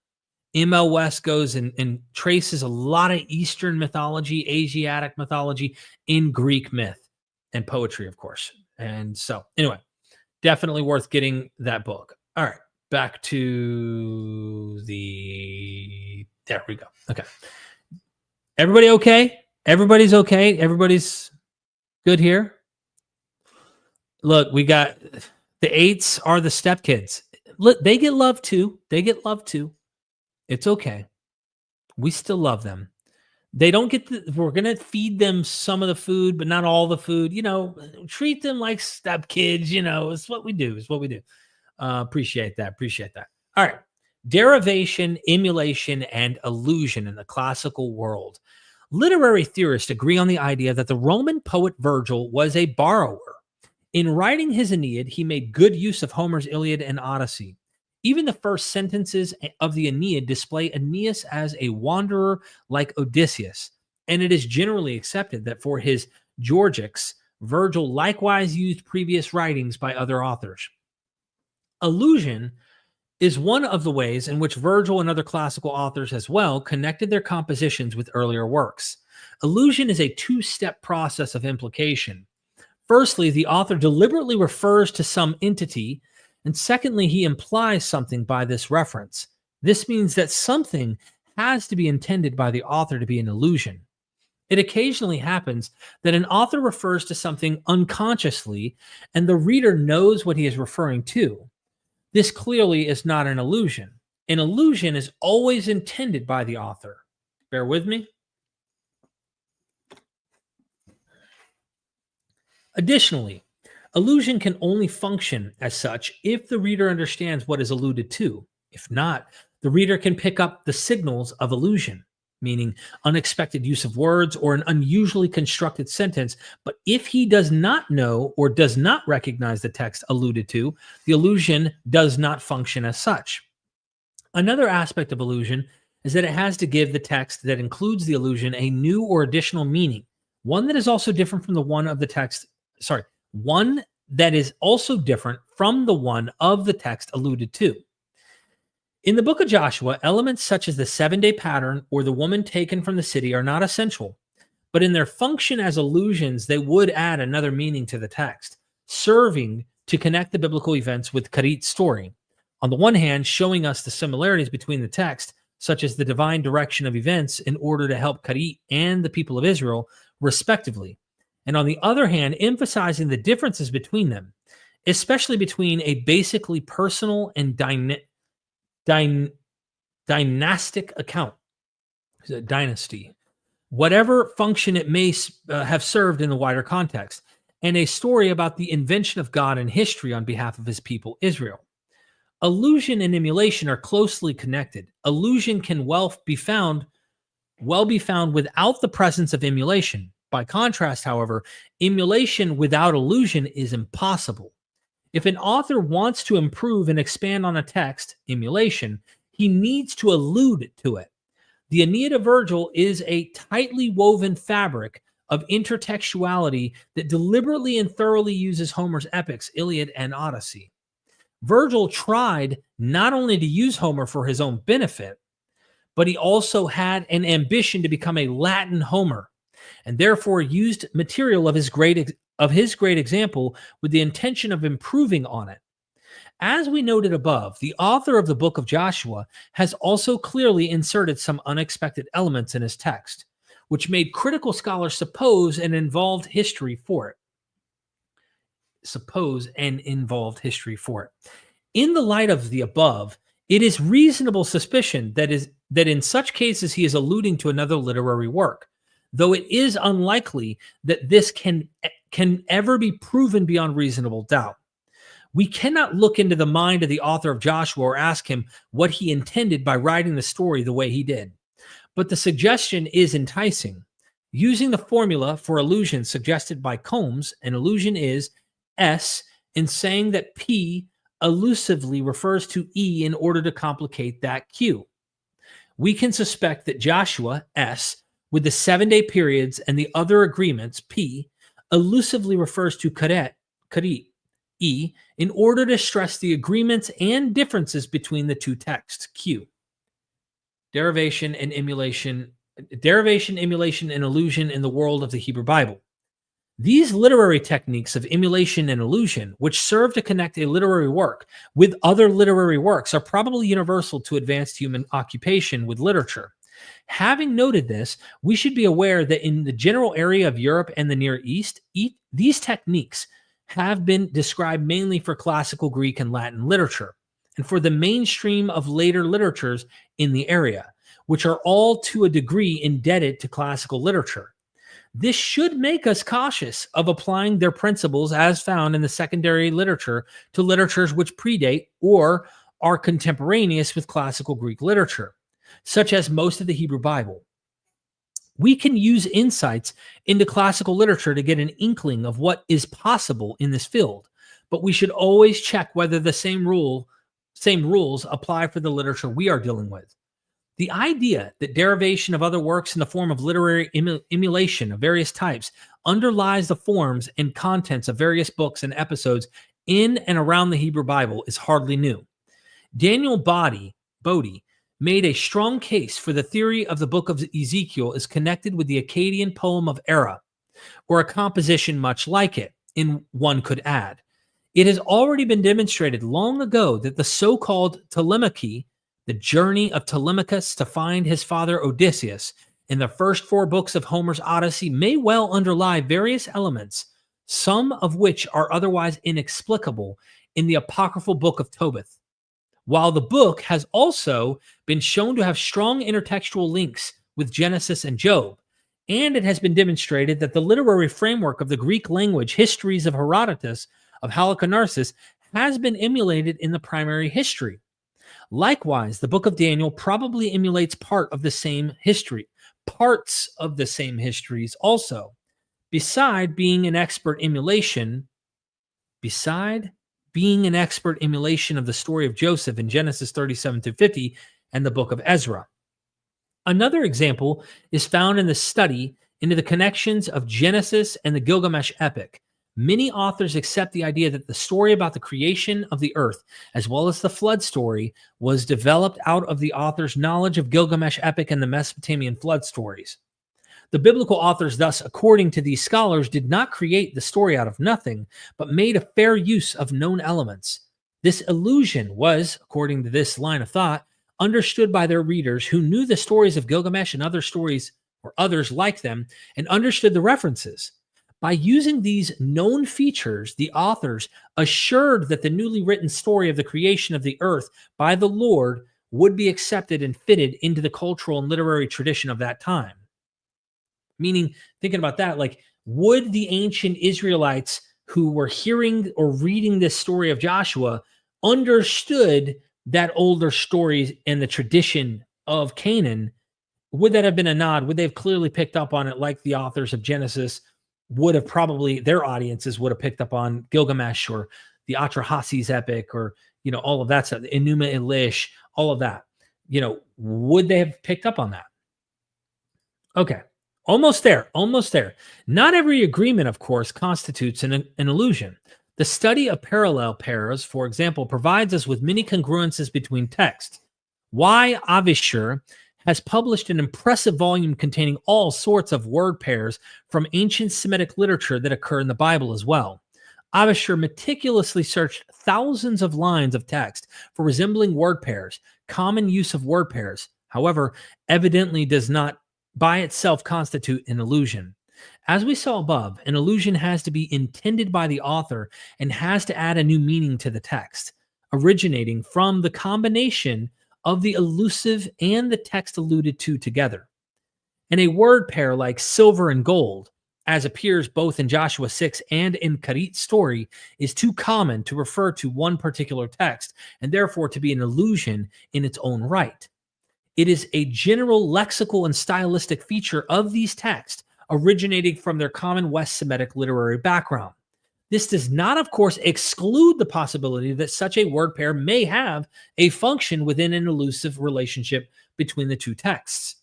M.L. West goes and traces a lot of Eastern mythology, Asiatic mythology in Greek myth and poetry, of course. And so, anyway, definitely worth getting that book. All right, back to there we go. Okay. Everybody okay? Everybody's okay? Everybody's good here? Look, we got the 8s are the stepkids. Look, they get love too. It's okay. We still love them. They don't get we're going to feed them some of the food, but not all the food. Treat them like stepkids. It's what we do. Appreciate that. All right. Derivation, emulation, and illusion in the classical world. Literary theorists agree on the idea that the Roman poet Virgil was a borrower. In writing his Aeneid, he made good use of Homer's Iliad and Odyssey. Even the first sentences of the Aeneid display Aeneas as a wanderer like Odysseus, and it is generally accepted that for his Georgics, Virgil likewise used previous writings by other authors. Allusion is one of the ways in which Virgil and other classical authors as well connected their compositions with earlier works. Allusion is a two-step process of implication. Firstly, the author deliberately refers to some entity, and secondly, he implies something by this reference. This means that something has to be intended by the author to be an allusion. It occasionally happens that an author refers to something unconsciously, and the reader knows what he is referring to. This clearly is not an allusion. An allusion is always intended by the author. Bear with me. Additionally, allusion can only function as such if the reader understands what is alluded to. If not, the reader can pick up the signals of allusion, meaning unexpected use of words or an unusually constructed sentence. But if he does not know or does not recognize the text alluded to, the allusion does not function as such. Another aspect of allusion is that it has to give the text that includes the allusion a new or additional meaning, one that is also different from the one of the text. One that is also different from the one of the text alluded to. In the book of Joshua, elements such as the 7-day pattern or the woman taken from the city are not essential, but in their function as allusions, they would add another meaning to the text, serving to connect the biblical events with Karit's story. On the one hand, showing us the similarities between the text, such as the divine direction of events in order to help Karit and the people of Israel, respectively. And on the other hand, emphasizing the differences between them, especially between a basically personal and dynastic account, dynasty, whatever function it may have served in the wider context, and a story about the invention of God in history on behalf of his people, Israel. Allusion and emulation are closely connected. Allusion can well be found without the presence of emulation. By contrast, however, emulation without allusion is impossible. If an author wants to improve and expand on a text, emulation, he needs to allude to it. The Aeneid of Virgil is a tightly woven fabric of intertextuality that deliberately and thoroughly uses Homer's epics, Iliad and Odyssey. Virgil tried not only to use Homer for his own benefit, but he also had an ambition to become a Latin Homer, and therefore used material of his great example with the intention of improving on it. As we noted above, the author of the book of Joshua has also clearly inserted some unexpected elements in his text, which made critical scholars suppose an involved history for it. In the light of the above, it is reasonable suspicion that in such cases he is alluding to another literary work, though it is unlikely that this can ever be proven beyond reasonable doubt. We cannot look into the mind of the author of Joshua or ask him what he intended by writing the story the way he did. But the suggestion is enticing. Using the formula for allusion suggested by Combs, an allusion is S in saying that P allusively refers to E in order to complicate that Q. We can suspect that Joshua, S, with the 7-day periods and the other agreements, P, allusively refers to Karit, E, in order to stress the agreements and differences between the two texts. Q, derivation, emulation, and illusion in the world of the Hebrew Bible. These literary techniques of emulation and illusion, which serve to connect a literary work with other literary works, are probably universal to advanced human occupation with literature. Having noted this, we should be aware that in the general area of Europe and the Near East, these techniques have been described mainly for classical Greek and Latin literature, and for the mainstream of later literatures in the area, which are all to a degree indebted to classical literature. This should make us cautious of applying their principles as found in the secondary literature to literatures which predate or are contemporaneous with classical Greek literature, such as most of the Hebrew Bible. We can use insights into classical literature to get an inkling of what is possible in this field, but we should always check whether the same rules apply for the literature we are dealing with. The idea that derivation of other works in the form of literary emulation of various types underlies the forms and contents of various books and episodes in and around the Hebrew Bible is hardly new. Daniel Boddy made a strong case for the theory of the book of Ezekiel is connected with the Akkadian poem of Era, or a composition much like it, in one could add. It has already been demonstrated long ago that the so-called Telemachy, the journey of Telemachus to find his father Odysseus, in the first 4 books of Homer's Odyssey may well underlie various elements, some of which are otherwise inexplicable, in the apocryphal book of Tobit. While the book has also been shown to have strong intertextual links with Genesis and Job, and it has been demonstrated that the literary framework of the Greek language histories of Herodotus, of Halicarnassus, has been emulated in the primary history. Likewise, the book of Daniel probably emulates parts of the same histories also. Beside being an expert emulation of the story of Joseph in Genesis 37-50 and the book of Ezra. Another example is found in the study into the connections of Genesis and the Gilgamesh epic. Many authors accept the idea that the story about the creation of the earth, as well as the flood story, was developed out of the author's knowledge of Gilgamesh epic and the Mesopotamian flood stories. The biblical authors, thus, according to these scholars, did not create the story out of nothing, but made a fair use of known elements. This illusion was, according to this line of thought, understood by their readers who knew the stories of Gilgamesh and other stories, or others like them, and understood the references. By using these known features, the authors assured that the newly written story of the creation of the earth by the Lord would be accepted and fitted into the cultural and literary tradition of that time. Meaning, thinking about that, like, would the ancient Israelites who were hearing or reading this story of Joshua understood that older story and the tradition of Canaan? Would that have been a nod? Would they have clearly picked up on it like the authors of Genesis would have probably, their audiences would have picked up on Gilgamesh or the Atrahasis epic, or, all of that stuff, the Enuma Elish, all of that, would they have picked up on that? Okay. Almost there. Not every agreement, of course, constitutes an illusion. The study of parallel pairs, for example, provides us with many congruences between texts. Y. Avishur has published an impressive volume containing all sorts of word pairs from ancient Semitic literature that occur in the Bible as well. Avishur meticulously searched thousands of lines of text for resembling word pairs. Common use of word pairs, however, evidently does not by itself constitute an illusion. As we saw above, an illusion has to be intended by the author and has to add a new meaning to the text, originating from the combination of the elusive and the text alluded to together. And a word pair like silver and gold, as appears both in Joshua 6 and in Karit's story, is too common to refer to one particular text and therefore to be an illusion in its own right. It is a general lexical and stylistic feature of these texts originating from their common West Semitic literary background. This does not, of course, exclude the possibility that such a word pair may have a function within an elusive relationship between the two texts.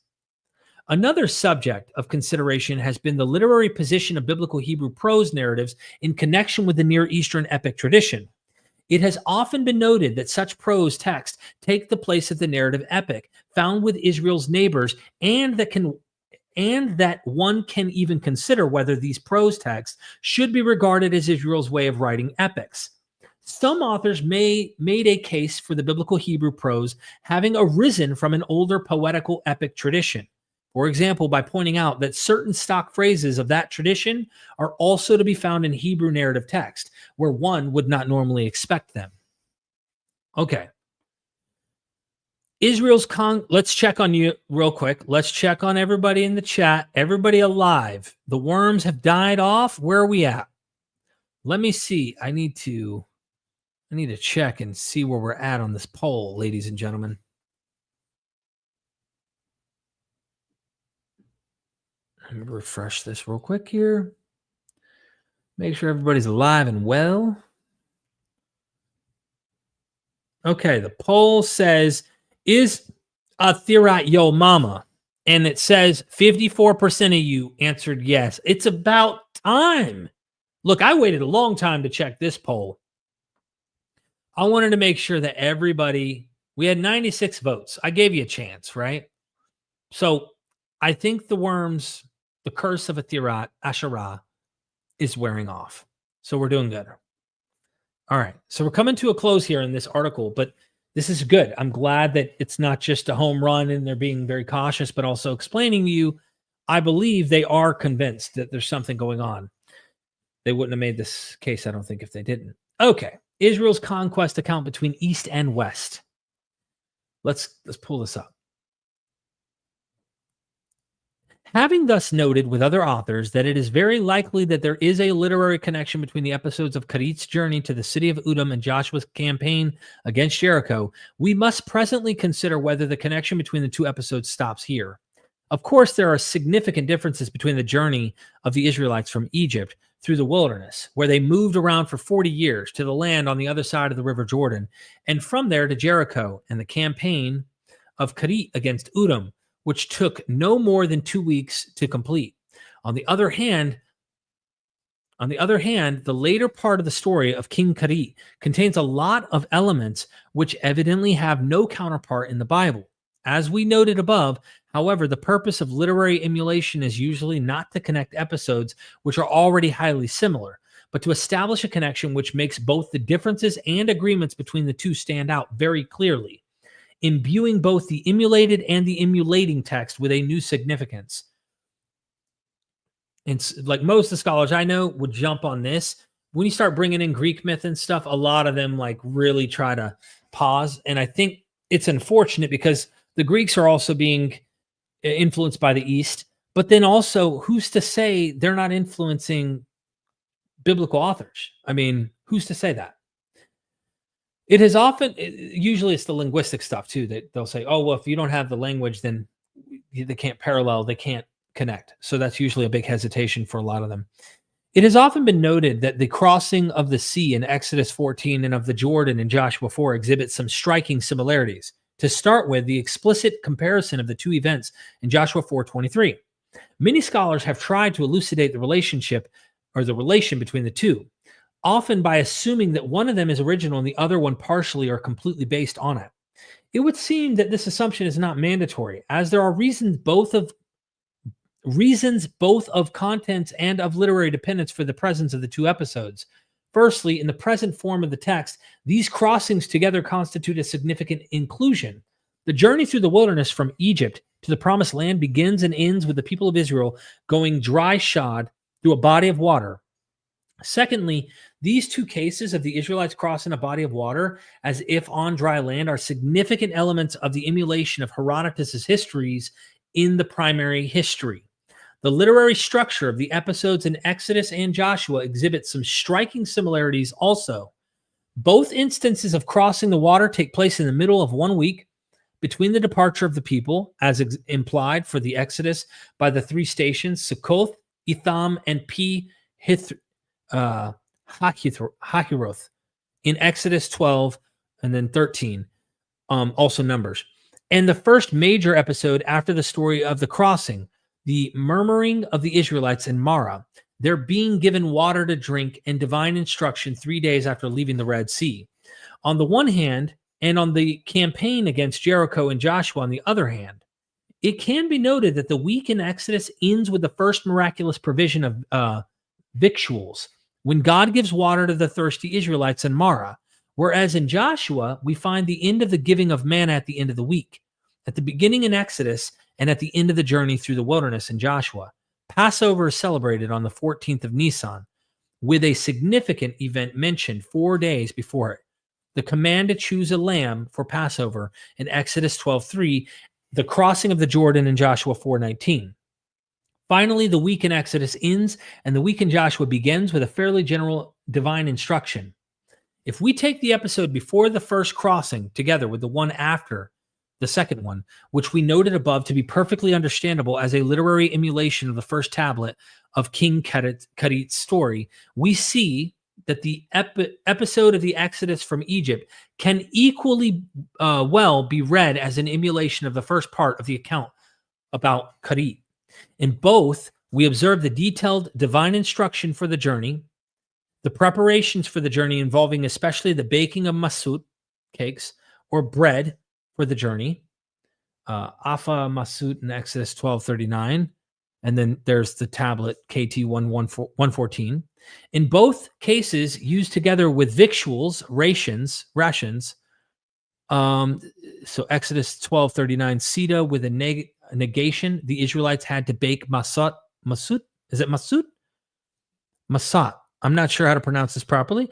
Another subject of consideration has been the literary position of biblical Hebrew prose narratives in connection with the Near Eastern epic tradition. It has often been noted that such prose texts take the place of the narrative epic found with Israel's neighbors, and that one can even consider whether these prose texts should be regarded as Israel's way of writing epics. Some authors made a case for the biblical Hebrew prose having arisen from an older poetical epic tradition. For example, by pointing out that certain stock phrases of that tradition are also to be found in Hebrew narrative text, where one would not normally expect them. Okay. Let's check on you real quick. Let's check on everybody in the chat. Everybody alive. The worms have died off. Where are we at? Let me see. I need to check and see where we're at on this poll, ladies and gentlemen. Let me refresh this real quick here. Make sure everybody's alive and well. Okay, the poll says, is a Thirat yo mama? And it says 54% of you answered yes. It's about time. Look, I waited a long time to check this poll. I wanted to make sure that we had 96 votes. I gave you a chance, right? So I think the curse of a Thirat, Asherah, is wearing off. So we're doing good. All right. So we're coming to a close here in this article, but this is good. I'm glad that it's not just a home run and they're being very cautious, but also explaining to you, I believe they are convinced that there's something going on. They wouldn't have made this case, I don't think, if they didn't. Okay. Israel's conquest account between East and West. Let's pull this up. Having thus noted with other authors that it is very likely that there is a literary connection between the episodes of Karit's journey to the city of Udom and Joshua's campaign against Jericho, we must presently consider whether the connection between the two episodes stops here. Of course, there are significant differences between the journey of the Israelites from Egypt through the wilderness, where they moved around for 40 years to the land on the other side of the River Jordan, and from there to Jericho, and the campaign of Karit against Udom, which took no more than 2 weeks to complete. On the other hand, the later part of the story of King Keret contains a lot of elements which evidently have no counterpart in the Bible. As we noted above, however, the purpose of literary emulation is usually not to connect episodes which are already highly similar, but to establish a connection which makes both the differences and agreements between the two stand out very clearly, imbuing both the emulated and the emulating text with a new significance. And like most of the scholars I know would jump on this. When you start bringing in Greek myth and stuff, a lot of them like really try to pause. And I think it's unfortunate because the Greeks are also being influenced by the East, but then also who's to say they're not influencing biblical authors? I mean, who's to say that? It is often, usually it's the linguistic stuff too, that they'll say, oh, well, if you don't have the language, then they can't parallel, they can't connect. So that's usually a big hesitation for a lot of them. It has often been noted that the crossing of the sea in Exodus 14 and of the Jordan in Joshua 4 exhibits some striking similarities. To start with, the explicit comparison of the two events in Joshua 4:23. Many scholars have tried to elucidate the relationship or the relation between the two, often by assuming that one of them is original and the other one partially or completely based on it. It would seem that this assumption is not mandatory, as there are reasons both of contents and of literary dependence for the presence of the two episodes. Firstly, in the present form of the text, these crossings together constitute a significant inclusion. The journey through the wilderness from Egypt to the promised land begins and ends with the people of Israel going dry shod through a body of water. Secondly, these two cases of the Israelites crossing a body of water as if on dry land are significant elements of the emulation of Herodotus' histories in the primary history. The literary structure of the episodes in Exodus and Joshua exhibits some striking similarities also. Both instances of crossing the water take place in the middle of 1 week between the departure of the people, as implied for the Exodus by the three stations, Succoth, Etham, and Hahiroth in Exodus 12 and then 13, also Numbers. and the first major episode after the story of the crossing, the murmuring of the Israelites in Marah. They're being given water to drink and divine instruction 3 days after leaving the Red Sea. On the one hand, and on the campaign against Jericho and Joshua on the other hand, it can be noted that the week in Exodus ends with the first miraculous provision of victuals, when God gives water to the thirsty Israelites in Marah, whereas in Joshua, we find the end of the giving of manna at the end of the week. At the beginning in Exodus and at the end of the journey through the wilderness in Joshua, Passover is celebrated on the 14th of Nisan, with a significant event mentioned 4 days before it. The command to choose a lamb for Passover in Exodus 12:3, the crossing of the Jordan in Joshua 4:19. Finally, the week in Exodus ends and the week in Joshua begins with a fairly general divine instruction. If we take the episode before the first crossing together with the one after the second one, which we noted above to be perfectly understandable as a literary emulation of the first tablet of King Keret's story, we see that the episode of the Exodus from Egypt can equally well be read as an emulation of the first part of the account about Karit. In both, we observe the detailed divine instruction for the journey, the preparations for the journey involving especially the baking of masut, cakes, or bread for the journey, afa masut in Exodus 12:39, and then there's the tablet KT 114. In both cases, used together with victuals, rations. So Exodus 12:39, Sita with a negation. The Israelites had to bake masut. Is it masut? Masat. I'm not sure how to pronounce this properly,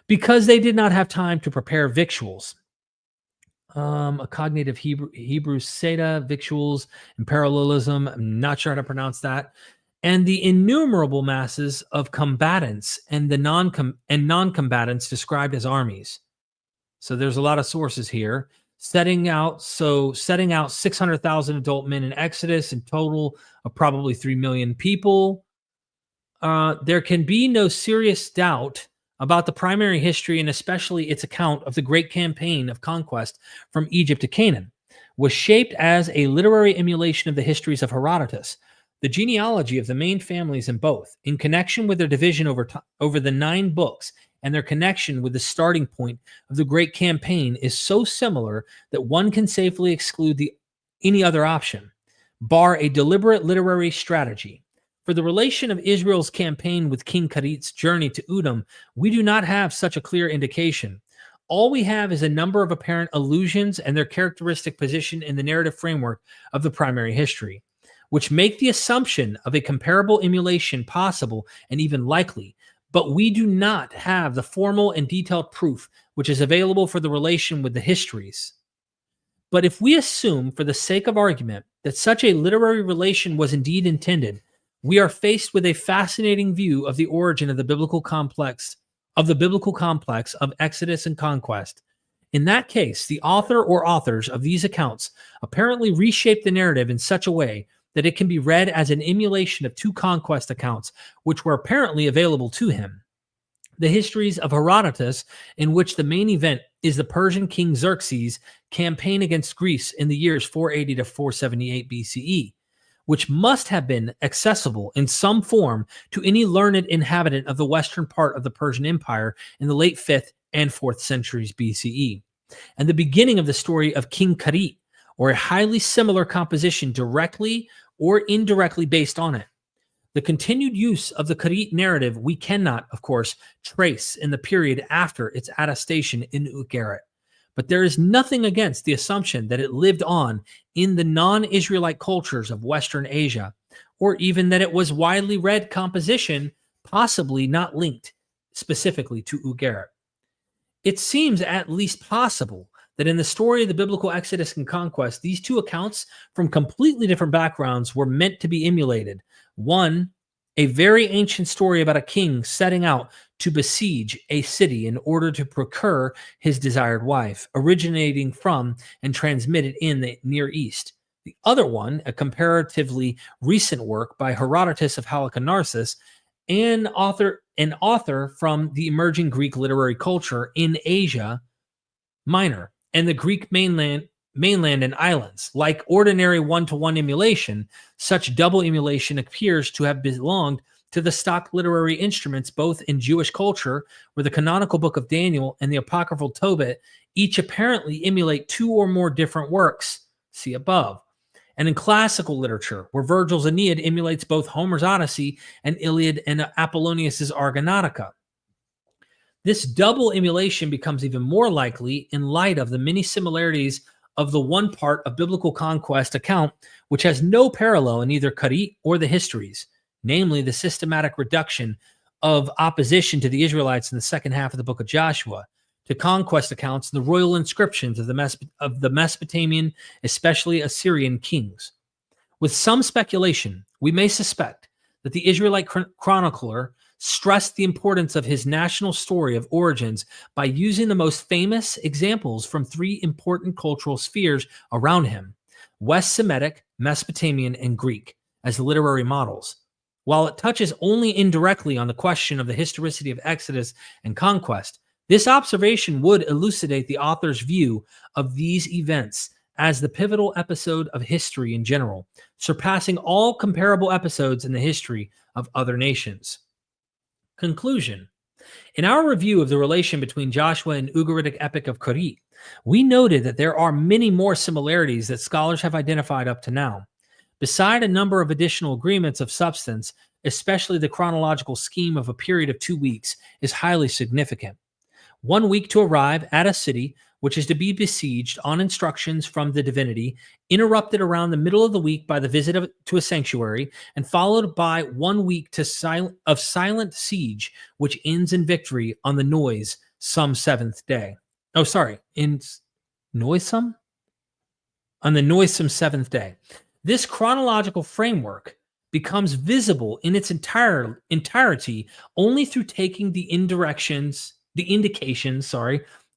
because they did not have time to prepare victuals. A cognitive Hebrew Seta, victuals, and parallelism. I'm not sure how to pronounce that. And the innumerable masses of combatants and the non-combatants described as armies. So there's a lot of sources here. Setting out 600,000 adult men in Exodus, in total of probably 3 million people. There can be no serious doubt about the primary history and especially its account of the great campaign of conquest from Egypt to Canaan was shaped as a literary emulation of the histories of Herodotus. The genealogy of the main families in both, in connection with their division over the 9 books and their connection with the starting point of the great campaign, is so similar that one can safely exclude any other option, bar a deliberate literary strategy. For the relation of Israel's campaign with King Keret's journey to Edom, we do not have such a clear indication. All we have is a number of apparent allusions and their characteristic position in the narrative framework of the primary history, which make the assumption of a comparable emulation possible and even likely, but we do not have the formal and detailed proof which is available for the relation with the histories. But if we assume, for the sake of argument, that such a literary relation was indeed intended, we are faced with a fascinating view of the origin of the biblical complex of Exodus and Conquest. In that case, the author or authors of these accounts apparently reshaped the narrative in such a way that it can be read as an emulation of 2 conquest accounts, which were apparently available to him. The histories of Herodotus, in which the main event is the Persian king Xerxes' campaign against Greece in the years 480 to 478 BCE, which must have been accessible in some form to any learned inhabitant of the western part of the Persian Empire in the late 5th and 4th centuries BCE, and the beginning of the story of King Keret, or a highly similar composition directly or indirectly based on it. The continued use of the Keret narrative we cannot, of course, trace in the period after its attestation in Ugaritic, but there is nothing against the assumption that it lived on in the non-Israelite cultures of Western Asia, or even that it was widely read composition, possibly not linked specifically to Ugaritic. It seems at least possible that in the story of the biblical Exodus and Conquest, these 2 accounts from completely different backgrounds were meant to be emulated. One, a very ancient story about a king setting out to besiege a city in order to procure his desired wife, originating from and transmitted in the Near East. The other one, a comparatively recent work by Herodotus of Halicarnassus, an author from the emerging Greek literary culture in Asia Minor and the Greek mainland mainland and islands. Like ordinary one-to-one emulation, such double emulation appears to have belonged to the stock literary instruments both in Jewish culture, where the canonical book of Daniel and the apocryphal Tobit each apparently emulate two or more different works, see above, and in classical literature, where Virgil's Aeneid emulates both Homer's Odyssey and Iliad and Apollonius's Argonautica. This double emulation becomes even more likely in light of the many similarities of the one part of biblical conquest account, which has no parallel in either Karit or the histories, namely the systematic reduction of opposition to the Israelites in the second half of the book of Joshua, to conquest accounts and the royal inscriptions of the Mesopotamian, especially Assyrian kings. With some speculation, we may suspect that the Israelite chronicler stressed the importance of his national story of origins by using the most famous examples from three important cultural spheres around him, West Semitic, Mesopotamian, and Greek, as literary models. While it touches only indirectly on the question of the historicity of Exodus and Conquest, this observation would elucidate the author's view of these events as the pivotal episode of history in general, surpassing all comparable episodes in the history of other nations. Conclusion. In our review of the relation between Joshua and Ugaritic epic of Karit, we noted that there are many more similarities that scholars have identified up to now. Beside a number of additional agreements of substance, especially the chronological scheme of a period of 2 weeks is highly significant. 1 week to arrive at a city, which is to be besieged on instructions from the divinity, interrupted around the middle of the week by the visit to a sanctuary, and followed by 1 week of silent siege, which ends in victory on the noisome seventh day. Oh, sorry, noisome? On the noisome seventh day. This chronological framework becomes visible in its entirety only through taking the indications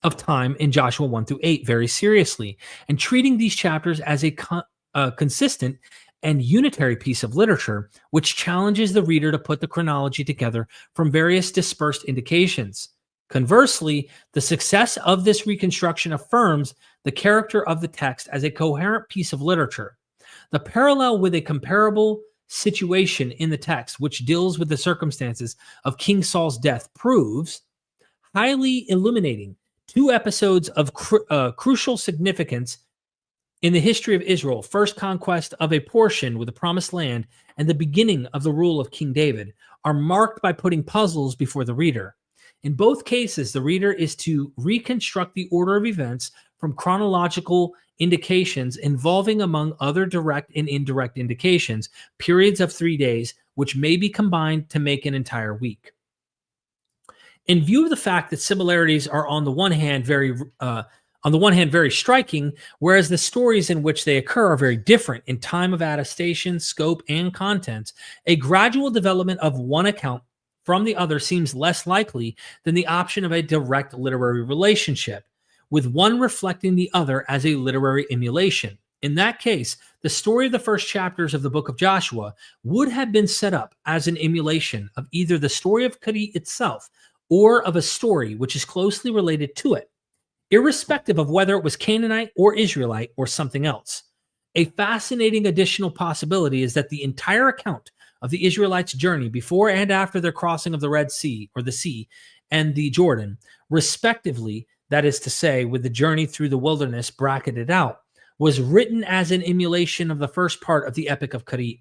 of time in Joshua 1 through 8 very seriously, and treating these chapters as a consistent and unitary piece of literature, which challenges the reader to put the chronology together from various dispersed indications. Conversely, the success of this reconstruction affirms the character of the text as a coherent piece of literature. The parallel with a comparable situation in the text, which deals with the circumstances of King Saul's death, proves highly illuminating two episodes of crucial significance in the history of Israel: first conquest of a portion with the promised land and the beginning of the rule of King David, are marked by putting puzzles before the reader. In both cases, the reader is to reconstruct the order of events from chronological indications involving, among other direct and indirect indications, periods of 3 days, which may be combined to make an entire week. In view of the fact that similarities are on the one hand very striking, whereas the stories in which they occur are very different in time of attestation, scope, and content, a gradual development of one account from the other seems less likely than the option of a direct literary relationship, with one reflecting the other as a literary emulation. In that case, the story of the first chapters of the book of Joshua would have been set up as an emulation of either the story of Karit itself or of a story which is closely related to it, irrespective of whether it was Canaanite or Israelite or something else. A fascinating additional possibility is that the entire account of the Israelites' journey before and after their crossing of the Red Sea, or the sea, and the Jordan, respectively, that is to say, with the journey through the wilderness bracketed out, was written as an emulation of the first part of the Epic of Karit,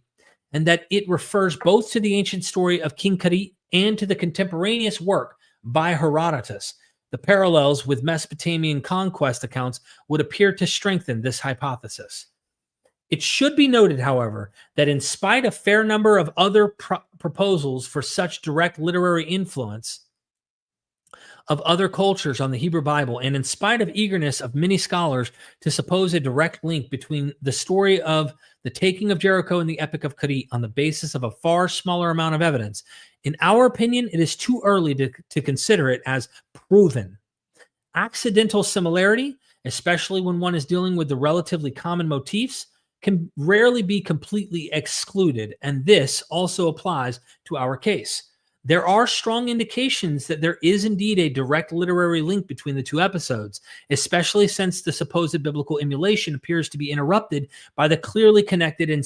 and that it refers both to the ancient story of King Keret and to the contemporaneous work by Herodotus. The parallels with Mesopotamian conquest accounts would appear to strengthen this hypothesis. It should be noted, however, that in spite of a fair number of other proposals for such direct literary influence of other cultures on the Hebrew Bible, and in spite of eagerness of many scholars to suppose a direct link between the story of the taking of Jericho and the Epic of Karit on the basis of a far smaller amount of evidence, in our opinion, it is too early to consider it as proven. Accidental similarity, especially when one is dealing with the relatively common motifs, can rarely be completely excluded, and this also applies to our case. There are strong indications that there is indeed a direct literary link between the two episodes, especially since the supposed biblical emulation appears to be interrupted by the clearly connected and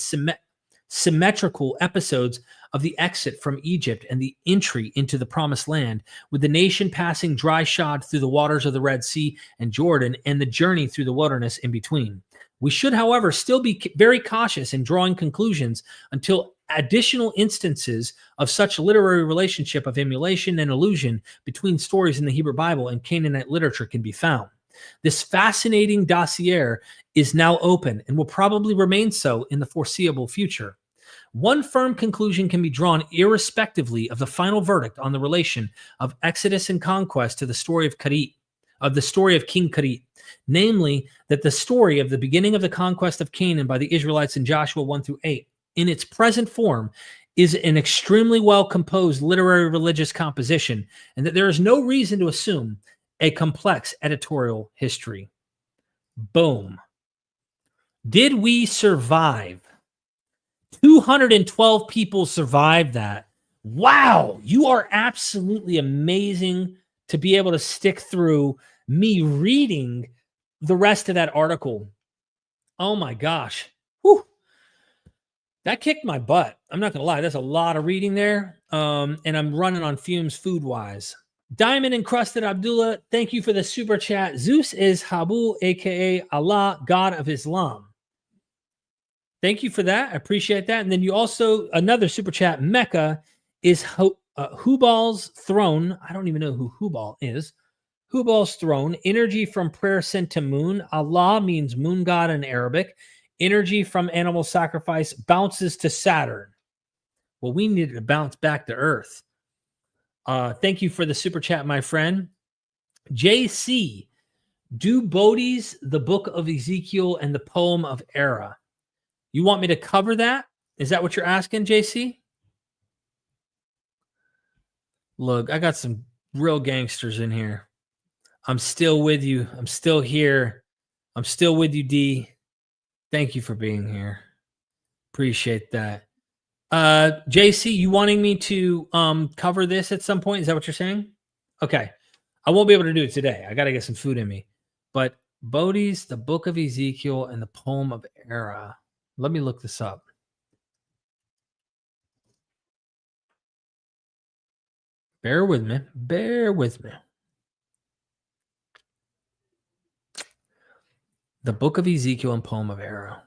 symmetrical episodes of the exit from Egypt and the entry into the Promised Land, with the nation passing dry shod through the waters of the Red Sea and Jordan, and the journey through the wilderness in between. We should, however, still be very cautious in drawing conclusions until additional instances of such literary relationship of emulation and illusion between stories in the Hebrew Bible and Canaanite literature can be found. This fascinating dossier is now open and will probably remain so in the foreseeable future. One firm conclusion can be drawn irrespectively of the final verdict on the relation of Exodus and Conquest to the story of Karit, of the story of King Keret, namely that the story of the beginning of the conquest of Canaan by the Israelites in Joshua 1-8, in its present form, is an extremely well-composed literary religious composition, and that there is no reason to assume a complex editorial history. Boom. Did we survive? 212 people survived that. Wow, you are absolutely amazing to be able to stick through me reading the rest of that article. Oh my gosh. Whew. That kicked my butt. I'm not going to lie. That's a lot of reading there. And I'm running on fumes food-wise. Diamond Encrusted Abdullah, thank you for the super chat. Zeus is Habu, a.k.a. Allah, God of Islam. Thank you for that. I appreciate that. And then you also, another super chat, Mecca is Hubal's throne. I don't even know who Hubal is. Hubal's throne, energy from prayer sent to moon. Allah means moon god in Arabic. Energy from animal sacrifice bounces to Saturn. Well, we needed to bounce back to Earth. Thank you for the super chat, my friend. JC, do Bodhi's the Book of Ezekiel and the Poem of Era? You want me to cover that? Is that what you're asking, JC? Look, I got some real gangsters in here. I'm still with you. I'm still here. I'm still with you, D. Thank you for being here. Appreciate that. JC, you wanting me to cover this at some point? Is that what you're saying? Okay. I won't be able to do it today. I got to get some food in me. But Bodhi's the Book of Ezekiel and the Poem of Era. Let me look this up. Bear with me. Bear with me. The Book of Ezekiel and Poem of Era.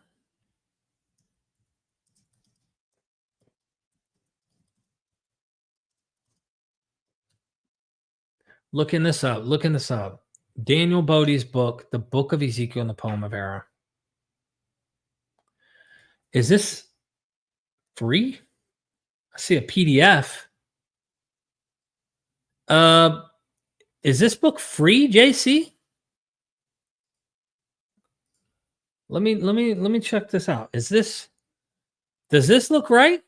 Looking this up. Looking this up. Daniel Bodhi's book, The Book of Ezekiel and the Poem of Era. Is this free? I see a PDF. Is this book free, JC? Let me check this out. Does this look right?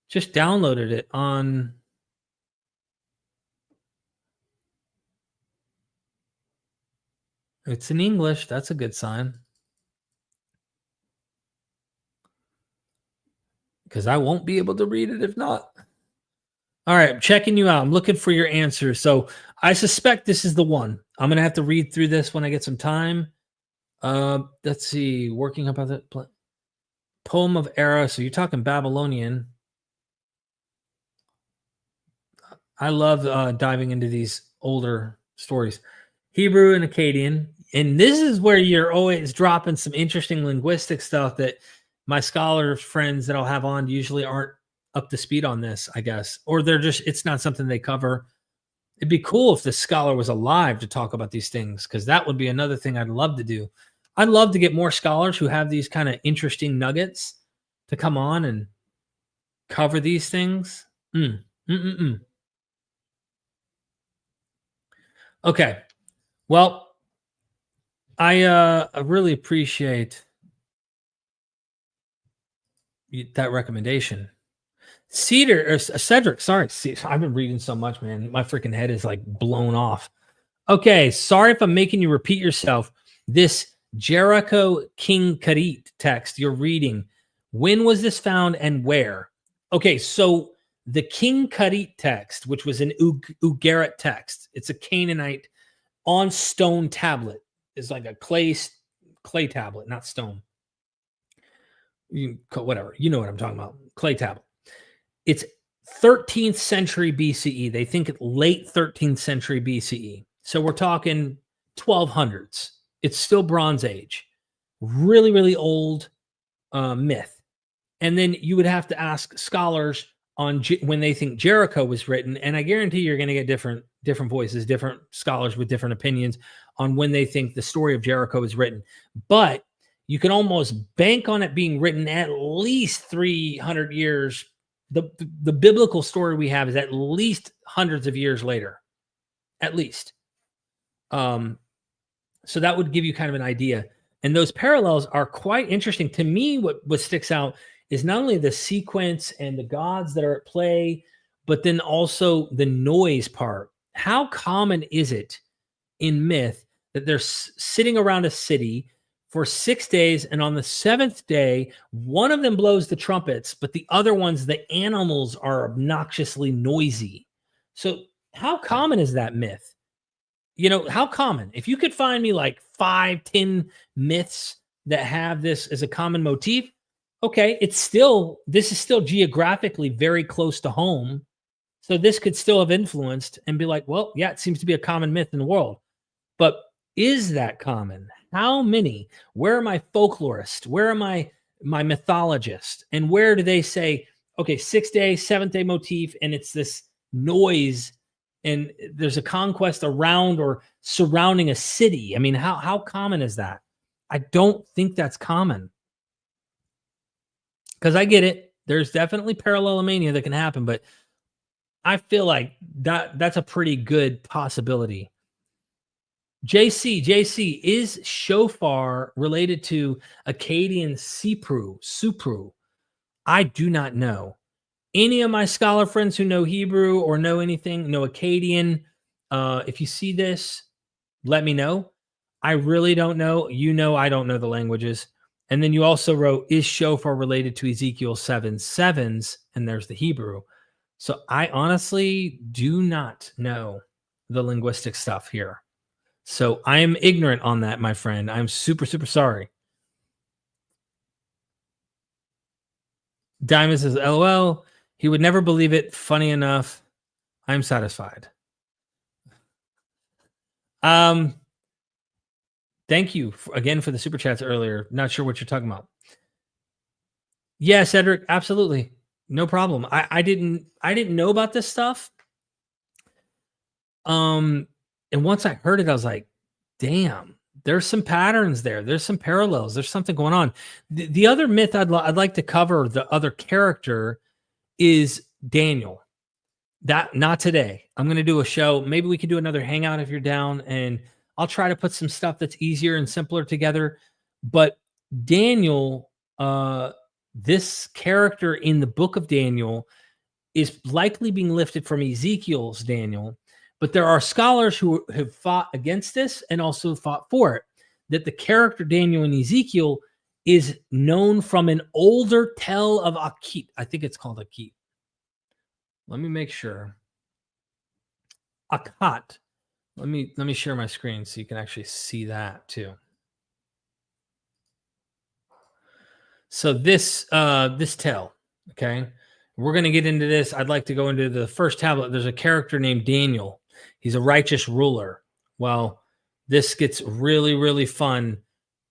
Just downloaded it on It's in English. That's a good sign. Because I won't be able to read it if not. All right, I'm checking you out. I'm looking for your answer. So I suspect this is the one. I'm going to have to read through this when I get some time. Let's see. Working up on the Poem of Era. So you're talking Babylonian. I love diving into these older stories. Hebrew and Akkadian. And this is where you're always dropping some interesting linguistic stuff that my scholar friends that I'll have on usually aren't up to speed on this, I guess. Or they're just, it's not something they cover. It'd be cool if the scholar was alive to talk about these things, because that would be another thing I'd love to do. I'd love to get more scholars who have these kind of interesting nuggets to come on and cover these things. Okay. Well, I really appreciate that recommendation. Cedric, sorry. I've been reading so much, man. My freaking head is like blown off. Okay, sorry if I'm making you repeat yourself. This Jericho King Karit text you're reading, when was this found and where? Okay, so The King Keret text, which was an Ugaritic text, it's a Canaanite on stone tablet. It's like a clay tablet, not stone. Whatever. You know what I'm talking about. Clay tablet. It's 13th century BCE. They think it's late 13th century BCE. So we're talking 1200s. It's still Bronze Age. Really, really old myth. And then you would have to ask scholars on when they think Jericho was written, and I guarantee you're going to get different voices, different scholars with different opinions on when they think the story of Jericho was written. But you can almost bank on it being written at least 300 years. The biblical story we have is at least hundreds of years later, at least. So that would give you kind of an idea. And those parallels are quite interesting. To me, what sticks out is not only the sequence and the gods that are at play, but then also the noise part. How common is it in myth that they're sitting around a city for 6 days, and on the 7th day, one of them blows the trumpets, but the other ones, the animals, are obnoxiously noisy? So how common is that myth? You know, how common? If you could find me like 5-10 myths that have this as a common motif, okay, this is still geographically very close to home. So this could still have influenced and be like, well, yeah, it seems to be a common myth in the world. But is that common? How many? Where are my folklorists? Where are my mythologists? And where do they say, okay, 6th day, 7th day motif, and it's this noise, and there's a conquest around or surrounding a city? I mean, how common is that? I don't think that's common. Because I get it. There's definitely parallelomania that can happen, but I feel like that's a pretty good possibility. JC, is shofar related to Akkadian Supru? I do not know. Any of my scholar friends who know Hebrew or know anything, know Akkadian, if you see this, let me know. I really don't know. You know I don't know the languages. And then you also wrote, is shofar related to Ezekiel 7:7? And there's the Hebrew. So I honestly do not know the linguistic stuff here. So I am ignorant on that, my friend. I'm super, super sorry. Diamond says, LOL, he would never believe it. Funny enough. I'm satisfied. Thank you again for the super chats earlier. Not sure what you're talking about. Yeah, Cedric, absolutely. No problem. I didn't know about this stuff. And once I heard it, I was like, damn, there's some patterns there. There's some parallels. There's something going on. The other myth I'd like to cover, the other character, is Daniel. That not today. I'm going to do a show. Maybe we could do another hangout if you're down, and I'll try to put some stuff that's easier and simpler together. But Daniel, this character in the book of Daniel is likely being lifted from Ezekiel's Daniel. But there are scholars who have fought against this and also fought for it, that the character Daniel in Ezekiel is known from an older tell of Akit. I think it's called Akit. Let me make sure. Akat. Let me share my screen so you can actually see that too. So this tell, okay? We're going to get into this. I'd like to go into the first tablet. There's a character named Daniel. He's a righteous ruler. Well, this gets really, really fun.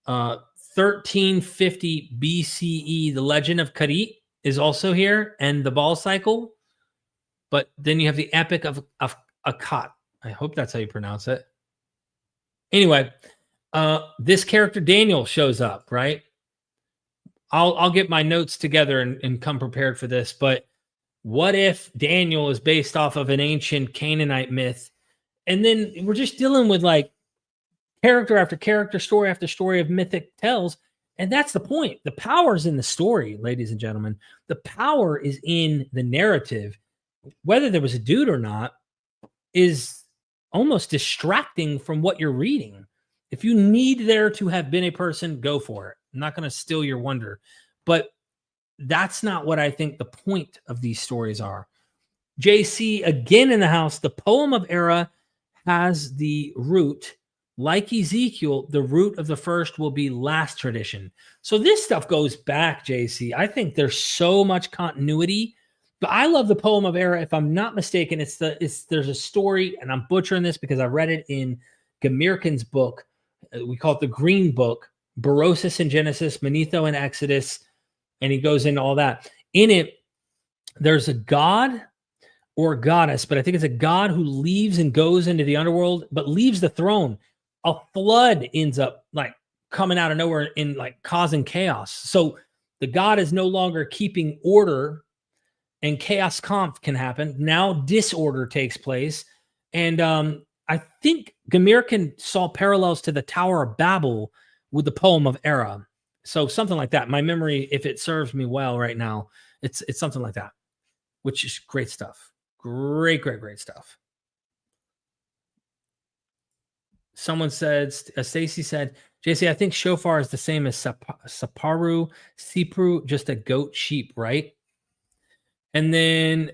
1350 BCE, the legend of Karit is also here, and the ball cycle. But then you have the epic of Akat. I hope that's how you pronounce it. Anyway, this character Daniel shows up, right? I'll get my notes together and come prepared for this. But what if Daniel is based off of an ancient Canaanite myth? And then we're just dealing with like character after character, story after story of mythic tells. And that's the point. The power is in the story, ladies and gentlemen. The power is in the narrative. Whether there was a dude or not is almost distracting from what you're reading. If you need there to have been a person, go for it. I'm not going to steal your wonder. But that's not what I think the point of these stories are. JC again in the house. The poem of era has the root, like Ezekiel, the root of the first will be last tradition. So this stuff goes back, JC. I think there's so much continuity. But I love the poem of era. If I'm not mistaken, there's a story, and I'm butchering this because I read it in Gamirkin's book. We call it the Green Book, Berosus in Genesis, Manetho in Exodus, and he goes into all that. In it, there's a god or goddess, but I think it's a god who leaves and goes into the underworld, but leaves the throne. A flood ends up like coming out of nowhere and like causing chaos. So the god is no longer keeping order, and chaos conf can happen. Now disorder takes place. And I think Gamirkin saw parallels to the Tower of Babel with the poem of era. So something like that. My memory, if it serves me well right now, it's something like that, which is great stuff. Great stuff. Someone said, Stacy said, JC, I think shofar is the same as saparu, sipru, just a goat sheep, right? And then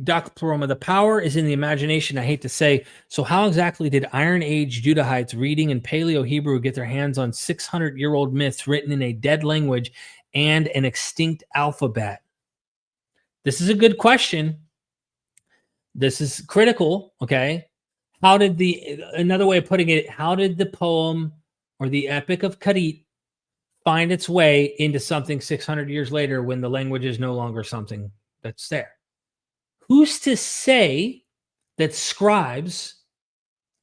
Dr. Pluroma, the power is in the imagination, I hate to say. So how exactly did Iron Age Judahites reading in Paleo Hebrew get their hands on 600-year-old myths written in a dead language and an extinct alphabet? This is a good question. This is critical, okay? Another way of putting it, how did the poem or the epic of Karit find its way into something 600 years later when the language is no longer something that's there? Who's to say that scribes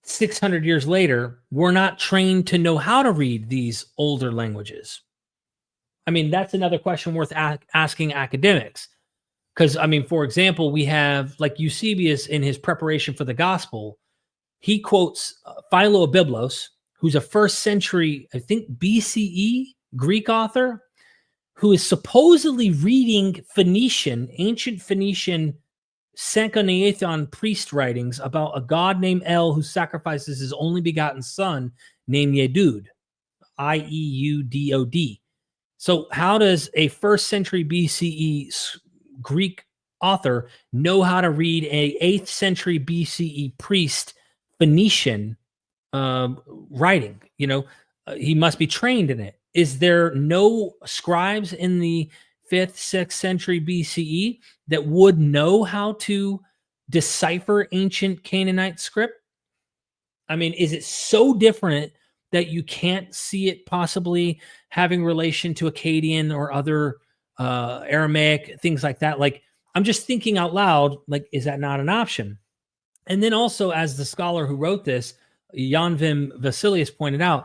600 years later were not trained to know how to read these older languages? I mean, that's another question worth asking academics. Because, I mean, for example, we have like Eusebius in his preparation for the gospel, he quotes Philo of Byblos, who's a first century, I think, BCE Greek author, who is supposedly reading ancient Phoenician Sanchoniathon priest writings about a god named El who sacrifices his only begotten son named Yedud, Ieudod. So how does a first century BCE Greek author know how to read a 8th century BCE priest Phoenician writing? You know, he must be trained in it. Is there no scribes in the 5th, 6th century BCE that would know how to decipher ancient Canaanite script? I mean, is it so different that you can't see it possibly having relation to Akkadian or other Aramaic, things like that? Like, I'm just thinking out loud, like, is that not an option? And then also, as the scholar who wrote this, Jan-Wim Wesselius, pointed out,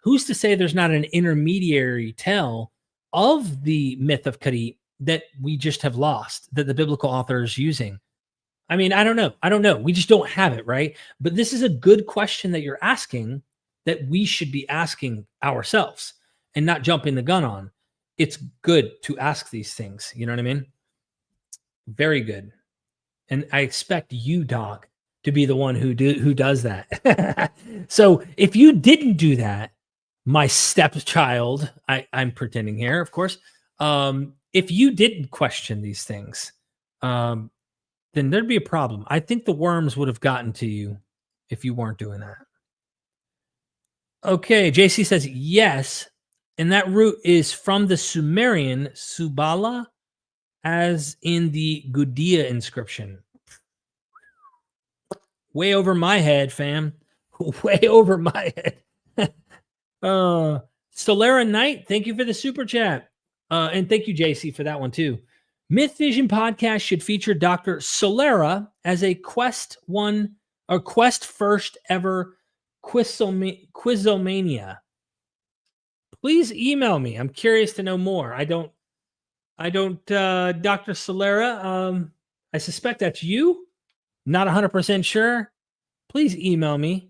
who's to say there's not an intermediary tale of the myth of Karit that we just have lost, that the biblical author is using? I mean, I don't know. We just don't have it, right? But this is a good question that you're asking, that we should be asking ourselves and not jumping the gun on. It's good to ask these things. You know what I mean? Very good. And I expect you, Doc, to be the one who does that. So if you didn't do that, my stepchild, I'm pretending here, of course, if you didn't question these things, then there'd be a problem. I think the worms would have gotten to you if you weren't doing that. Okay, JC says yes, and that root is from the Sumerian Subala, as in the Gudea inscription. Way over my head, fam. Way over my head. Solera Knight, thank you for the super chat. And thank you, JC, for that one too. MythVision podcast should feature Dr. Solera as a Quest first ever Quizomania. Please email me. I'm curious to know more. I don't, Dr. Solera, I suspect that's you. Not 100% sure. Please email me.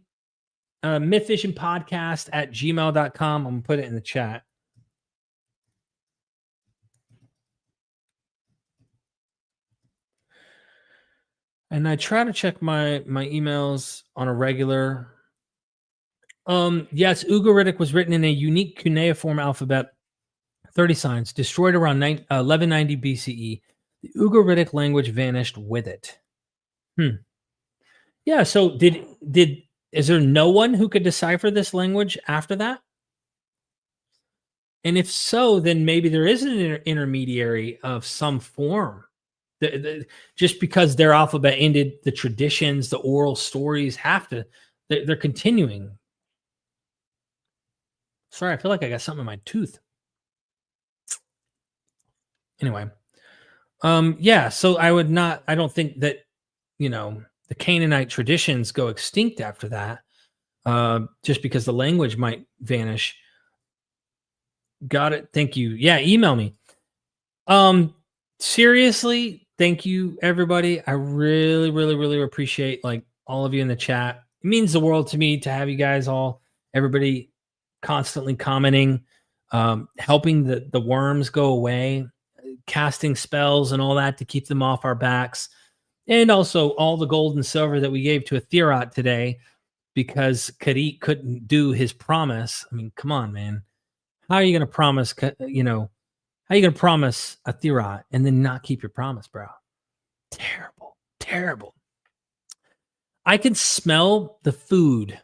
MythVisionPodcast@gmail.com. I'm going to put it in the chat. And I try to check my emails on a regular. Yes, Ugaritic was written in a unique cuneiform alphabet, 30 signs, destroyed around 1190 BCE. The Ugaritic language vanished with it. Yeah, so is there no one who could decipher this language after that? And if so, then maybe there is an intermediary of some form. Just because their alphabet ended, the traditions, the oral stories they're continuing. Sorry, I feel like I got something in my tooth. Anyway, yeah, so I don't think that, the Canaanite traditions go extinct after that, just because the language might vanish. Got it. Thank you. Yeah, email me. Seriously, thank you, everybody. I really, really, really appreciate like all of you in the chat. It means the world to me to have you guys everybody constantly commenting, helping the worms go away, casting spells and all that to keep them off our backs. And also all the gold and silver that we gave to a Thirot today because Karit couldn't do his promise. I mean, come on, man. How are you going to promise, how are you going to promise a Thirot and then not keep your promise, bro? Terrible, terrible. I can smell the food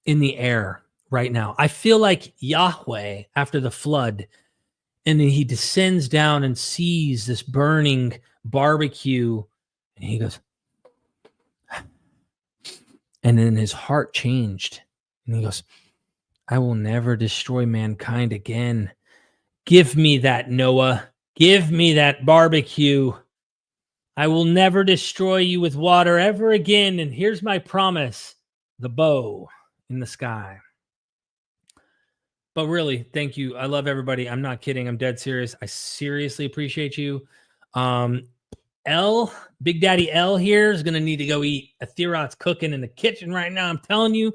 in the air right now. I feel like Yahweh after the flood, and then he descends down and sees this burning barbecue, and he goes, and then his heart changed, and he goes, I will never destroy mankind again. Give me that, Noah. Give me that barbecue. I will never destroy you with water ever again. And here's my promise, the bow in the sky. But really, thank you. I love everybody. I'm not kidding. I'm dead serious. I seriously appreciate you. Big Daddy L here is going to need to go eat. A Thirot's cooking in the kitchen right now. I'm telling you,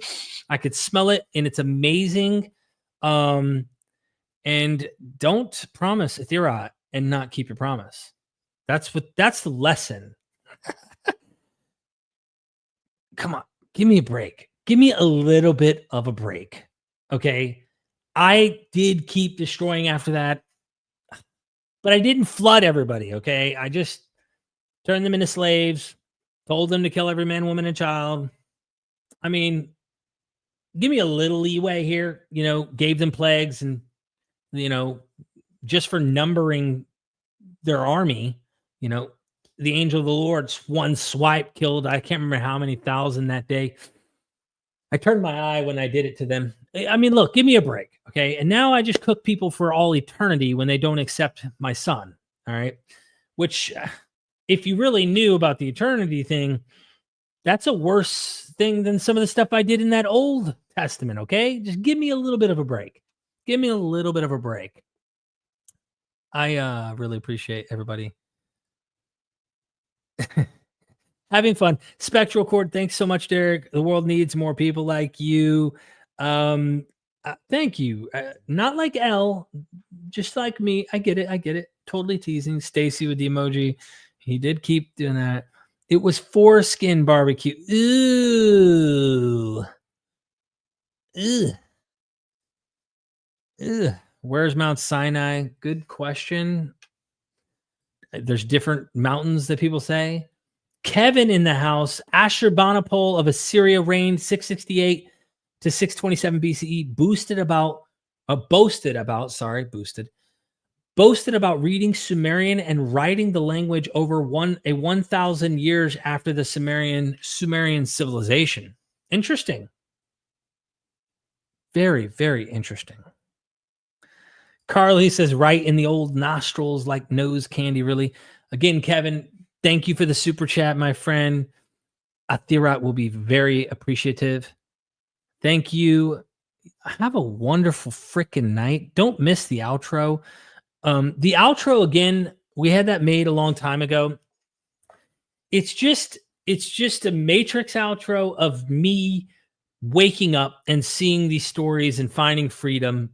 I could smell it and it's amazing. And don't promise a Thirot and not keep your promise. That's the lesson. Come on, give me a break. Give me a little bit of a break. Okay. I did keep destroying after that, but I didn't flood everybody. Okay. I just turned them into slaves, told them to kill every man, woman, and child. I mean, give me a little leeway here, gave them plagues and, just for numbering their army, the angel of the Lord, one swipe killed, I can't remember how many thousand that day. I turned my eye when I did it to them. I mean, look, give me a break. Okay. And now I just cook people for all eternity when they don't accept my son. All right. Which, if you really knew about the eternity thing, that's a worse thing than some of the stuff I did in that Old Testament. Okay. Just give me a little bit of a break. Give me a little bit of a break. I really appreciate everybody having fun. Spectral Cord, thanks so much, Derek. The world needs more people like you. Thank you. Not like L, just like me. I get it. Totally teasing. Stacy with the emoji. He did keep doing that. It was foreskin barbecue. Ooh. Ugh. Ugh. Where's Mount Sinai? Good question. There's different mountains that people say. Kevin in the house. Ashurbanipal of Assyria reigned 668 to 627 BCE. Boasted about reading Sumerian and writing the language over 1,000 years after the Sumerian civilization. Interesting. Very, very interesting. Carly says, right in the old nostrils like nose candy, really. Again, Kevin, thank you for the super chat, my friend. Athirot will be very appreciative. Thank you. Have a wonderful freaking night. Don't miss the outro. The outro, again, we had that made a long time ago. It's just a Matrix outro of me waking up and seeing these stories and finding freedom,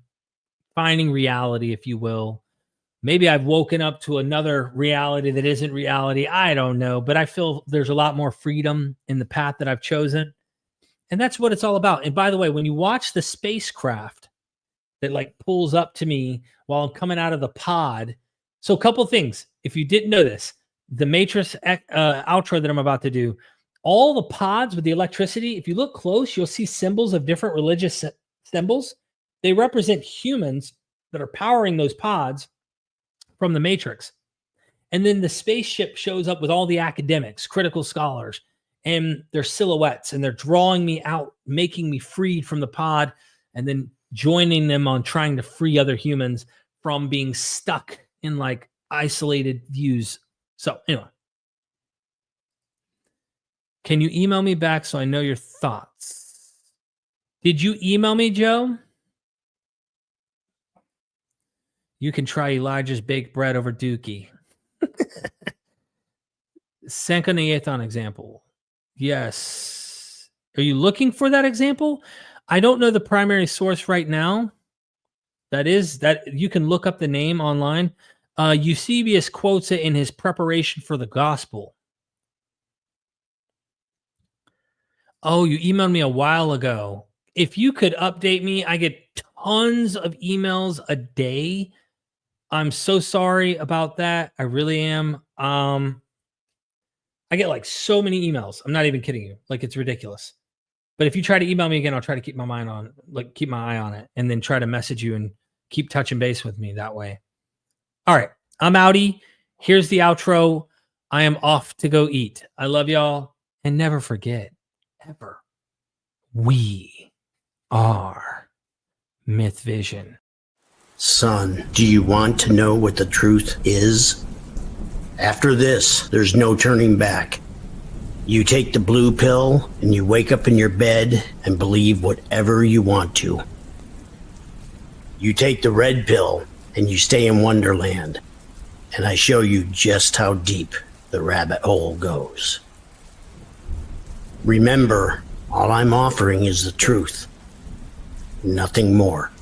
finding reality, if you will. Maybe I've woken up to another reality that isn't reality. I don't know, but I feel there's a lot more freedom in the path that I've chosen. And that's what it's all about. And by the way, when you watch the spacecraft that like pulls up to me while I'm coming out of the pod. So a couple things. If you didn't know this, the Matrix outro that I'm about to do, all the pods with the electricity, if you look close, you'll see symbols of different religious symbols. They represent humans that are powering those pods from the Matrix. And then the spaceship shows up with all the academics, critical scholars, and their silhouettes, and they're drawing me out, making me freed from the pod, and then joining them on trying to free other humans from being stuck in like isolated views. So anyway, can you email me back so I know your thoughts? Did you email me, Joe? You can try Elijah's baked bread over Dookie. Sankanayethan example. Yes. Are you looking for that example? I don't know the primary source right now. That you can look up the name online. Eusebius quotes it in his preparation for the gospel. Oh, you emailed me a while ago. If you could update me, I get tons of emails a day. I'm so sorry about that. I really am. I get like so many emails. I'm not even kidding you. Like, it's ridiculous. But if you try to email me again, I'll try to keep my eye on it, and then try to message you and keep touching base with me that way. All right. I'm outie. Here's the outro. I am off to go eat. I love y'all. And never forget, ever, we are MythVision. Son, do you want to know what the truth is? After this, there's no turning back. You take the blue pill and you wake up in your bed and believe whatever you want to. You take the red pill and you stay in Wonderland, and I show you just how deep the rabbit hole goes. Remember, all I'm offering is the truth, nothing more.